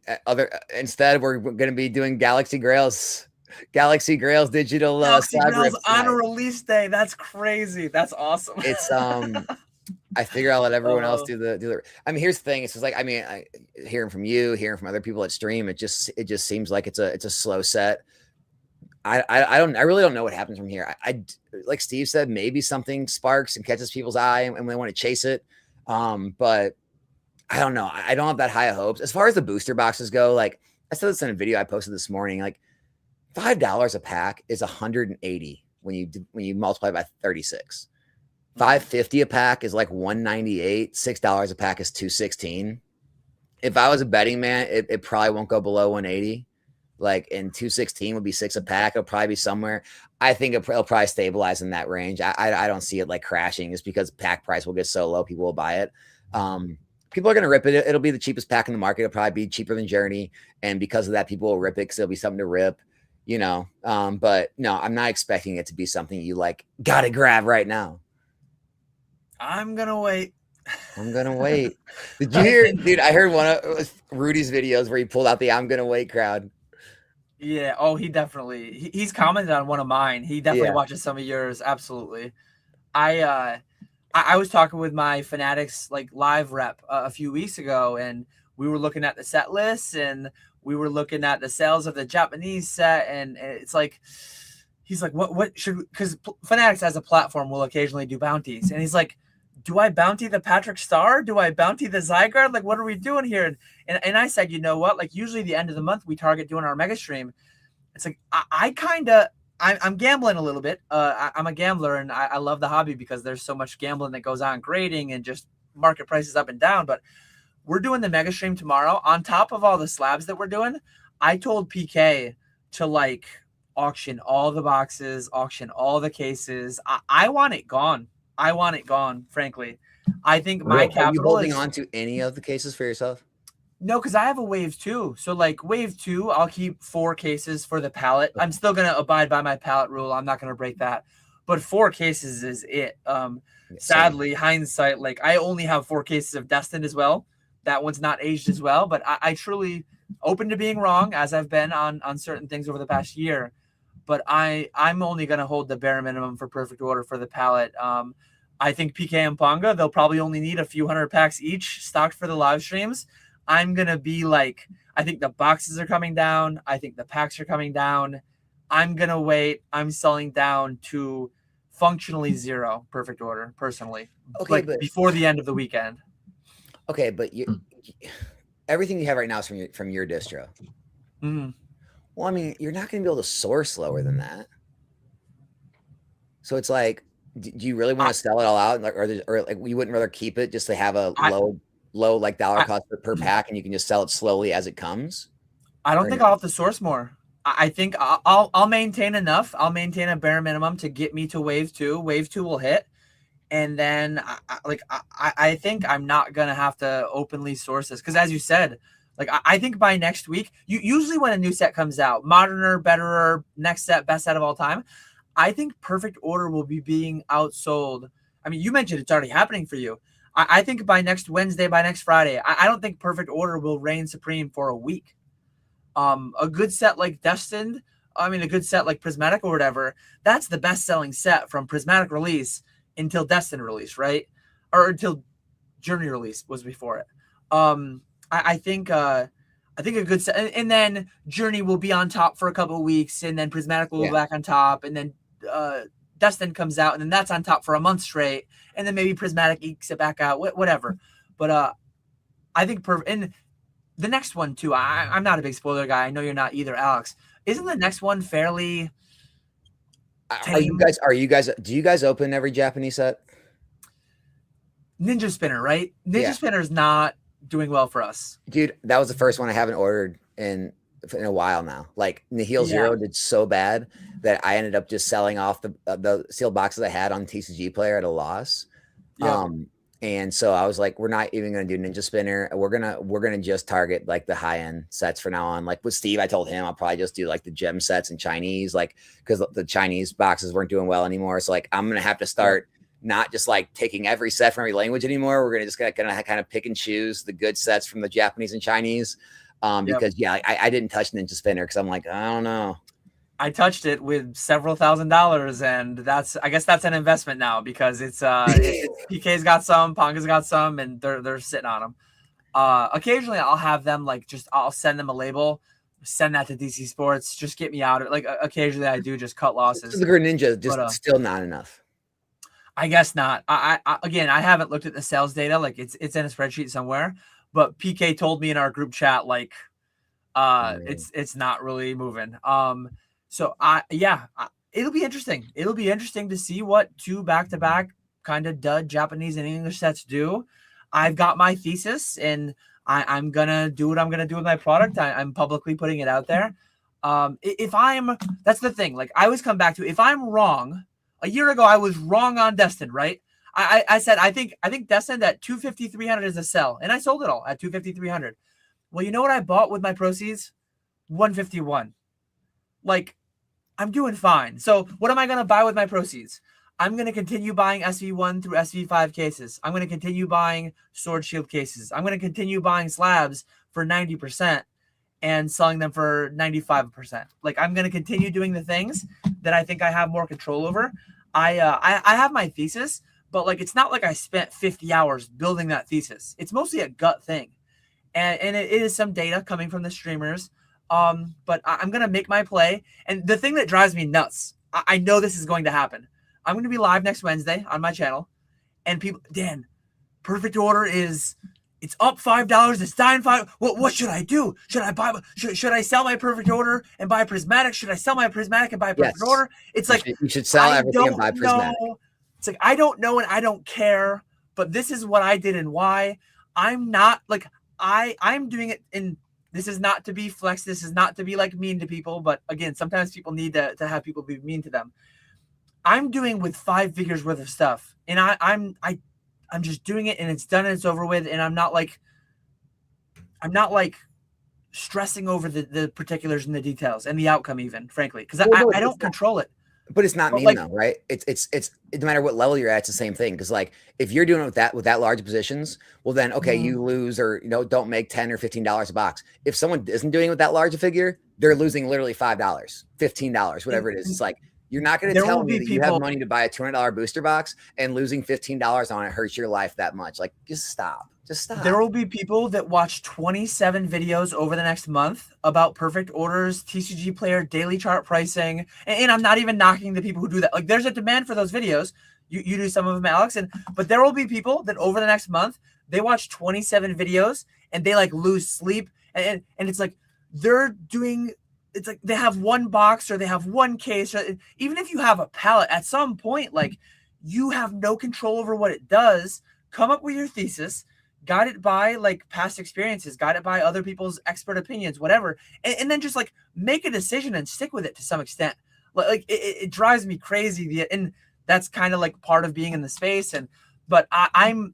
instead we're going to be doing Galaxy Grails digital Galaxy Grails on a release day. That's crazy. That's awesome. It's I figure I'll let everyone else do the here's the thing. It's just like, hearing from you, hearing from other people at stream, it just seems like it's a slow set. I really don't know what happens from here. I like Steve said, maybe something sparks and catches people's eye and they want to chase it. But I don't know. I don't have that high of hopes. As far as the booster boxes go, like I said this in a video I posted this morning, like $5 a pack is 180 when you multiply by 36. $5.50 a pack is like $198. $6 a pack is $216. If I was a betting man, it probably won't go below 180. Like, and 216 would be 6 a pack. It'll probably be somewhere. I think it'll probably stabilize in that range. I don't see it like crashing just because pack price will get so low, people will buy it. People are going to rip it. It'll be the cheapest pack in the market. It'll probably be cheaper than Journey. And because of that, people will rip it because it'll be something to rip, you know. But no, I'm not expecting it to be something you like, got to grab right now. I'm going to wait. I'm going to wait. Did you hear, dude? I heard one of Rudy's videos where he pulled out the I'm going to wait crowd. Yeah. Oh, he definitely, he's commented on one of mine. He definitely watches some of yours. Absolutely. I was talking with my Fanatics like live rep a few weeks ago, and we were looking at the set lists and we were looking at the sales of the Japanese set, and it's like, he's like, what should, because Fanatics as a platform will occasionally do bounties, and he's like, do I bounty the Patrick Star? Do I bounty the Zygarde? Like, what are we doing here? And I said, you know what? Like, usually the end of the month we target doing our mega stream. It's like, I'm gambling a little bit. I'm a gambler, and I love the hobby because there's so much gambling that goes on, grading and just market prices up and down. But we're doing the mega stream tomorrow. On top of all the slabs that we're doing, I told PK to like auction all the boxes, auction all the cases. I want it gone. I want it gone, frankly. I think my capital Are you holding on to any of the cases for yourself? No, because I have a wave 2. So like wave 2, I'll keep 4 cases for the pallet. I'm still gonna abide by my pallet rule. I'm not gonna break that. But 4 cases is it. Sadly, hindsight, like I only have 4 cases of Destined as well. That one's not aged as well. But I truly open to being wrong, as I've been on certain things over the past year. But I'm only gonna hold the bare minimum for Perfect Order for the pallet. I think PK and Ponga, they'll probably only need a few hundred packs each stocked for the live streams. I'm going to be like, I think the boxes are coming down. I think the packs are coming down. I'm going to wait. I'm selling down to functionally 0 Perfect Order, personally. Okay, like but before the end of the weekend. Okay, but everything you have right now is from your distro. Mm-hmm. Well, I mean, you're not going to be able to source lower than that. So it's like, do you really want to sell it all out, or like we wouldn't rather keep it just to have a low like dollar cost per pack, and you can just sell it slowly as it comes? I don't think I'll have to source more. I think I'll maintain enough. I'll maintain a bare minimum to get me to wave 2. Wave 2 will hit, and then I think I'm not gonna have to openly source this because, as you said, like I think by next week, usually when a new set comes out, moderner, betterer, next set, best set of all time, I think Perfect Order will be being outsold. I mean, you mentioned it's already happening for you. I think by next Wednesday, by next Friday, I don't think Perfect Order will reign supreme for a week. A good set like Destined, I mean, a good set like Prismatic or whatever, that's the best-selling set from Prismatic release until Destined release, right? Or until Journey release was before it. I think a good set, and then Journey will be on top for a couple of weeks, and then Prismatic will go back on top, and then Destin comes out, and then that's on top for a month straight, and then maybe Prismatic ekes it back out, whatever. But I think and the next one too. I'm not a big spoiler guy. I know you're not either, Alex. Isn't the next one fairly? Do you guys open every Japanese set? Ninja Spinner, right? Ninja Spinner's not doing well for us, dude. That was the first one I haven't ordered in a while now. Like Nihil Zero did so bad that I ended up just selling off the sealed boxes I had on TCG Player at a loss. And so I was like, we're not even going to do Ninja Spinner. We're gonna just target like the high end sets for now on. Like with Steve, I told him I'll probably just do like the gem sets and Chinese, like because the Chinese boxes weren't doing well anymore. So like I'm gonna have to start not just like taking every set from every language anymore. We're gonna kind of pick and choose the good sets from the Japanese and Chinese. Because I didn't touch Ninja Spinner because I'm like, I don't know. I touched it with several $1,000s, and I guess that's an investment now because it's PK's got some, Ponga's got some, and they're sitting on them. Occasionally I'll have them I'll send them a label, send that to DC Sports, just get me out of it. Like occasionally I do just cut losses. The Greninja just still not enough. I guess not. I haven't looked at the sales data. Like it's in a spreadsheet somewhere. But PK told me in our group chat, like, it's not really moving. So it'll be interesting. It'll be interesting to see what 2 back-to-back kind of dud Japanese and English sets do. I've got my thesis, and I'm gonna do what I'm gonna do with my product. I'm publicly putting it out there. That's the thing. Like, I always come back to, if I'm wrong, a year ago I was wrong on Destined, right? I said I think Destined at 250, 300 is a sell, and I sold it all at 250, 300. Well, you know what I bought with my proceeds? 151. Like, I'm doing fine. So what am I gonna buy with my proceeds? I'm going to continue buying SV1 through SV5 cases. I'm going to continue buying sword shield cases. I'm going to continue buying slabs for 90% and selling them for 95%. Like, I'm going to continue doing the things that I think I have more control over. I have my thesis, but like, it's not like I spent 50 hours building that thesis. It's mostly a gut thing. And it is some data coming from the streamers. But I'm going to make my play. And the thing that drives me nuts, I know this is going to happen. I'm going to be live next Wednesday on my channel, and people, Dan, perfect order it's up $5. It's dying $5. What should I do? Should I buy? Should I sell my perfect order and buy prismatic? Should I sell my prismatic and buy perfect order? It's like, you should sell everything and buy prismatic. It's like, I don't know and I don't care, but this is what I did and why. I'm not like, I'm doing it in. This is not to be flex. This is not to be like mean to people, but again, sometimes people need to have people be mean to them. I'm doing with 5 figures worth of stuff, and I'm just doing it, and it's done and it's over with, and I'm not like stressing over the particulars and the details and the outcome, even, frankly, because I don't control it. But it's not mean, though, right? It's no matter what level you're at, it's the same thing. Because like, if you're doing it with that large positions, well then okay, you lose, or don't make $10 or $15 a box. If someone isn't doing it with that large a figure, they're losing literally $5, $15, whatever it is. It's like, you're not going to tell me that you have money to buy a $200 booster box and losing $15 on it hurts your life that much. Like, just stop. Just stop. There will be people that watch 27 videos over the next month about perfect orders, TCG player, daily chart pricing. And I'm not even knocking the people who do that. Like, there's a demand for those videos. You do some of them, Alex. But there will be people that over the next month, they watch 27 videos and they like lose sleep. And it's like, they're doing, it's like they have one box or they have one case. Even if you have a palette, at some point, like, you have no control over what it does. Come up with your thesis, guide it by like past experiences, guide it by other people's expert opinions, whatever. And then just like make a decision and stick with it to some extent. Like it drives me crazy. And that's kind of like part of being in the space. But I'm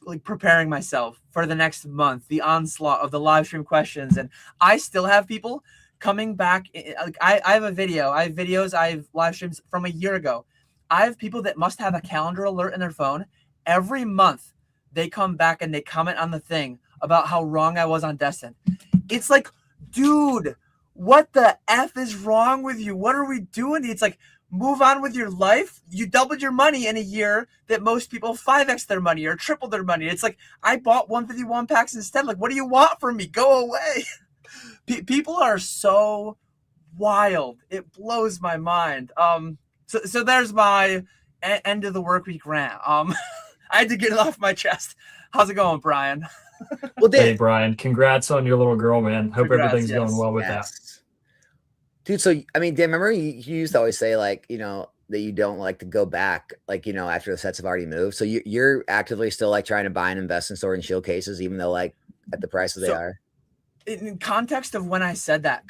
like preparing myself for the next month, the onslaught of the live stream questions. And I still have people coming back. Like I have videos, I have live streams from a year ago. I have people that must have a calendar alert in their phone. Every month they come back and they comment on the thing about how wrong I was on Destin. It's like, dude, what the F is wrong with you? What are we doing? It's like, move on with your life. You doubled your money in a year that most people 5x their money or triple their money. It's like, I bought 151 packs instead. Like, what do you want from me? Go away. People are so wild. It blows my mind. So there's my end of the work week rant. I had to get it off my chest. How's it going, Brian? Well, hey, Brian, congrats on your little girl, man. Hope everything's going well with that. Dude, so, I mean, Dan, remember you used to always say, like, that you don't like to go back, like, after the sets have already moved. So you're actively still, like, trying to buy and invest in sword and shield cases, even though, like, at the prices they are? In context of when I said that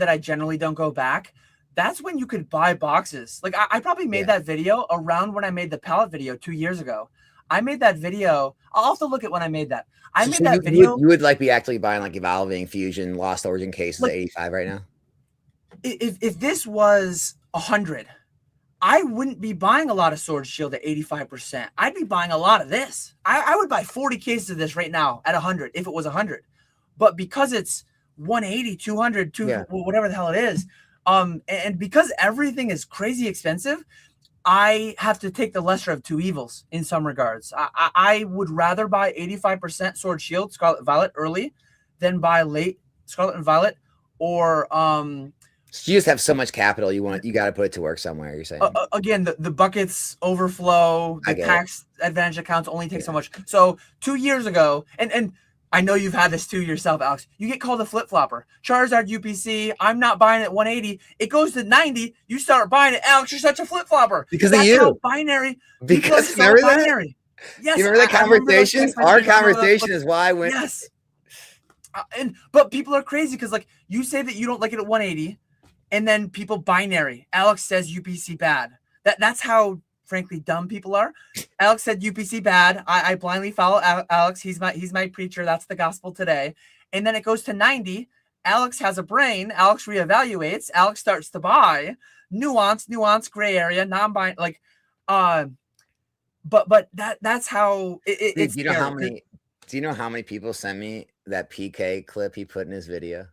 I generally don't go back, that's when you could buy boxes. Like, I probably made that video around when I made the palette video 2 years ago. I made that video. I'll have to look at when I made that. I made that video. You would like be actually buying like Evolving, Fusion, Lost Origin cases at 85 right now? If this was 100, I wouldn't be buying a lot of Sword Shield at 85%. I'd be buying a lot of this. I would buy 40 cases of this right now at 100 if it was 100. But because it's 180, 200, whatever the hell it is, and because everything is crazy expensive, I have to take the lesser of two evils in some regards. I would rather buy 85% Sword Shield, Scarlet Violet early than buy late Scarlet and Violet, or so you just have so much capital you got to put it to work somewhere, you're saying? Again, the buckets overflow, the tax advantage accounts only take so much. So 2 years ago, and I know you've had this too yourself, Alex. You get called a flip-flopper. Charizard UPC, I'm not buying it at 180. It goes to 90. You start buying it. Alex, you're such a flip-flopper. Because That's of you. how binary. Because so remember binary. that? Yes. You remember the conversation? Our conversation is why I went. Yes. But people are crazy because like you say that you don't like it at 180, and then people binary. Alex says UPC bad. That's how frankly dumb people are. Alex said UPC bad. I blindly follow Alex. He's my preacher. That's the gospel today. And then it goes to 90. Alex has a brain. Alex reevaluates. Alex starts to buy. Nuance, gray area, non-binary. Like, but that's how it's. Do you know how many people sent me that PK clip he put in his video?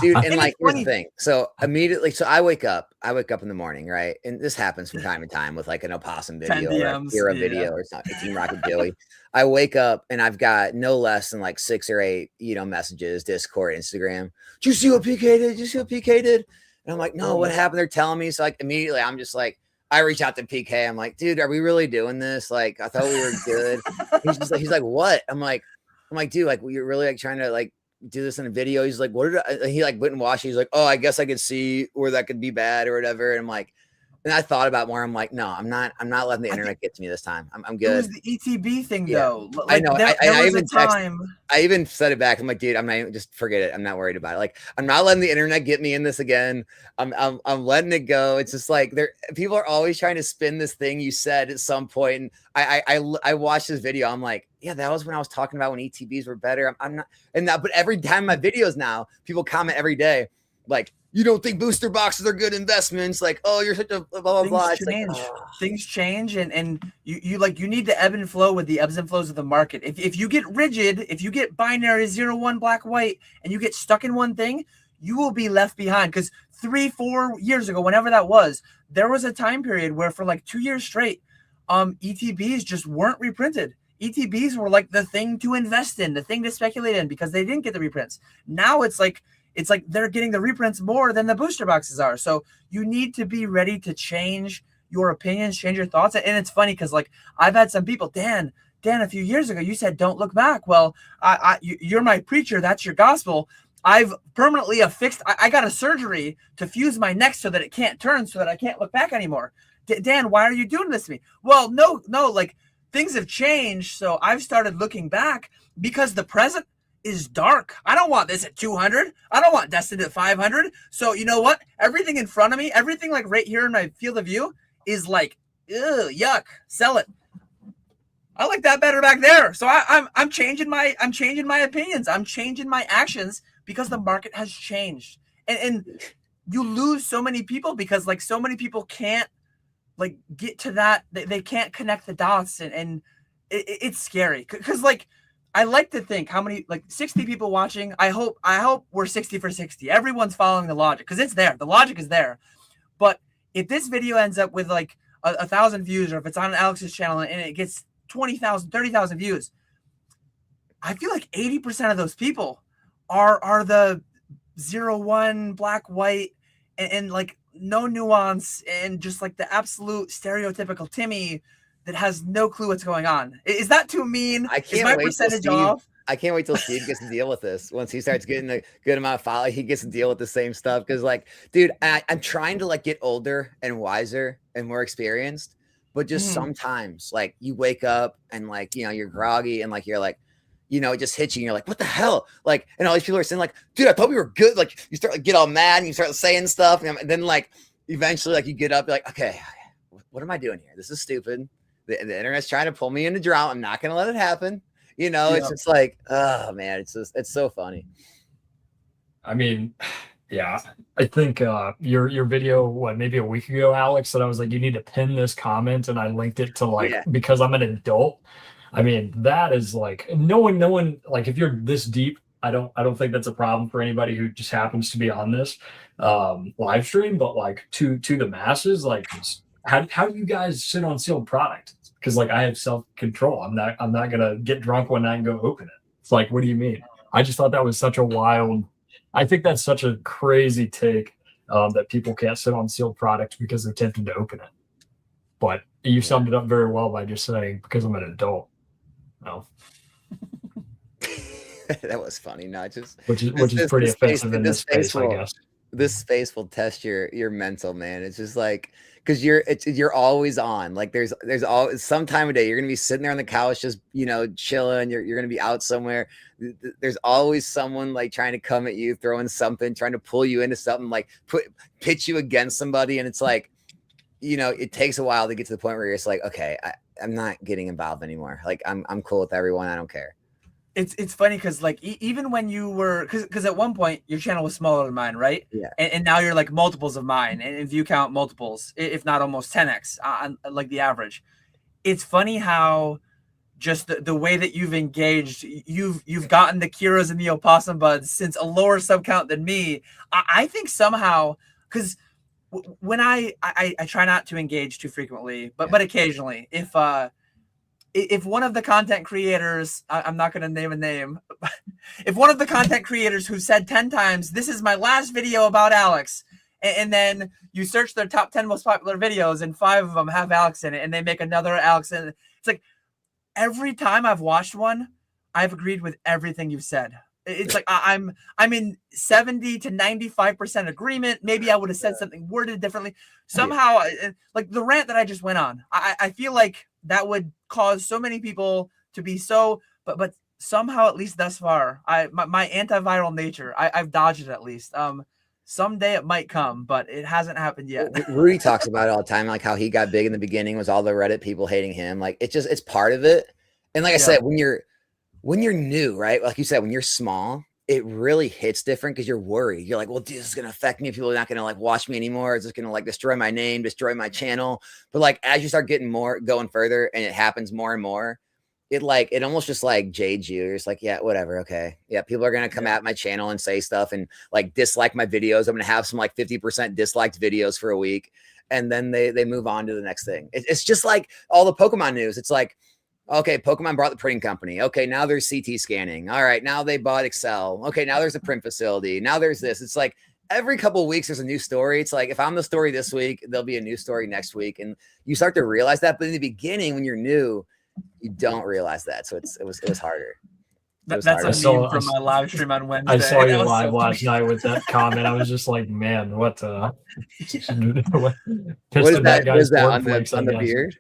Dude, and like here's the thing. So immediately, so I wake up in the morning, right? And this happens from time to time with like an opossum video or a hero video or something, Team Rocket Joey. I wake up and I've got no less than like 6 or 8, messages, Discord, Instagram. Did you see what PK did? Did you see what PK did? And I'm like, no, what happened? They're telling me. So like immediately I'm just like, I reach out to PK. I'm like, dude, are we really doing this? Like, I thought we were good. He's like, what? I'm like, dude, like, you're really like trying to like do this in a video. He's like, what did he like went and watched it. He's like, oh, I guess I could see where that could be bad or whatever. And I'm like, and I thought about more. I'm like, no, I'm not letting the internet get to me this time. I'm good. It was the ETB thing though. Like, I know. There was a time. I even said it back. I'm like, dude, I'm not even, just forget it. I'm not worried about it. Like, I'm not letting the internet get me in this again. I'm letting it go. It's just like people are always trying to spin this thing you said at some point. And I watched this video. I'm like, yeah, that was when I was talking about when ETBs were better. I'm not, and that, but every time my videos now, people comment every day, like, you don't think booster boxes are good investments? Like, oh, you're such a blah blah blah. Things change, and you need to ebb and flow with the ebbs and flows of the market. If you get rigid, if you get binary 0-1 black white, and you get stuck in one thing, you will be left behind. Because 3-4 years ago, whenever that was, there was a time period where for like 2 years straight, ETBs just weren't reprinted. ETBs were like the thing to invest in, the thing to speculate in, because they didn't get the reprints. Now it's like they're getting the reprints more than the booster boxes are. So you need to be ready to change your opinions, change your thoughts. And it's funny because like I've had some people, Dan, a few years ago, you said, don't look back. Well, you're my preacher. That's your gospel. I've permanently affixed. I got a surgery to fuse my neck so that it can't turn, so that I can't look back anymore. Dan, why are you doing this to me? Well, no, like things have changed. So I've started looking back because the present is dark. I don't want this at 200. I don't want destined at 500. So you know what? Everything in front of me, everything like right here in my field of view is like, ew, yuck, sell it. I like that better back there. So I'm changing my opinions. I'm changing my actions because the market has changed. And you lose so many people because like so many people can't like get to that. They can't connect the dots, and it's scary because like I like to think how many, like 60 people watching. I hope we're 60 for 60. Everyone's following the logic because it's there. The logic is there. But if this video ends up with like 1,000 views, or if it's on Alex's channel and it gets 20,000, 30,000 views, I feel like 80% of those people are the 0-1 black white and like no nuance and just like the absolute stereotypical Timmy that has no clue what's going on. Is that too mean? I can't wait till Steve gets to deal with this. Once he starts getting a good amount of follow, he gets to deal with the same stuff. Because like, dude, I'm trying to like get older and wiser and more experienced, but just sometimes like you wake up and like, you're groggy and like, you're like, it just hits you and you're like, what the hell? Like, and all these people are saying like, dude, I thought we were good. Like you start like get all mad and you start saying stuff. And then like, eventually like you get up, you're like, okay, what am I doing here? This is stupid. The internet's trying to pull me into drought. I'm not going to let it happen. It's just like, oh man, it's so funny. I mean, yeah, I think your video, maybe a week ago, Alex, that I was like, you need to pin this comment, and I linked it to like, because I'm an adult. I mean, that is like, no one, like if you're this deep, I don't think that's a problem for anybody who just happens to be on this live stream, but like to the masses, like how do you guys sit on sealed product? Because like I have self-control. I'm not gonna get drunk one night and go open it. It's like, what do you mean? I just thought that was such a wild. I think that's such a crazy take that people can't sit on sealed product because they're tempted to open it. But you summed it up very well by just saying because I'm an adult. No. That was funny. Not just which is pretty offensive in this space, I will, guess. This space will test your mental, man. It's just like, because you're always on. Like there's always some time of day you're gonna be sitting there on the couch, just chilling. You're gonna be out somewhere. There's always someone like trying to come at you, throwing something, trying to pull you into something, like pitch you against somebody, and it's like, it takes a while to get to the point where you're just like, okay, I'm not getting involved anymore. Like I'm cool with everyone. I don't care. It's funny because like even when you were because at one point your channel was smaller than mine, right? Yeah. And now you're like multiples of mine, and if you count multiples, if not almost 10x on like the average. It's funny how just the way that you've engaged, you've gotten the Kiras and the Opossum Buds since a lower sub count than me. I think somehow because when I try not to engage too frequently, but occasionally if one of the content creators, I'm not going to name a name, if one of the content creators who said 10 times, this is my last video about Alex, and then you search their top 10 most popular videos and 5 of them have Alex in it, and they make another Alex in it. It's like every time I've watched one, I've agreed with everything you've said. It's like I'm in 70 to 95% agreement. Maybe I would have said something worded differently. Somehow, like the rant that I just went on, I feel like that would cause so many people to be so, but somehow, at least thus far, my antiviral nature, I've dodged it at least. Someday it might come, but it hasn't happened yet. Rudy talks about it all the time, like how he got big in the beginning was all the Reddit people hating him. Like it's part of it. And like I said, when you're new, right? Like you said, when you're small, it really hits different because you're worried. You're like, well, this is going to affect me. People are not going to like watch me anymore. It's just going to like destroy my name, destroy my channel. But like, as you start getting going further and it happens more and more, it almost just like jades you. You're just like, yeah, whatever. Okay. Yeah. People are going to come at my channel and say stuff and like dislike my videos. I'm going to have some like 50% disliked videos for a week. And then they move on to the next thing. It's just like all the Pokemon news. It's like, okay, Pokemon bought the printing company. Okay, now there's CT scanning. All right, now they bought Excel. Okay, now there's a print facility. Now there's this. It's like every couple of weeks there's a new story. It's like if I'm the story this week, there'll be a new story next week, and you start to realize that. But in the beginning, when you're new, you don't realize that. So it was harder. That's a meme from my live stream on Wednesday. I saw you live last night with that comment. I was just like, man, what the? What is that? What is that on the beard?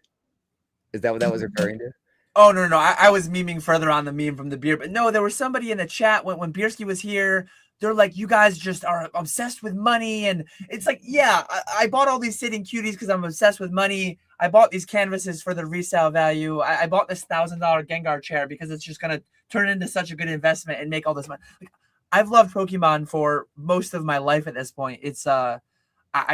Is that what that was referring to? Oh, no. I was memeing further on the meme from the beer. But no, there was somebody in the chat when Bierski was here. They're like, you guys just are obsessed with money. And it's like, yeah, I bought all these sitting cuties because I'm obsessed with money. I bought these canvases for the resale value. I bought this $1,000 Gengar chair because it's just going to turn into such a good investment and make all this money. Like, I've loved Pokemon for most of my life at this point. It's I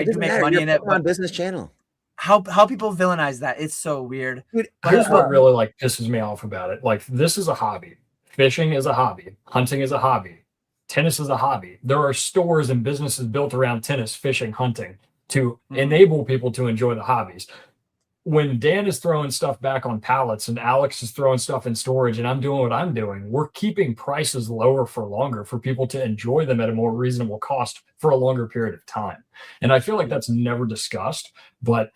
do make money in it. Pokemon business channel. How people villainize that, it's so weird. Dude, here's what really like pisses me off about it. Like, this is a hobby. Fishing is a hobby. Hunting is a hobby. Tennis is a hobby. There are stores and businesses built around tennis, fishing, hunting to enable people to enjoy the hobbies. When Dan is throwing stuff back on pallets and Alex is throwing stuff in storage and I'm doing what I'm doing, we're keeping prices lower for longer for people to enjoy them at a more reasonable cost for a longer period of time. And I feel like that's never discussed, but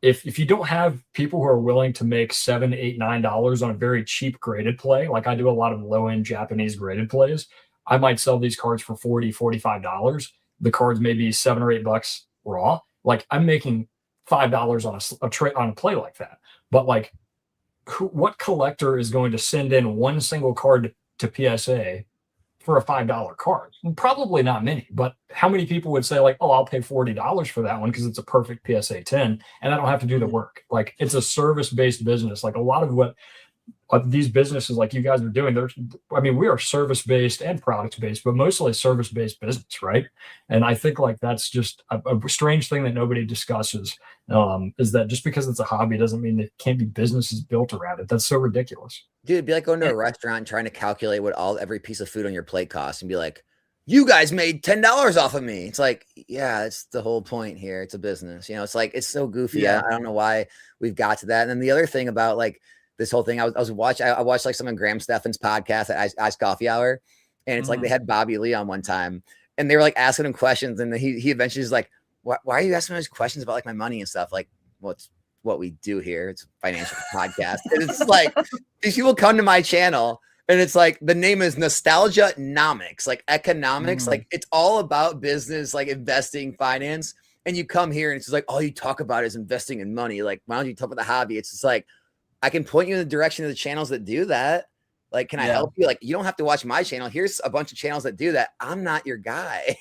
if you don't have people who are willing to make $7, $8, $9 on a very cheap graded play, like I do a lot of low-end Japanese graded plays, I might sell these cards for $40, $45. The cards may be $7 or $8 raw. Like, I'm making $5 on a play like that. But like, what collector is going to send in one single card to PSA for a $5 card? Probably not many, but how many people would say like, oh, I'll pay $40 for that one because it's a perfect PSA 10 and I don't have to do the work. Like, it's a service-based business. Like, a lot of what these businesses like you guys are doing, we are service-based and product-based, but mostly service-based business, right? And I think like that's just a strange thing that nobody discusses, is that just because it's a hobby doesn't mean there can't be businesses built around it. That's so ridiculous. Dude, it'd be like going to a restaurant and trying to calculate what every piece of food on your plate costs and be like, you guys made $10 off of me. It's like, yeah, it's the whole point here. It's a business. It's like, it's so goofy. Yeah. I don't know why we've got to that. And then the other thing about like this whole thing, I watched like some of Graham Stephan's podcast at Ice Coffee Hour. And it's like they had Bobby Lee on one time and they were like asking him questions. And he eventually was like, why are you asking me these questions about like my money and stuff? Like, well, it's what we do here. It's a financial podcast. And it's like these people come to my channel and it's like the name is Nostalgia-nomics, like economics. Like it's all about business, like investing, finance. And you come here and it's just like, all you talk about is investing in money. Like, why don't you talk about the hobby? It's just like, I can point you in the direction of the channels that do that. Like, can I help you? Like, you don't have to watch my channel. Here's a bunch of channels that do that. I'm not your guy.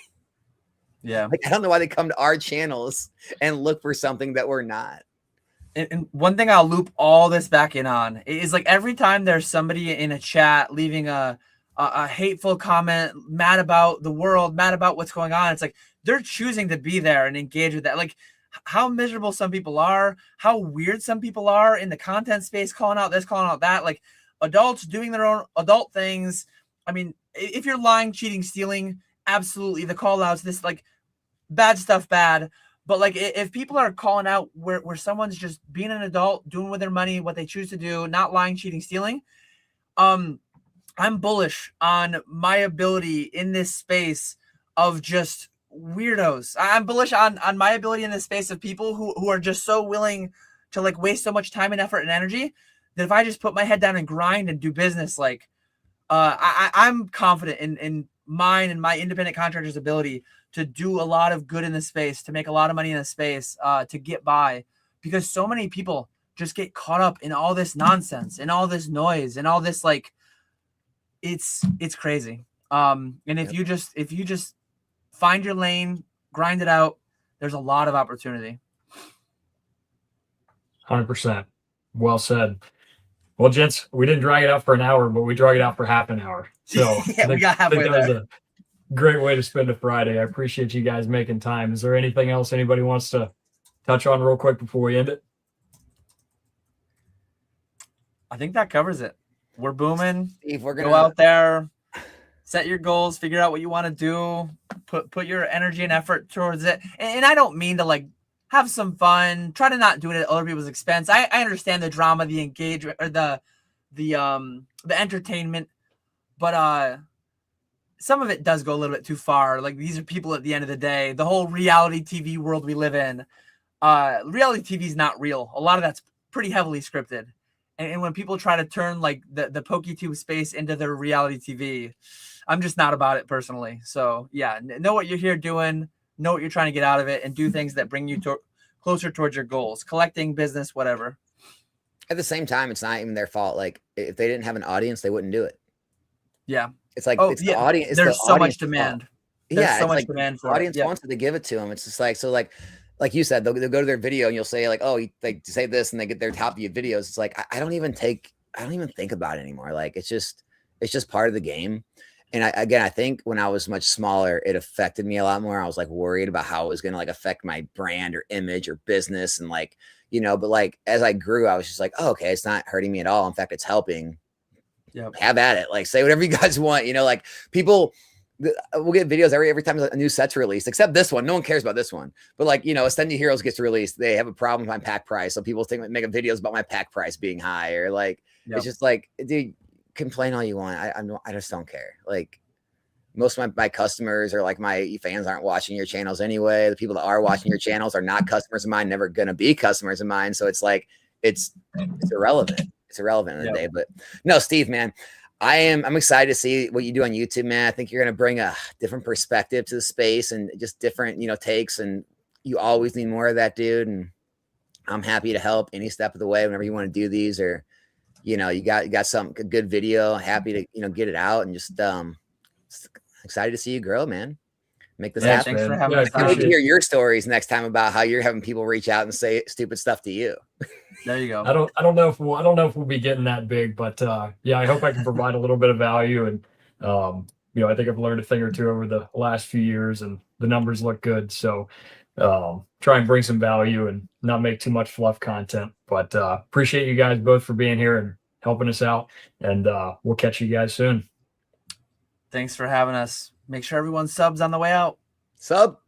Yeah. Like, I don't know why they come to our channels and look for something that we're not. And one thing I'll loop all this back in on is like every time there's somebody in a chat leaving a hateful comment, mad about the world, mad about what's going on, it's like they're choosing to be there and engage with that. Like how miserable some people are, how weird some people are in the content space, calling out this, calling out that, like adults doing their own adult things. I mean, if you're lying, cheating, stealing, absolutely the call outs, this like bad stuff, bad. But like if people are calling out where someone's just being an adult, doing with their money what they choose to do, not lying, cheating, stealing, I'm bullish on my ability in this space of just weirdos. I'm bullish on my ability in this space of people who are just so willing to like waste so much time and effort and energy that if I just put my head down and grind and do business, like I'm confident in mine and my independent contractor's ability to do a lot of good in the space, to make a lot of money in the space, to get by, because so many people just get caught up in all this nonsense and all this noise and all this, like, it's crazy. And if you just find your lane, grind it out, there's a lot of opportunity. 100%. Well said. Well, gents, we didn't drag it out for an hour, but we drag it out for half an hour. So yeah, we got halfway that was there. a great way to spend a Friday. I appreciate you guys making time. Is there anything else anybody wants to touch on real quick before we end it? I think that covers it. We're booming. Steve, we're gonna go out there, set your goals, figure out what you want to do, put your energy and effort towards it. And I don't mean to like have some fun, try to not do it at other people's expense. I understand the drama, the engagement, or the entertainment, but some of it does go a little bit too far. Like these are people at the end of the day, the whole reality TV world we live in. Reality TV is not real. A lot of that's pretty heavily scripted. And when people try to turn like the PokeTube space into their reality TV, I'm just not about it personally. So yeah, know what you're here doing, know what you're trying to get out of it, and do things that bring you closer towards your goals, collecting, business, whatever. At the same time, it's not even their fault. Like if they didn't have an audience, they wouldn't do it. Yeah. It's like, it's the audience. There's so much demand. There's so much demand for the audience wants it to give it to them. It's just like, so like you said, they'll go to their video and you'll say like, oh, like say this, and they get their top view videos. It's like, I don't even think about it anymore. Like it's just part of the game. And I think when I was much smaller, it affected me a lot more. I was like worried about how it was going to like affect my brand or image or business. And like, you know, but like, as I grew, I was just like, oh, okay, it's not hurting me at all. In fact, it's helping. Yeah. Have at it. Like say whatever you guys want, you know, like people, we'll get videos every time a new set's released, except this one. No one cares about this one. But like, you know, Ascending Heroes gets released. They have a problem with my pack price. So people think making videos about my pack price being high, or like, it's just like, dude, complain all you want. I just don't care. Like most of my customers or like my fans aren't watching your channels anyway. The people that are watching your channels are not customers of mine, never going to be customers of mine. So it's like, it's irrelevant. It's irrelevant in the day. But no, Steve, man, I'm excited to see what you do on YouTube, man. I think you're going to bring a different perspective to the space and just different, you know, takes. And you always need more of that, dude. And I'm happy to help any step of the way whenever you want to do these, or, you know, you got some good video, happy to, you know, get it out, and just excited to see you grow, man. Make this happen. Thanks for having us. I need to hear your stories next time about how you're having people reach out and say stupid stuff to you. There you go. I don't know if we'll be getting that big, but yeah, I hope I can provide a little bit of value. And you know, I think I've learned a thing or two over the last few years, and the numbers look good. So try and bring some value and not make too much fluff content. But appreciate you guys both for being here and helping us out. And we'll catch you guys soon. Thanks for having us. Make sure everyone subs on the way out. Sub.